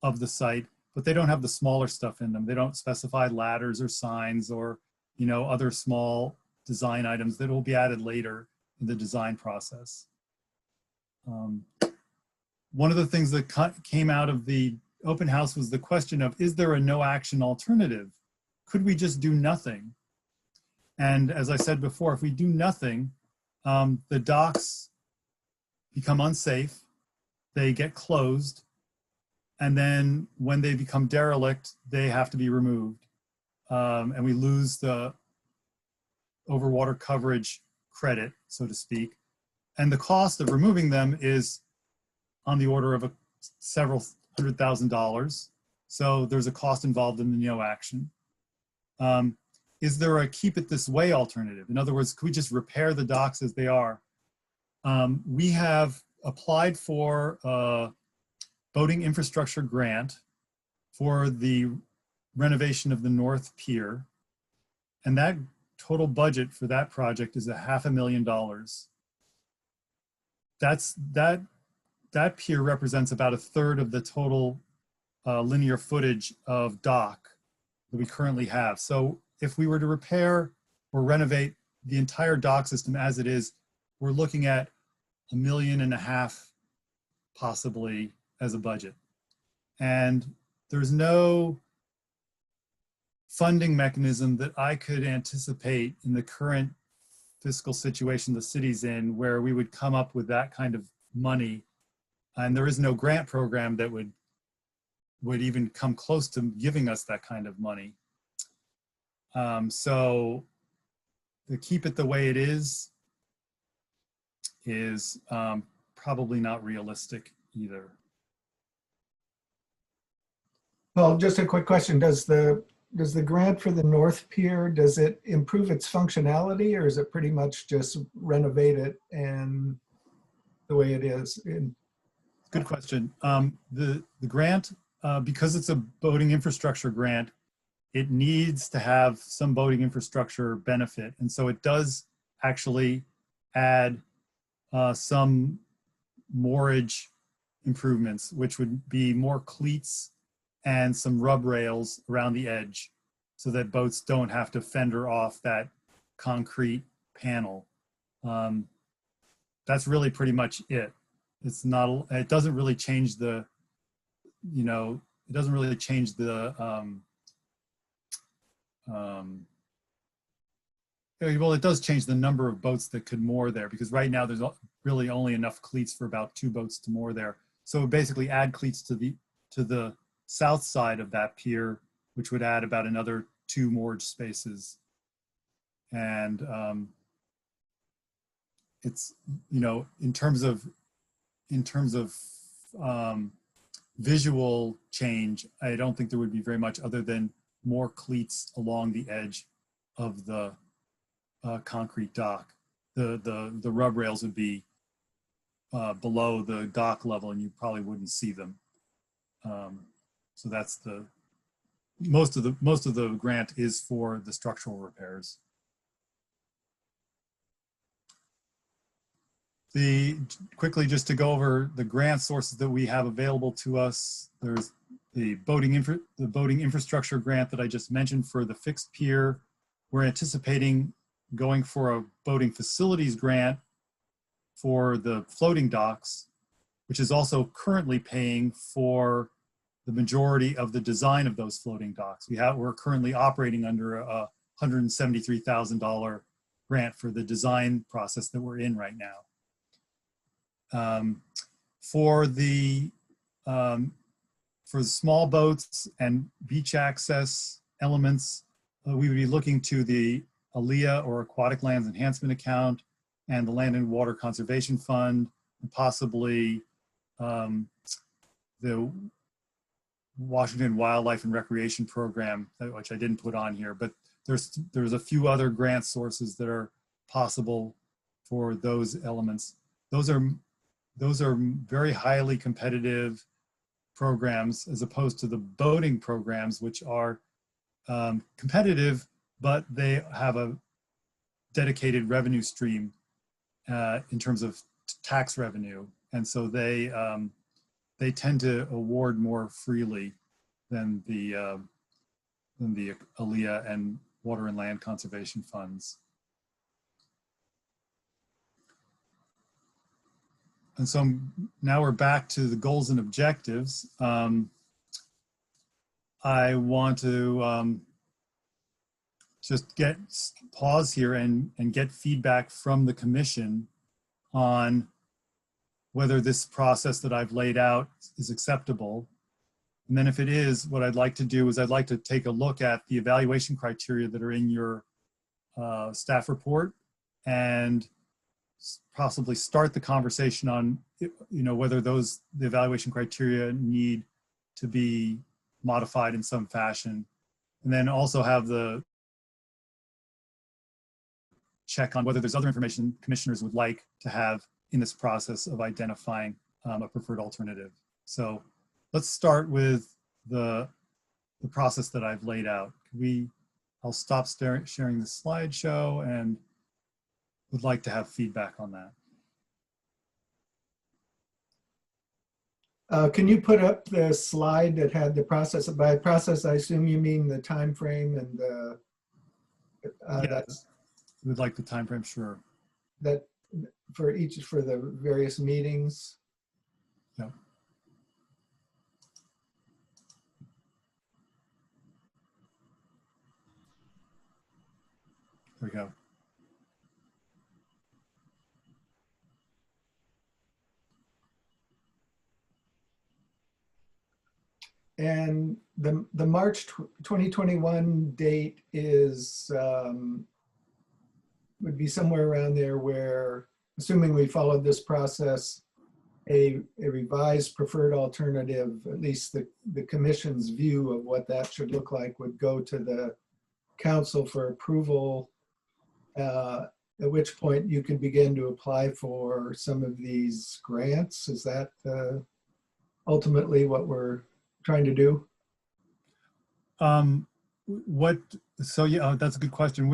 of the site, but they don't have the smaller stuff in them. They don't specify ladders or signs or, you know, other small design items that will be added later in the design process. One of the things that came out of the open house was the question of, is there a no action alternative? Could we just do nothing? And as I said before, if we do nothing, the docks become unsafe, they get closed, and then when they become derelict, they have to be removed. And we lose the overwater coverage credit, so to speak. And the cost of removing them is on the order of several $100,000. So there's a cost involved in the no action. Is there a keep it this way alternative? In other words, could we just repair the docks as they are? We have applied for a boating infrastructure grant for the renovation of the North Pier. And that total budget for that project is $500,000. That pier represents about 1/3 of the total linear footage of dock that we currently have. So if we were to repair or renovate the entire dock system as it is, we're looking at $1.5 million possibly as a budget. And there's no funding mechanism that I could anticipate in the current fiscal situation the city's in where we would come up with that kind of money. And there is no grant program that would even come close to giving us that kind of money. So to keep it the way it is probably not realistic either. Well, just a quick question. Does the grant for the North Pier, does it improve its functionality, or is it pretty much just renovate it and the way it is? Good question. The grant, because it's a boating infrastructure grant, it needs to have some boating infrastructure benefit. And so it does actually add some moorage improvements, which would be more cleats and some rub rails around the edge so that boats don't have to fender off that concrete panel. That's really pretty much it. It's not, it doesn't really change the, you know, it doesn't really change the, well, it does change the number of boats that could moor there, because right now there's really only enough cleats for about 2 boats to moor there. So basically add cleats to the south side of that pier, which would add about another 2 moorage spaces. And it's, you know, in terms of visual change, I don't think there would be very much other than more cleats along the edge of the concrete dock. The rub rails would be below the dock level, and you probably wouldn't see them. So that's most of the grant is for the structural repairs. Quickly, just to go over the grant sources that we have available to us, there's the boating infrastructure grant that I just mentioned for the fixed pier. We're anticipating going for a boating facilities grant for the floating docks, which is also currently paying for the majority of the design of those floating docks. We're currently operating under a $173,000 grant for the design process that we're in right now. For the small boats and beach access elements, we would be looking to the ALEA, or Aquatic Lands Enhancement Account, and the Land and Water Conservation Fund, and possibly the Washington Wildlife and Recreation Program, which I didn't put on here, but there's a few other grant sources that are possible for those elements. Those are very highly competitive programs as opposed to the boating programs, which are competitive, but they have a dedicated revenue stream in terms of tax revenue. And so they tend to award more freely than the ALEA and Water and Land Conservation Funds. And so now we're back to the goals and objectives. I want to just pause here and get feedback from the commission on whether this process that I've laid out is acceptable. And then if it is, what I'd like to do is I'd like to take a look at the evaluation criteria that are in your staff report and possibly start the conversation on, whether the evaluation criteria need to be modified in some fashion. And then also have the check on whether there's other information commissioners would like to have in this process of identifying a preferred alternative. So let's start with the process that I've laid out. I'll stop sharing the slideshow and would like to have feedback on that. Can you put up the slide that had the process? By process, I assume you mean the time frame and the. Yes, we'd like the time frame, sure. That for the various meetings. Yeah. There we go. And the March 2021 date is would be somewhere around there where, assuming we followed this process, a revised preferred alternative, at least the commission's view of what that should look like, would go to the council for approval, at which point you can begin to apply for some of these grants. Is that ultimately what we're trying to do? So yeah, that's a good question.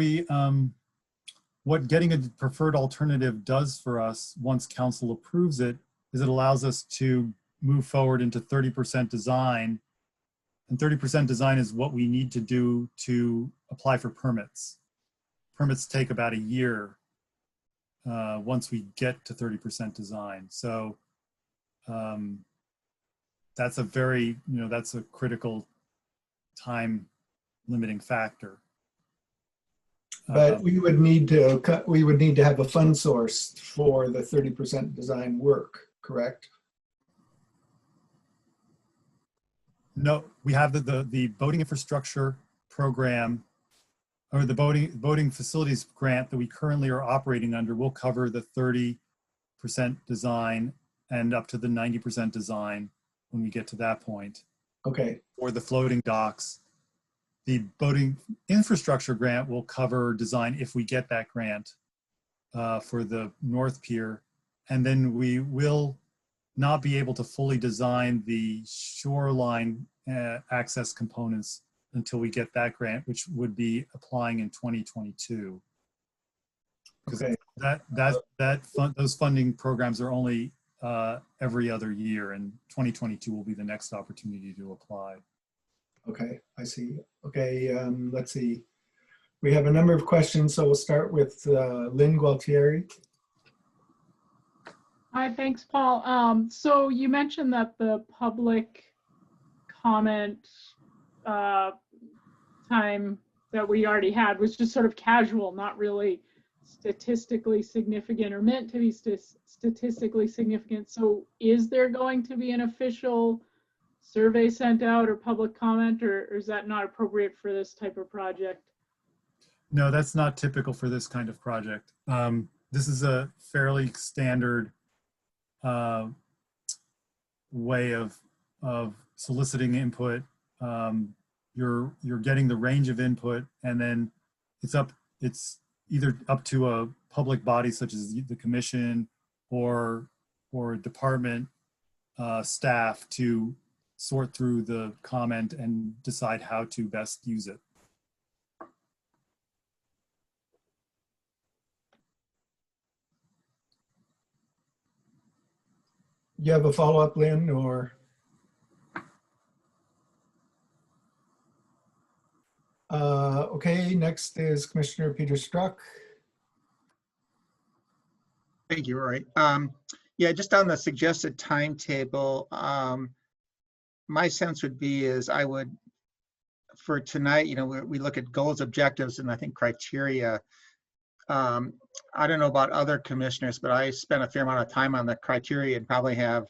What getting a preferred alternative does for us once council approves it is it allows us to move forward into 30% design. And 30% design is what we need to do to apply for permits. Permits take about a year once we get to 30% design. So that's a very, that's a critical time limiting factor. But we would need to have a fund source for the 30% design work, correct? No, we have the boating infrastructure program, or the boating facilities grant that we currently are operating under will cover the 30% design and up to the 90% design when we get to that point. Okay. Or the floating docks. The boating infrastructure grant will cover design if we get that grant for the North Pier. And then we will not be able to fully design the shoreline access components until we get that grant, which would be applying in 2022. Okay. Those funding programs are only every other year, and 2022 will be the next opportunity to apply. Okay, I see. Okay, let's see. We have a number of questions, so we'll start with Lynn Gualtieri. Hi, thanks, Paul. So you mentioned that the public comment time that we already had was just sort of casual, not really statistically significant or meant to be statistically significant. So is there going to be an official survey sent out or public comment, or is that not appropriate for this type of project? No, that's not typical for this kind of project. This is a fairly standard way of soliciting input. You're getting the range of input, and then it's either up to public bodies such as the commission or department staff to sort through the comment and decide how to best use it. You have a follow-up, Lynn, or? Okay, next is Commissioner Peter Struck. Thank you, Roy. Yeah, just on the suggested timetable, my sense would be is I would, for tonight, you know, we look at goals, objectives, and I think criteria. I don't know about other commissioners, but I spent a fair amount of time on the criteria and probably have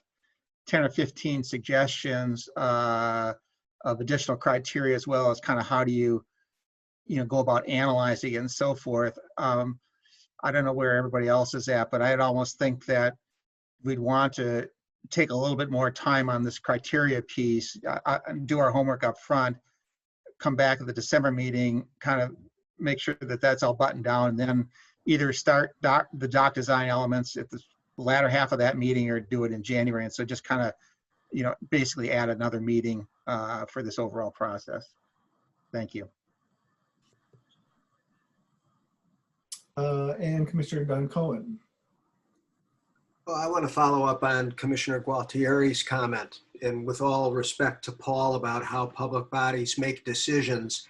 10 or 15 suggestions of additional criteria, as well as kind of how do you go about analyzing it and so forth. I don't know where everybody else is at, but I'd almost think that we'd want to take a little bit more time on this criteria piece, do our homework up front, come back at the December meeting, kind of make sure that that's all buttoned down, and then either start the doc design elements at the latter half of that meeting or do it in January. And so just kind of, basically add another meeting for this overall process. Thank you. And Commissioner Don Cohen. Well, I want to follow up on Commissioner Gualtieri's comment, and with all respect to Paul about how public bodies make decisions,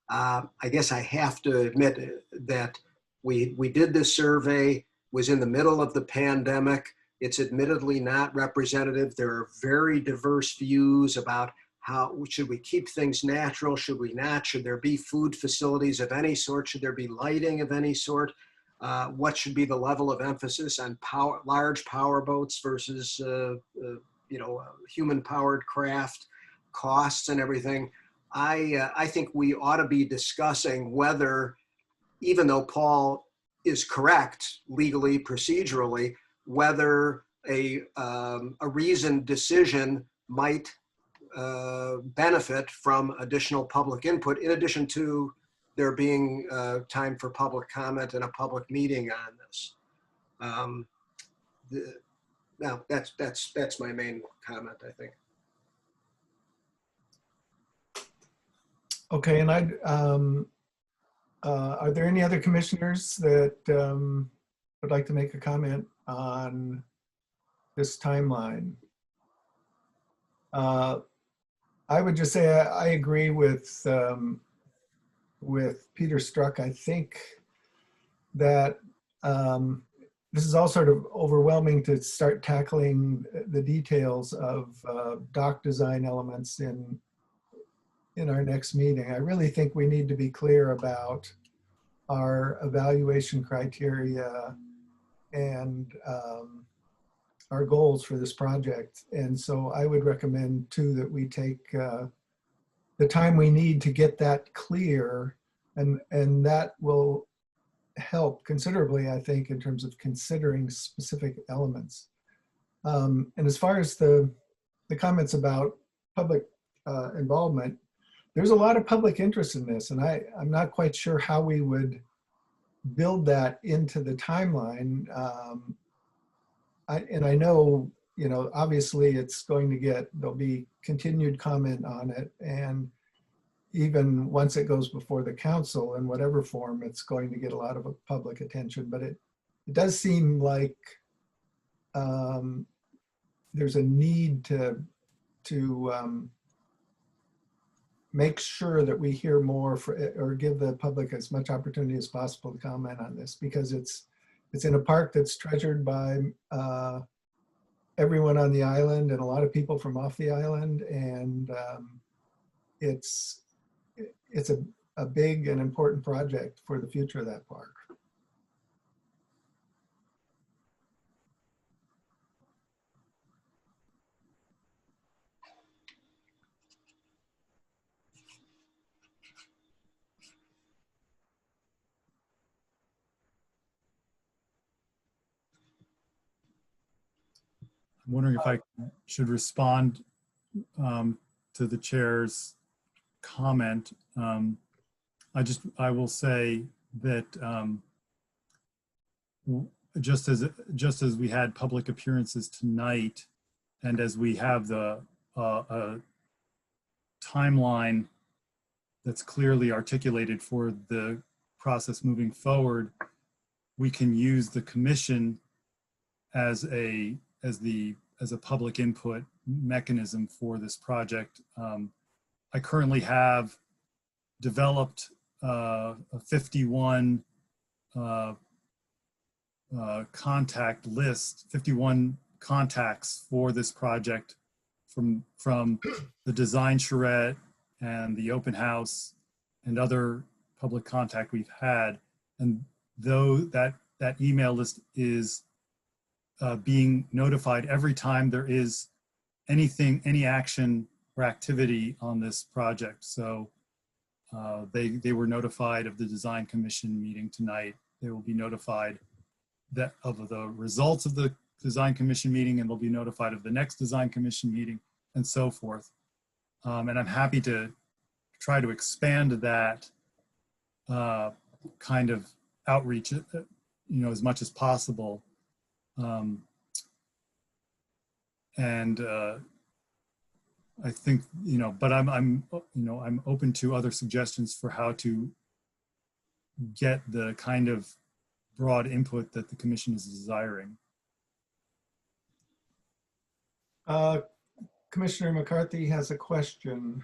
I guess I have to admit that we did this survey, was in the middle of the pandemic. It's admittedly not representative. There are very diverse views about how should we keep things natural, should we not, should there be food facilities of any sort, should there be lighting of any sort, what should be the level of emphasis on large power boats versus human powered craft, costs and everything. I think we ought to be discussing whether, even though Paul is correct legally, procedurally, whether a reasoned decision might benefit from additional public input, in addition to there being time for public comment and a public meeting on this. Now that's my main comment, I think. Okay, and are there any other commissioners that would like to make a comment on this timeline? I would just say I agree with Peter Struck. I think that this is all sort of overwhelming to start tackling the details of dock design elements in our next meeting. I really think we need to be clear about our evaluation criteria and our goals for this project. And so I would recommend too that we take the time we need to get that clear, and that will help considerably, I think, in terms of considering specific elements. And as far as the comments about public involvement, there's a lot of public interest in this, and I'm not quite sure how we would build that into the timeline. I know, obviously it's going to there'll be continued comment on it, and even once it goes before the council in whatever form, it's going to get a lot of public attention. But it does seem like there's a need to make sure that we hear more or give the public as much opportunity as possible to comment on this, because it's in a park that's treasured by everyone on the island and a lot of people from off the island, and it's a big and important project for the future of that park. I'm wondering if I should respond to the chair's comment. I will say that just as we had public appearances tonight, and as we have the timeline that's clearly articulated for the process moving forward, we can use the commission as a public input mechanism for this project. I currently have developed a 51 contact list, 51 contacts for this project from the design charrette and the open house and other public contact we've had. And though that email list is being notified every time there is any action or activity on this project. So they were notified of the design commission meeting tonight. They will be notified of the results of the design commission meeting, and they'll be notified of the next design commission meeting, and so forth. And I'm happy to try to expand that kind of outreach, as much as possible. I think, but I'm open to other suggestions for how to get the kind of broad input that the commission is desiring. Commissioner McCarthy has a question.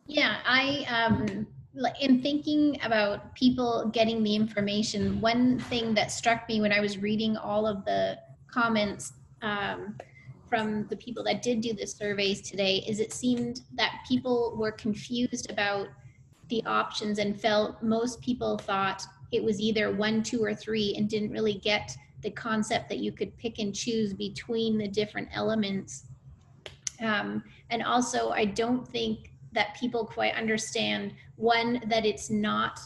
Yeah, in thinking about people getting the information, one thing that struck me when I was reading all of the comments from the people that did do the surveys today is it seemed that people were confused about the options and felt most people thought it was either 1, 2, or 3 and didn't really get the concept that you could pick and choose between the different elements. And also, I don't think that people quite understand, one, that it's not,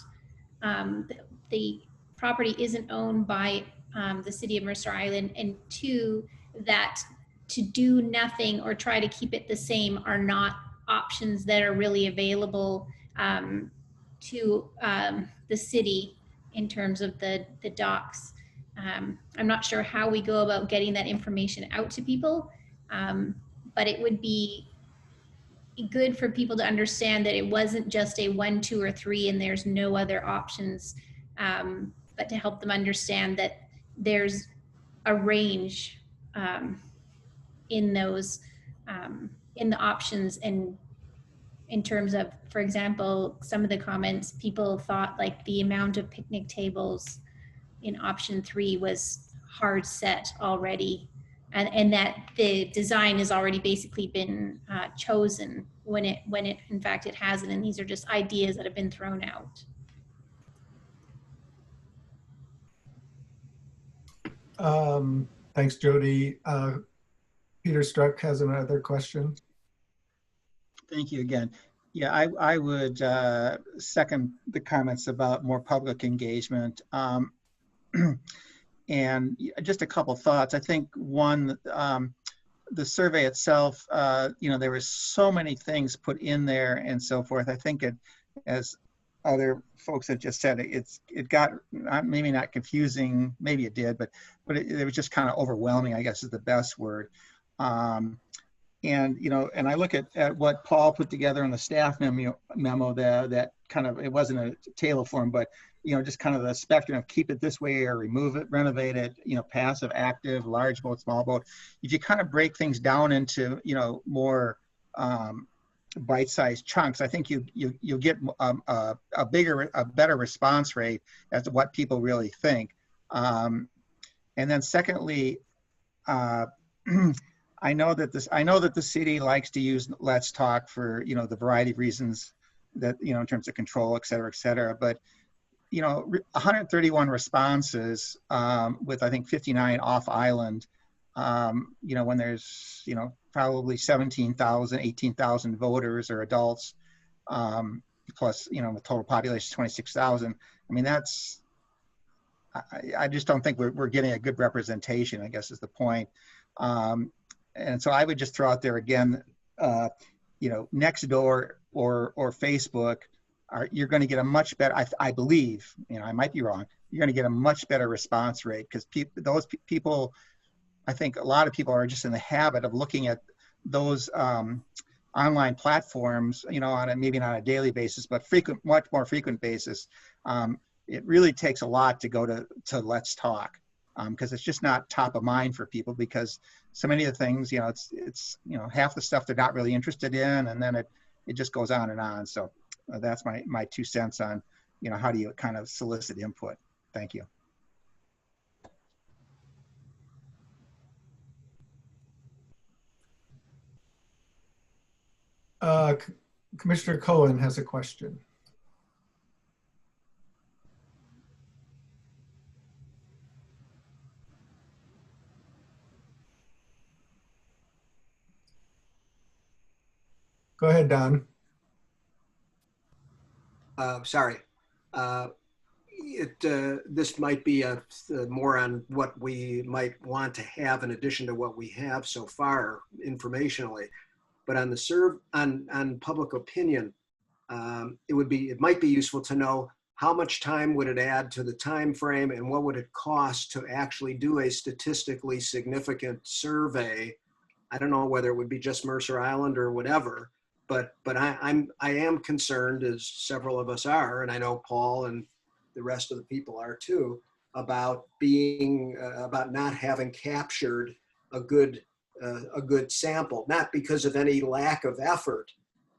the property isn't owned by the city of Mercer Island, and 2, that to do nothing or try to keep it the same are not options that are really available to the city in terms of the docks. I'm not sure how we go about getting that information out to people, but it would be good for people to understand that it wasn't just a 1, 2, or 3 and there's no other options, but to help them understand that there's a range in those, in the options, and in terms of, for example, some of the comments, people thought like the amount of picnic tables in option 3 was hard set already, and that the design has already basically been chosen when it in fact it hasn't, and these are just ideas that have been thrown out. Thanks, Jody. Peter Struck has another question. Thank you again. Yeah, I would second the comments about more public engagement. And just a couple thoughts. I think one, the survey itself, there was so many things put in there and so forth. I think it, as other folks have just said, it got maybe not confusing, maybe it did, but it was just kind of overwhelming, I guess is the best word. And I look at what Paul put together in the staff memo there, that kind of, it wasn't a table form, but just kind of the spectrum of keep it this way or remove it, renovate it, passive, active, large boat, small boat. If you kind of break things down into, more bite-sized chunks, I think you'll get a better response rate as to what people really think. And then secondly, I know that the city likes to use Let's Talk for, the variety of reasons that, in terms of control, et cetera, but 131 responses with I think 59 off island, when there's, probably 17,000, 18,000 voters or adults, plus, the total population is 26,000. I mean, I just don't think we're getting a good representation, I guess is the point. And so I would just throw out there again, Nextdoor or Facebook, you're going to get a much better, I believe, I might be wrong, you're going to get a much better response rate, because those people, I think a lot of people are just in the habit of looking at those online platforms, you know, on a, maybe not a daily basis, but much more frequent basis. It really takes a lot to go to Let's Talk, because it's just not top of mind for people, because so many of the things, you know, it's you know, half the stuff they're not really interested in, and then it just goes on and on. So that's my 2 cents on, you know, how do you kind of solicit input. Thank you. Commissioner Cohen has a question. Go ahead, Don. Sorry. This might be more on what we might want to have in addition to what we have so far informationally. But on the on public opinion, it might be useful to know how much time would it add to the time frame, and what would it cost to actually do a statistically significant survey. I don't know whether it would be just Mercer Island or whatever, but I am concerned, as several of us are, and I know Paul and the rest of the people are too, about about not having captured a good sample, not because of any lack of effort,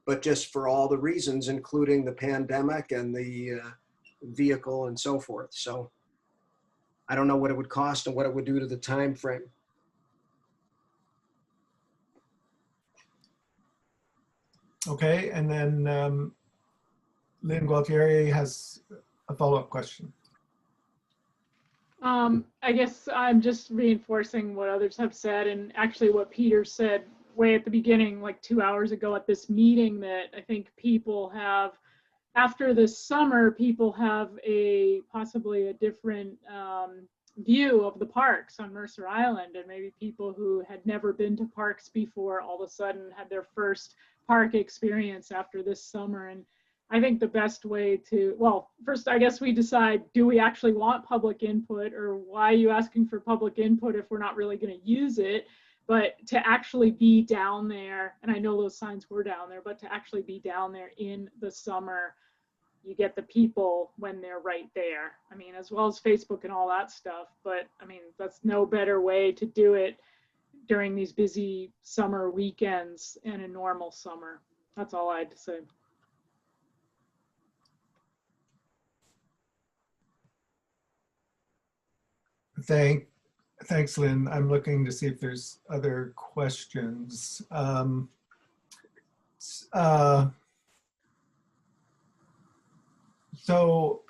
but just for all the reasons, including the pandemic and the vehicle and so forth. So I don't know what it would cost and what it would do to the time frame. Okay, and then Lynn Gualtieri has a follow-up question. I guess I'm just reinforcing what others have said, and actually what Peter said way at the beginning, like 2 hours ago at this meeting, that I think people have, after this summer, people have possibly a different view of the parks on Mercer Island, and maybe people who had never been to parks before all of a sudden had their first park experience after this summer. And I think the best way to, well, first, I guess we decide, do we actually want public input, or why are you asking for public input if we're not really going to use it? But to actually be down there, and I know those signs were down there, but to actually be down there in the summer, you get the people when they're right there. I mean, as well as Facebook and all that stuff, but I mean, that's no better way to do it during these busy summer weekends in a normal summer. That's all I had to say. Thanks, Lynn. I'm looking to see if there's other questions. So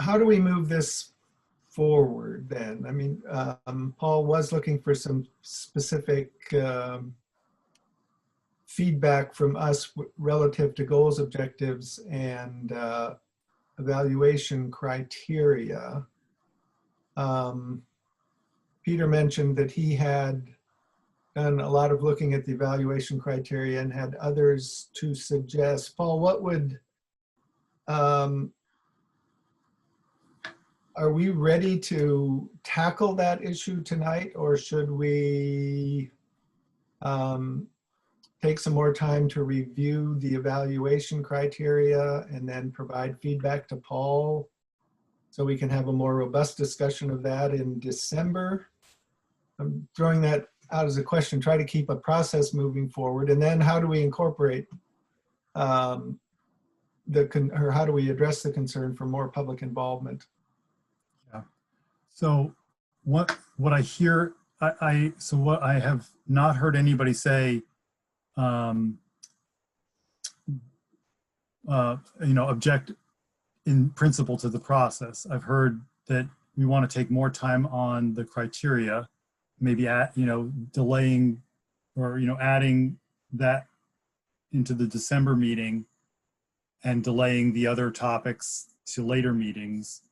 how do we move this forward then? I mean, Paul was looking for some specific feedback from us relative to goals, objectives, and evaluation criteria. Peter mentioned that he had done a lot of looking at the evaluation criteria and had others to suggest. Paul, what would, are we ready to tackle that issue tonight, or should we take some more time to review the evaluation criteria and then provide feedback to Paul so we can have a more robust discussion of that in December? I'm throwing that out as a question, try to keep a process moving forward. And then how do we incorporate or how do we address the concern for more public involvement? Yeah. So what I hear, so what I have not heard anybody say, you know, object in principle to the process. I've heard that we want to take more time on the criteria, maybe you know, delaying or, you know, adding that into the December meeting and delaying the other topics to later meetings.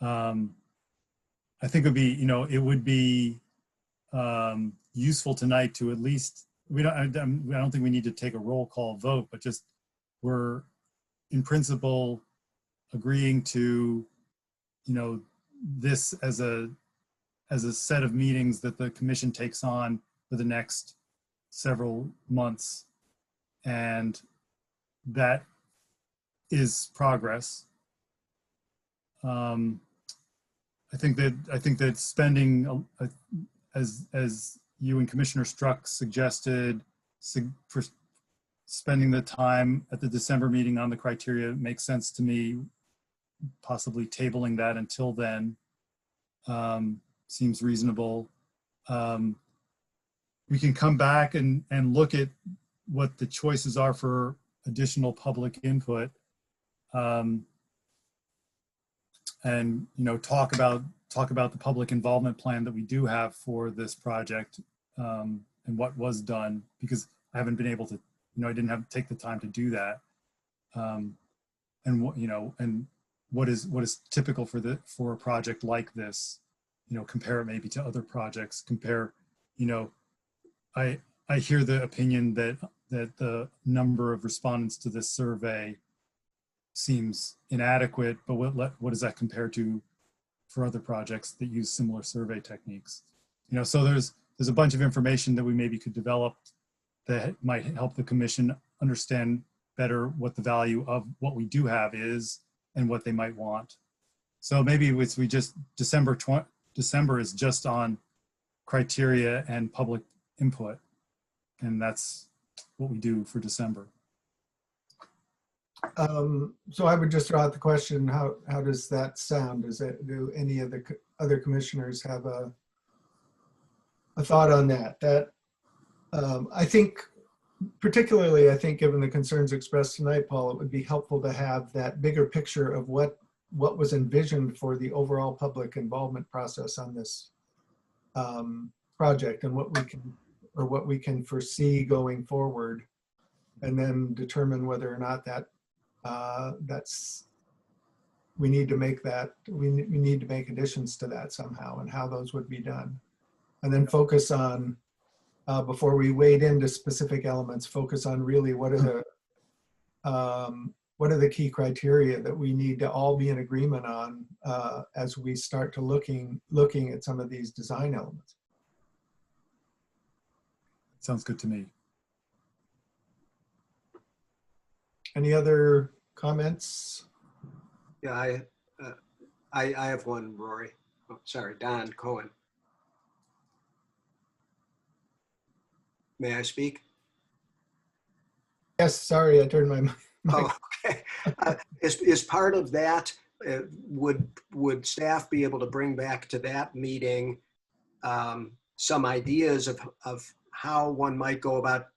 I think it'd be, you know, it would be useful tonight to at least, I don't think we need to take a roll call vote, but just we're in principle agreeing to you know, this as a set of meetings that the commission takes on for the next several months. And that is progress. I think that spending, as you and Commissioner Struck suggested, for spending the time at the December meeting on the criteria makes sense to me. Possibly tabling that until then seems reasonable. We can come back and look at what the choices are for additional public input, and you know, talk about the public involvement plan that we do have for this project, and what was done, because I haven't been able to, you know, I didn't have take the time to do that, and what, you know, and what is typical for a project like this, you know, compare it maybe to other projects, compare, you know, I hear the opinion that the number of respondents to this survey seems inadequate, but what does that compare to for other projects that use similar survey techniques? You know, so there's a bunch of information that we maybe could develop that might help the commission understand better what the value of what we do have is and what they might want. So maybe we just December is just on criteria and public input, and that's what we do for December. So I would just throw out the question, how does that sound? Do any of the other commissioners have a thought on that? I think, particularly, I think given the concerns expressed tonight, Paul, it would be helpful to have that bigger picture of what was envisioned for the overall public involvement process on this project, and what we can foresee going forward, and then determine whether or not we need to make additions to that somehow, and how those would be done, and then focus on, before we wade into specific elements, focus on really what are the key criteria that we need to all be in agreement on as we start to looking at some of these design elements. Sounds good to me. Any other comments? Yeah, I have one, Rory. Oh, sorry, Don Cohen. May I speak? Yes, sorry, I turned my mic. Oh, okay. Is part of that, would staff be able to bring back to that meeting some ideas of how one might go about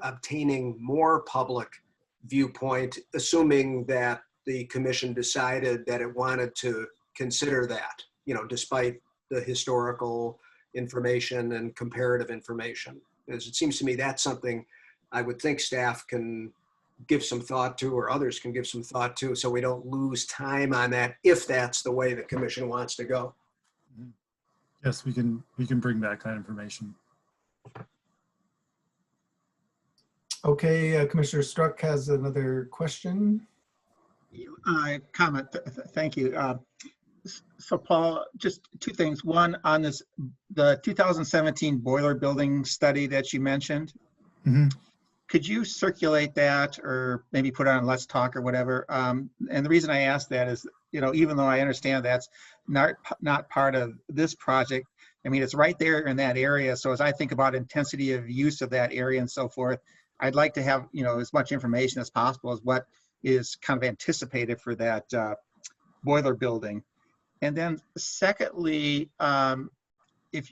obtaining more public viewpoint, assuming that the commission decided that it wanted to consider that, you know, despite the historical information and comparative information? As it seems to me, that's something I would think staff can give some thought to, or others can give some thought to, so we don't lose time on that if that's the way the commission wants to go. Yes, we can bring back that information. Okay, Commissioner Struck has another question. Comment. Thank you. So Paul, just two things. One, on the 2017 boiler building study that you mentioned. Mm-hmm. Could you circulate that, or maybe put it on Let's Talk or whatever? And the reason I ask that is, you know, even though I understand that's not part of this project, I mean, it's right there in that area. So as I think about intensity of use of that area and so forth, I'd like to have, you know, as much information as possible as what is kind of anticipated for that boiler building. And then secondly, if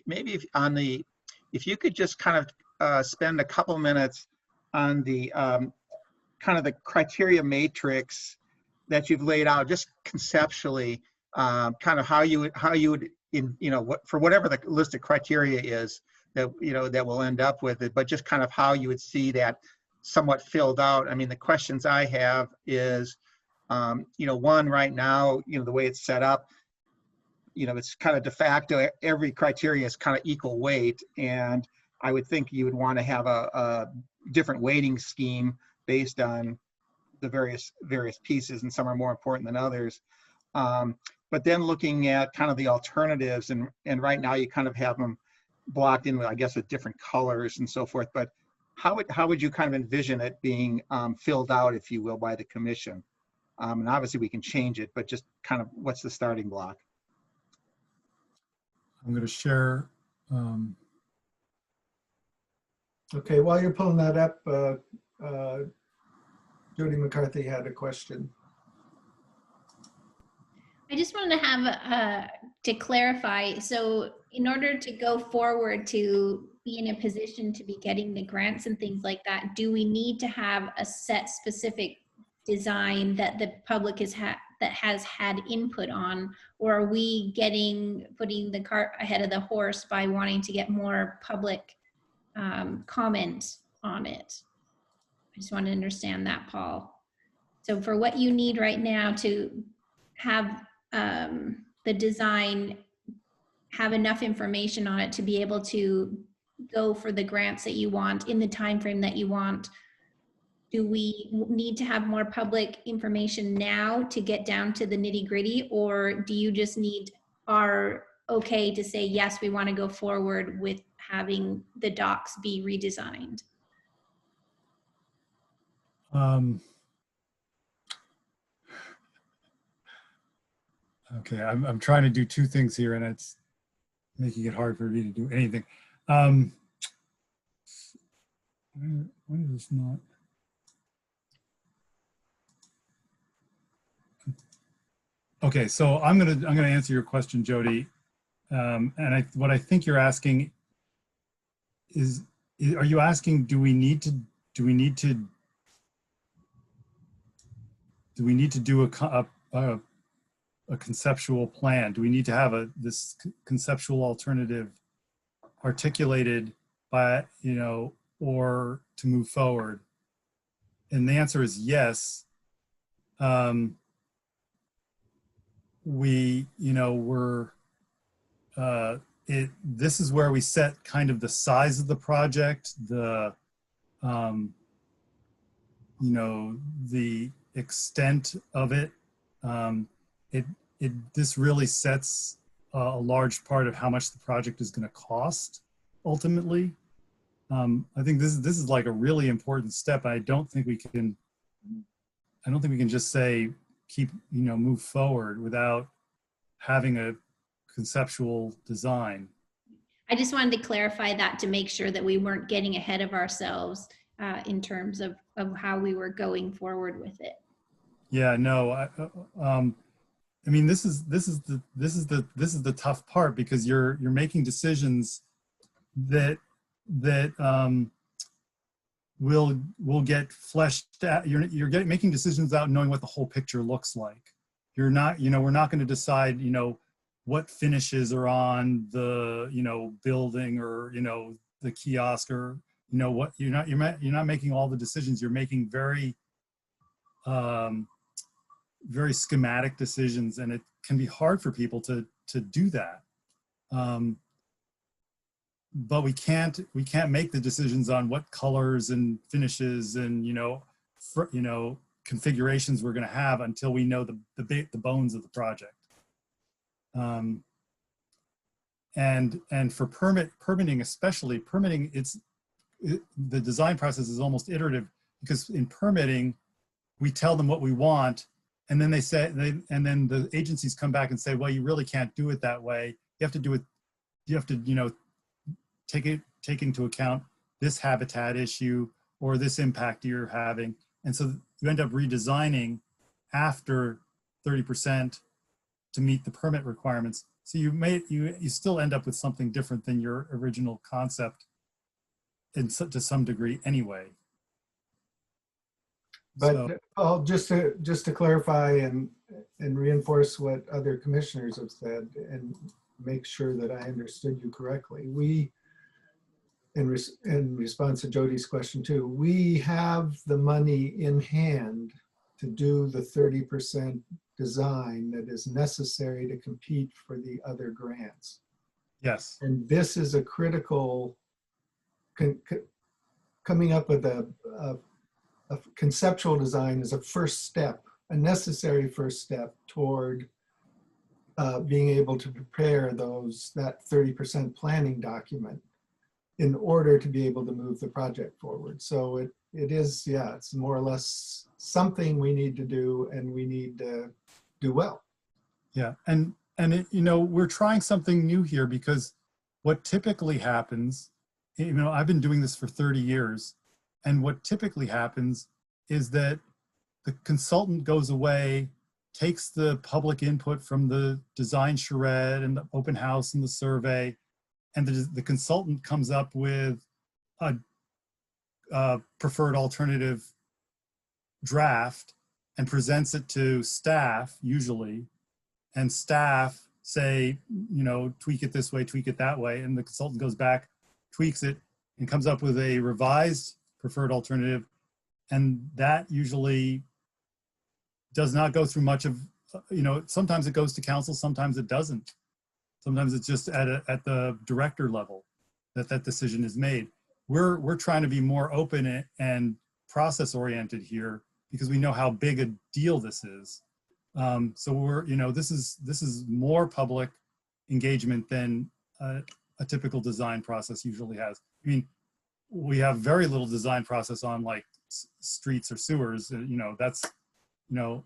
you could just kind of spend a couple minutes on the kind of the criteria matrix that you've laid out, just conceptually, kind of how you would for whatever the list of criteria is that, you know, that will end up with it, but just kind of how you would see that somewhat filled out. I mean, the questions I have is, you know, one, right now, you know, the way it's set up, you know, it's kind of de facto, every criteria is kind of equal weight. And I would think you would want to have a different weighting scheme based on the various pieces, and some are more important than others. but then looking at kind of the alternatives, and right now you kind of have them blocked in with, I guess, with different colors and so forth. But how would you kind of envision it being filled out, if you will, by the commission? And obviously we can change it, but just kind of what's the starting block? I'm going to share. Okay, while you're pulling that up, Jody McCarthy had a question. I just wanted to have to clarify. So in order to go forward to be in a position to be getting the grants and things like that, do we need to have a set specific design that the public has had input on, or are we putting the cart ahead of the horse by wanting to get more public comment on it? I just want to understand that, Paul. So for what you need right now to have the design have enough information on it to be able to go for the grants that you want in the time frame that you want, do we need to have more public information now to get down to the nitty gritty, or do you just need our okay to say, yes, we want to go forward with having the docks be redesigned? Okay, I'm trying to do two things here, and it's making it hard for me to do anything. Why is this not? Okay, so I'm gonna answer your question, Jody. And what I think you're asking is, are you asking, do we need to do a conceptual plan? Do we need to have this conceptual alternative articulated by, or to move forward? And the answer is yes. This is where we set kind of the size of the project, the extent of it. This really sets a large part of how much the project is going to cost ultimately. I think this is like a really important step. I don't think we can just say move forward without having a conceptual design. I just wanted to clarify that to make sure that we weren't getting ahead of ourselves in terms of how we were going forward with it. Yeah, no, I mean, this is the tough part, because you're making decisions that will get fleshed out. You're making decisions without knowing what the whole picture looks like. We're not going to decide, what finishes are on the, building, or, the kiosk, or, what you're not making all the decisions. You're making very schematic decisions, and it can be hard for people to do that. But we can't make the decisions on what colors and finishes and configurations we're going to have until we know the bones of the project. And for permitting, especially permitting, the design process is almost iterative, because in permitting we tell them what we want, and then and then the agencies come back and say, well, you really can't do it that way. You have to do it. You have to take into account this habitat issue or this impact you're having, and so you end up redesigning after 30% to meet the permit requirements. So you still end up with something different than your original concept, to some degree anyway. But Paul, just to clarify and reinforce what other commissioners have said, and make sure that I understood you correctly, we, in response to Jody's question too, we have the money in hand to do the 30% design that is necessary to compete for the other grants. Yes. And this is a critical, coming up with a conceptual design is a first step, a necessary first step toward being able to prepare that 30% planning document in order to be able to move the project forward. So it is, yeah, it's more or less something we need to do, and we need to do well. Yeah, and you know, we're trying something new here, because what typically happens, you know, I've been doing this for 30 years, and what typically happens is that the consultant goes away, takes the public input from the design charrette and the open house and the survey, and the consultant comes up with a preferred alternative draft and presents it to staff usually, and staff say, you know, tweak it this way, tweak it that way, and the consultant goes back, tweaks it, and comes up with a revised preferred alternative, and that usually does not go through much of, you know, sometimes it goes to council, sometimes it doesn't. Sometimes it's just at the director level that decision is made. We're trying to be more open and process oriented here, because we know how big a deal this is. So we're, you know, this is more public engagement than a typical design process usually has. I mean, we have very little design process on like streets or sewers, you know, that's, you know,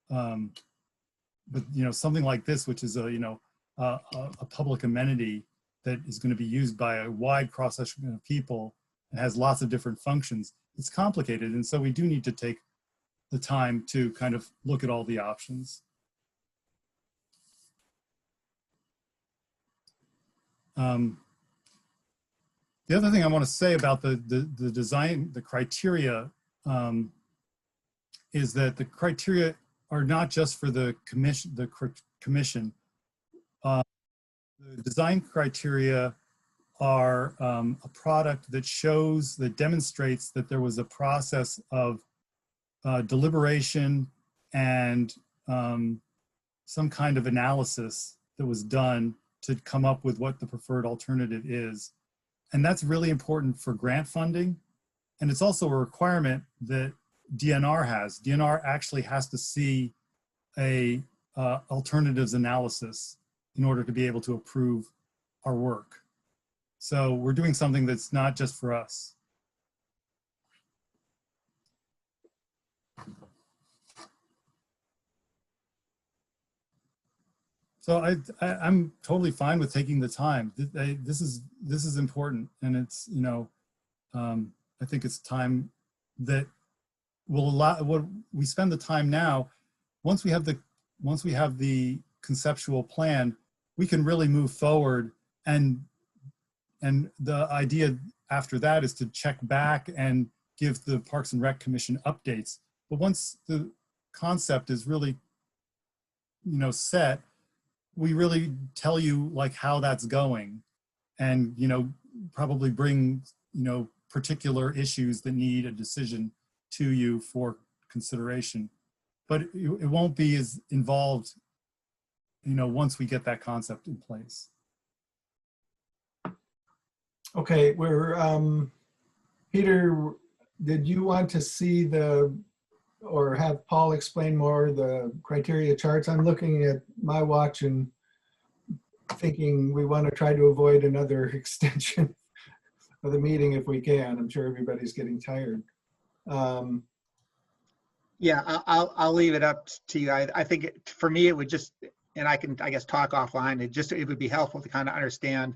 but you know, something like this, which is a, you know, a public amenity that is going to be used by a wide cross section of people and has lots of different functions, it's complicated. And so we do need to take the time to kind of look at all the options. The other thing I want to say about the design, the criteria, is that the criteria are not just for the commission. The design criteria are a product that shows, that demonstrates that there was a process of deliberation and some kind of analysis that was done to come up with what the preferred alternative is. And that's really important for grant funding. And it's also a requirement that DNR has. DNR actually has to see a alternatives analysis in order to be able to approve our work. So we're doing something that's not just for us. So I'm totally fine with taking the time. This is important, and it's, you know, I think it's time that will allow, what we spend the time now. Once we have the conceptual plan, we can really move forward, and the idea after that is to check back and give the Parks and Rec Commission updates. But once the concept is really, you know, set, we really tell you like how that's going, and, you know, probably bring, you know, particular issues that need a decision to you for consideration. But it won't be as involved, you know, once we get that concept in place. Okay, Peter, did you want to see or have Paul explain more the criteria charts? I'm looking at my watch and thinking we want to try to avoid another extension of the meeting if we can. I'm sure everybody's getting tired. Yeah, I'll leave it up to you. I think for me, it would just, and I can, I guess, talk offline. It would be helpful to kind of understand,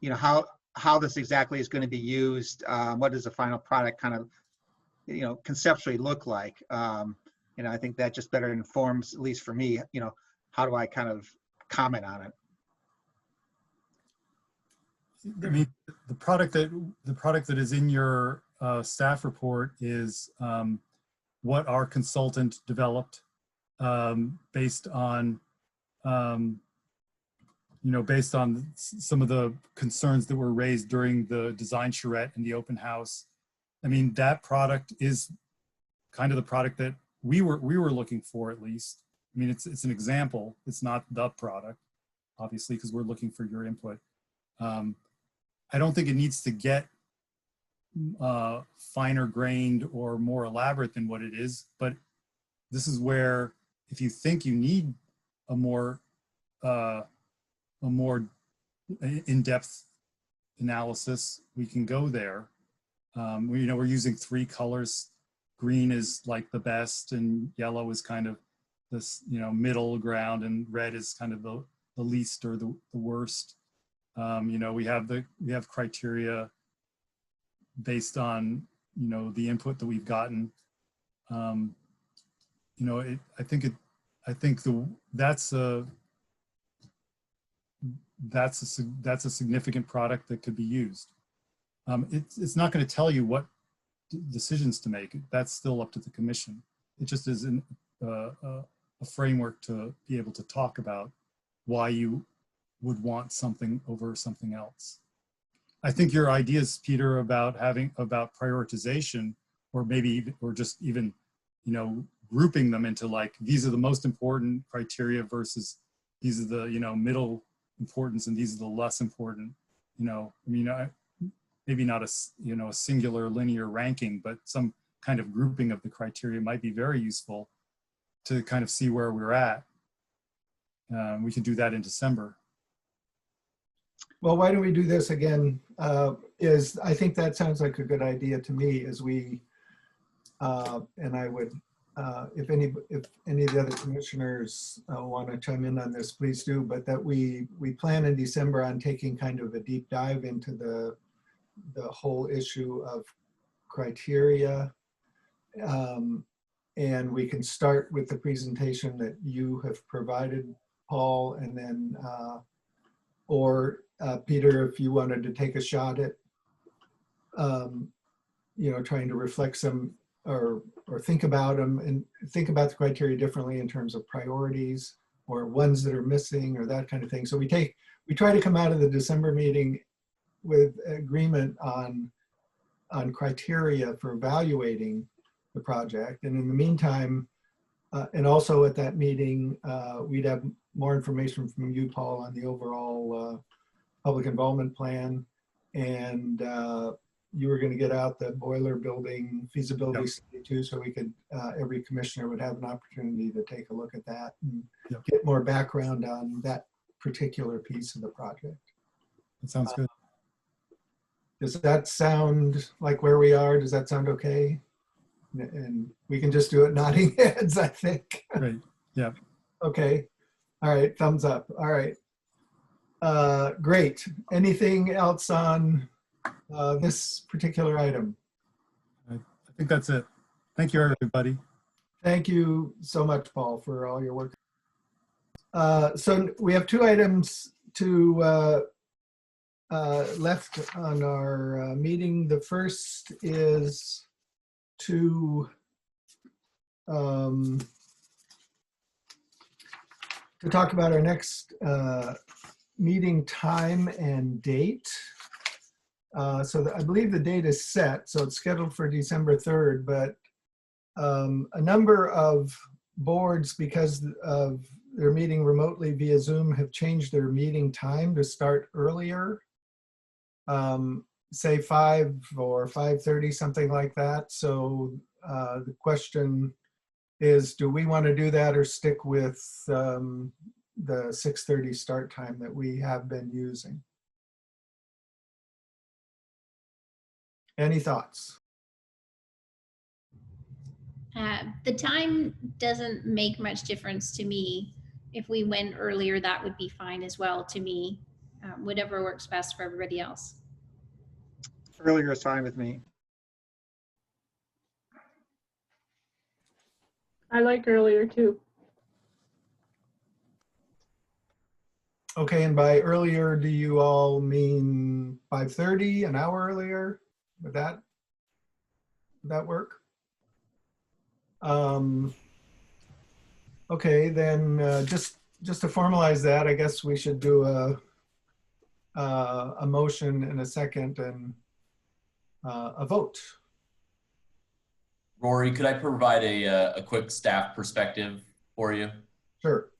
you know, how this exactly is going to be used. What does the final product kind of, you know, conceptually look like? You know, I think that just better informs, at least for me, you know, how do I kind of comment on it? I mean, the product that is in your staff report is what our consultant developed, based on, you know, based on some of the concerns that were raised during the design charrette and the open house. I mean, that product is kind of the product that we were looking for, at least. I mean, it's an example. It's not the product, obviously, because we're looking for your input. I don't think it needs to get finer grained or more elaborate than what it is, but this is where, if you think you need a more a more in-depth analysis, we can go there. We're using 3 colors. Green is like the best, and yellow is kind of this, middle ground, and red is kind of the least or the worst. We have criteria based on, the input that we've gotten. That's a significant product that could be used. It's not going to tell you what decisions to make. That's still up to the commission. It just is a framework to be able to talk about why you would want something over something else. I think your ideas, Peter, about prioritization, or just even, grouping them into like, these are the most important criteria versus these are the, middle importance, and these are the less important, maybe not a singular linear ranking, but some kind of grouping of the criteria might be very useful to kind of see where we're at. We can do that in December. Well, why don't we do this again? I think that sounds like a good idea to me, as we, and I would, if any of the other commissioners want to chime in on this, please do, but that we plan in December on taking kind of a deep dive into the whole issue of criteria. And we can start with the presentation that you have provided, Paul, and then, or Peter, if you wanted to take a shot at, trying to reflect some or think about them and think about the criteria differently in terms of priorities or ones that are missing or that kind of thing. So we try to come out of the December meeting with agreement on criteria for evaluating the project. And in the meantime, and also at that meeting, we'd have more information from you, Paul, on the overall public involvement plan. And you were going to get out the boiler building feasibility study too, so we could, every commissioner would have an opportunity to take a look at that and get more background on that particular piece of the project. That sounds good. Does that sound like where we are? Does that sound okay? And we can just do it nodding heads, I think. Great. Yeah. Okay. All right. Thumbs up. All right. Great. Anything else on this particular item? I think that's it. Thank you, everybody. Thank you so much, Paul, for all your work. So we have 2 items to left on our meeting. The first is to talk about our next meeting time and date. So I believe the date is set, so it's scheduled for December 3rd, but a number of boards, because of their meeting remotely via Zoom, have changed their meeting time to start earlier. Say 5 or 5:30, something like that. So the question is, do we want to do that or stick with the 6:30 start time that we have been using? Any thoughts? The time doesn't make much difference to me. If we went earlier, that would be fine as well to me. Whatever works best for everybody else. Earlier is fine with me. I like earlier too. Okay, and by earlier, do you all mean 5:30, an hour earlier? Would that work? Okay, then just to formalize that, I guess we should do a motion and a second and a vote. Rory, could I provide a quick staff perspective for you? Sure.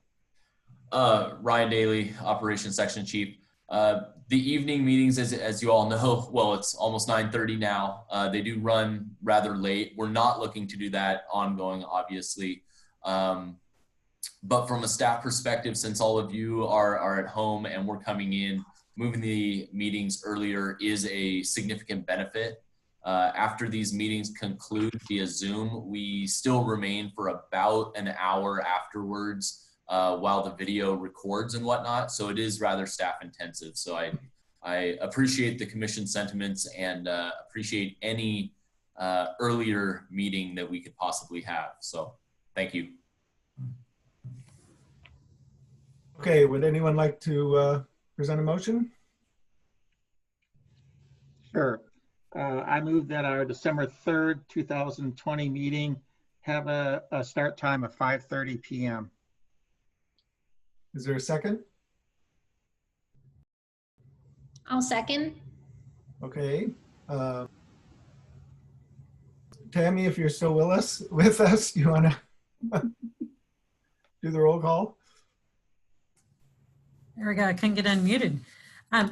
Ryan Daly, Operations Section Chief. The evening meetings, as you all know, well, it's almost 9:30 now. They do run rather late. We're not looking to do that ongoing, obviously. But from a staff perspective, since all of you are at home and we're coming in, moving the meetings earlier is a significant benefit. After these meetings conclude via Zoom, we still remain for about an hour afterwards while the video records and whatnot. So it is rather staff intensive. So I appreciate the commission sentiments and appreciate any earlier meeting that we could possibly have. So thank you. Okay, would anyone like to present a motion? Sure. I move that our December 3rd, 2020 meeting have a start time of 5:30 p.m. Is there a second? I'll second. Okay. Tammy, if you're still with us, you want to do the roll call? There we go. I couldn't get unmuted.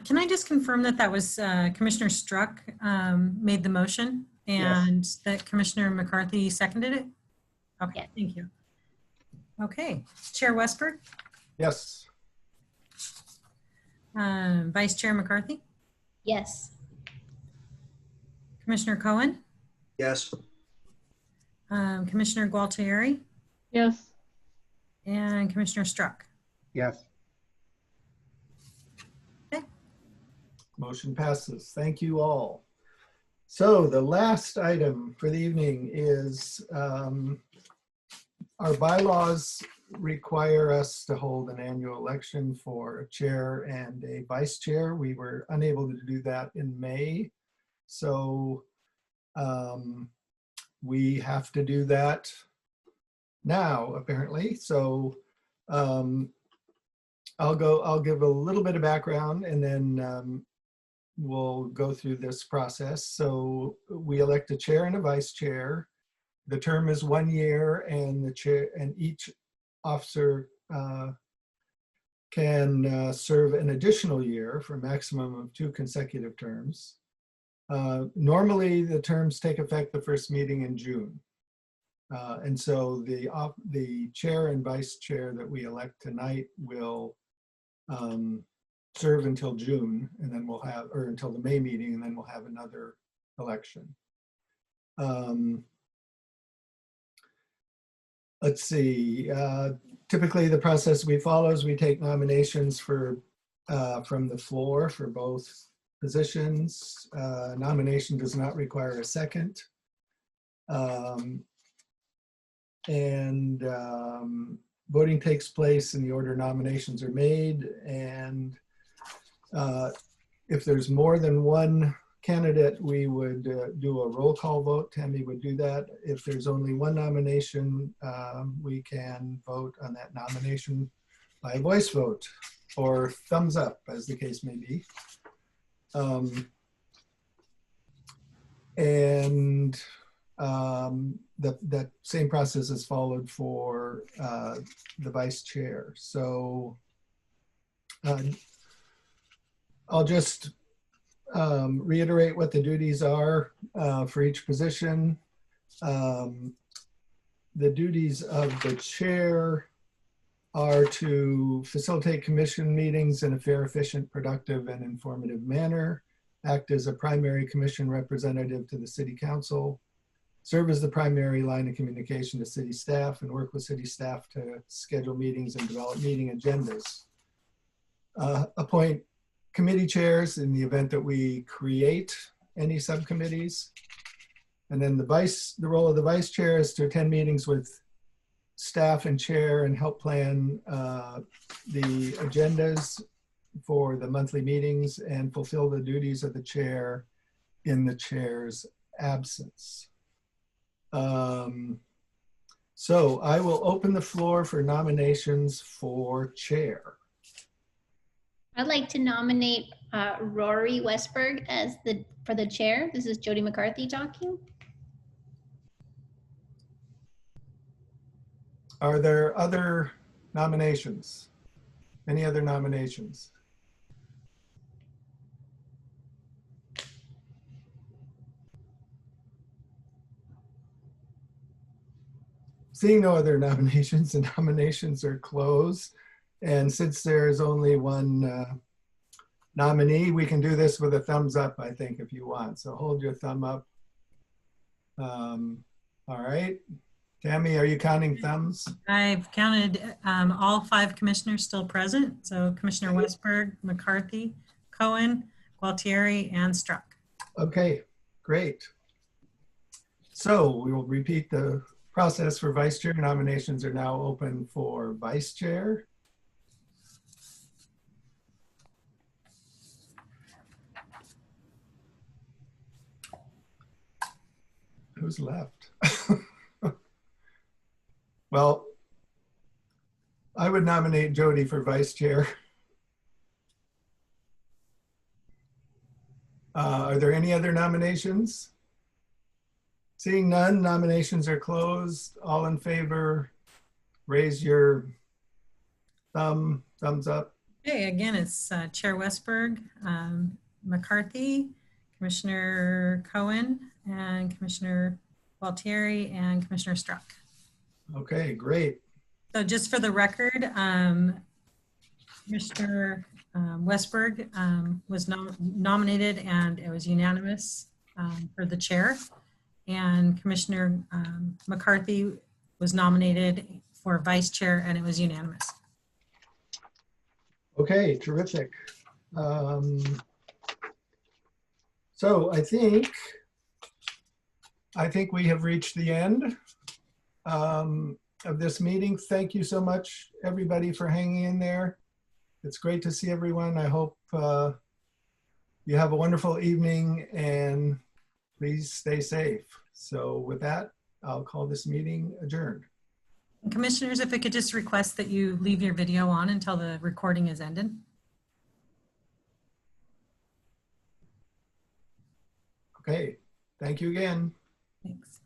Can I just confirm that that was Commissioner Struck made the motion and that Commissioner McCarthy seconded it? Okay, Yes. Thank you. Okay, Chair Westberg? Yes. Vice Chair McCarthy? Yes. Commissioner Cohen? Yes. Commissioner Gualtieri? Yes. And Commissioner Struck? Yes. Motion passes. Thank you all. So the last item for the evening is our bylaws require us to hold an annual election for a chair and a vice chair. We were unable to do that in May. So we have to do that now, apparently. So I'll give a little bit of background and then we'll go through this process. So we elect a chair and a vice chair. The term is 1 year, and the chair and each officer can serve an additional year for a maximum of 2 consecutive terms. Normally, the terms take effect the first meeting in June. And so the chair and vice chair that we elect tonight will serve until June, and then we'll have, or until the May meeting, and then we'll have another election. Let's see, typically the process we follow is we take nominations for from the floor for both positions. Nomination does not require a second. Voting takes place in the order nominations are made, and if there's more than one candidate, we would do a roll call vote. Tammy would do that. If there's only one nomination, we can vote on that nomination by a voice vote or thumbs up, as the case may be. That same process is followed for the vice chair. So I'll just reiterate what the duties are for each position. The duties of the chair are to facilitate commission meetings in a fair, efficient, productive, and informative manner, act as a primary commission representative to the city council, serve as the primary line of communication to city staff, and work with city staff to schedule meetings and develop meeting agendas. Appoint committee chairs in the event that we create any subcommittees. And then the role of the vice chair is to attend meetings with staff and chair and help plan the agendas for the monthly meetings and fulfill the duties of the chair in the chair's absence. So I will open the floor for nominations for chair. I'd like to nominate Rory Westberg as for the chair. This is Jody McCarthy talking. Are there other nominations? Any other nominations? Seeing no other nominations, the nominations are closed. And since there is only one nominee, we can do this with a thumbs up, I think, if you want. So hold your thumb up. All right. Tammy, are you counting thumbs? I've counted all 5 commissioners still present. So Commissioner Westberg, McCarthy, Cohen, Gualtieri, and Struck. Okay, great. So we will repeat the process for vice chair. Nominations are now open for vice chair. Who's left? Well, I would nominate Jody for vice chair. Are there any other nominations? Seeing none, nominations are closed. All in favor, raise your thumbs up. Okay, again, it's Chair Westberg, McCarthy, Commissioner Cohen, and Commissioner Gualtieri, and Commissioner Struck. Okay, great. So just for the record, Commissioner Westberg was nominated, and it was unanimous for the chair. And Commissioner McCarthy was nominated for vice chair, and it was unanimous. Okay, terrific. So I think we have reached the end of this meeting. Thank you so much, everybody, for hanging in there. It's great to see everyone. I hope you have a wonderful evening, and please stay safe. So with that, I'll call this meeting adjourned. Commissioners, if I could just request that you leave your video on until the recording is ended. Okay, thank you again. Thanks.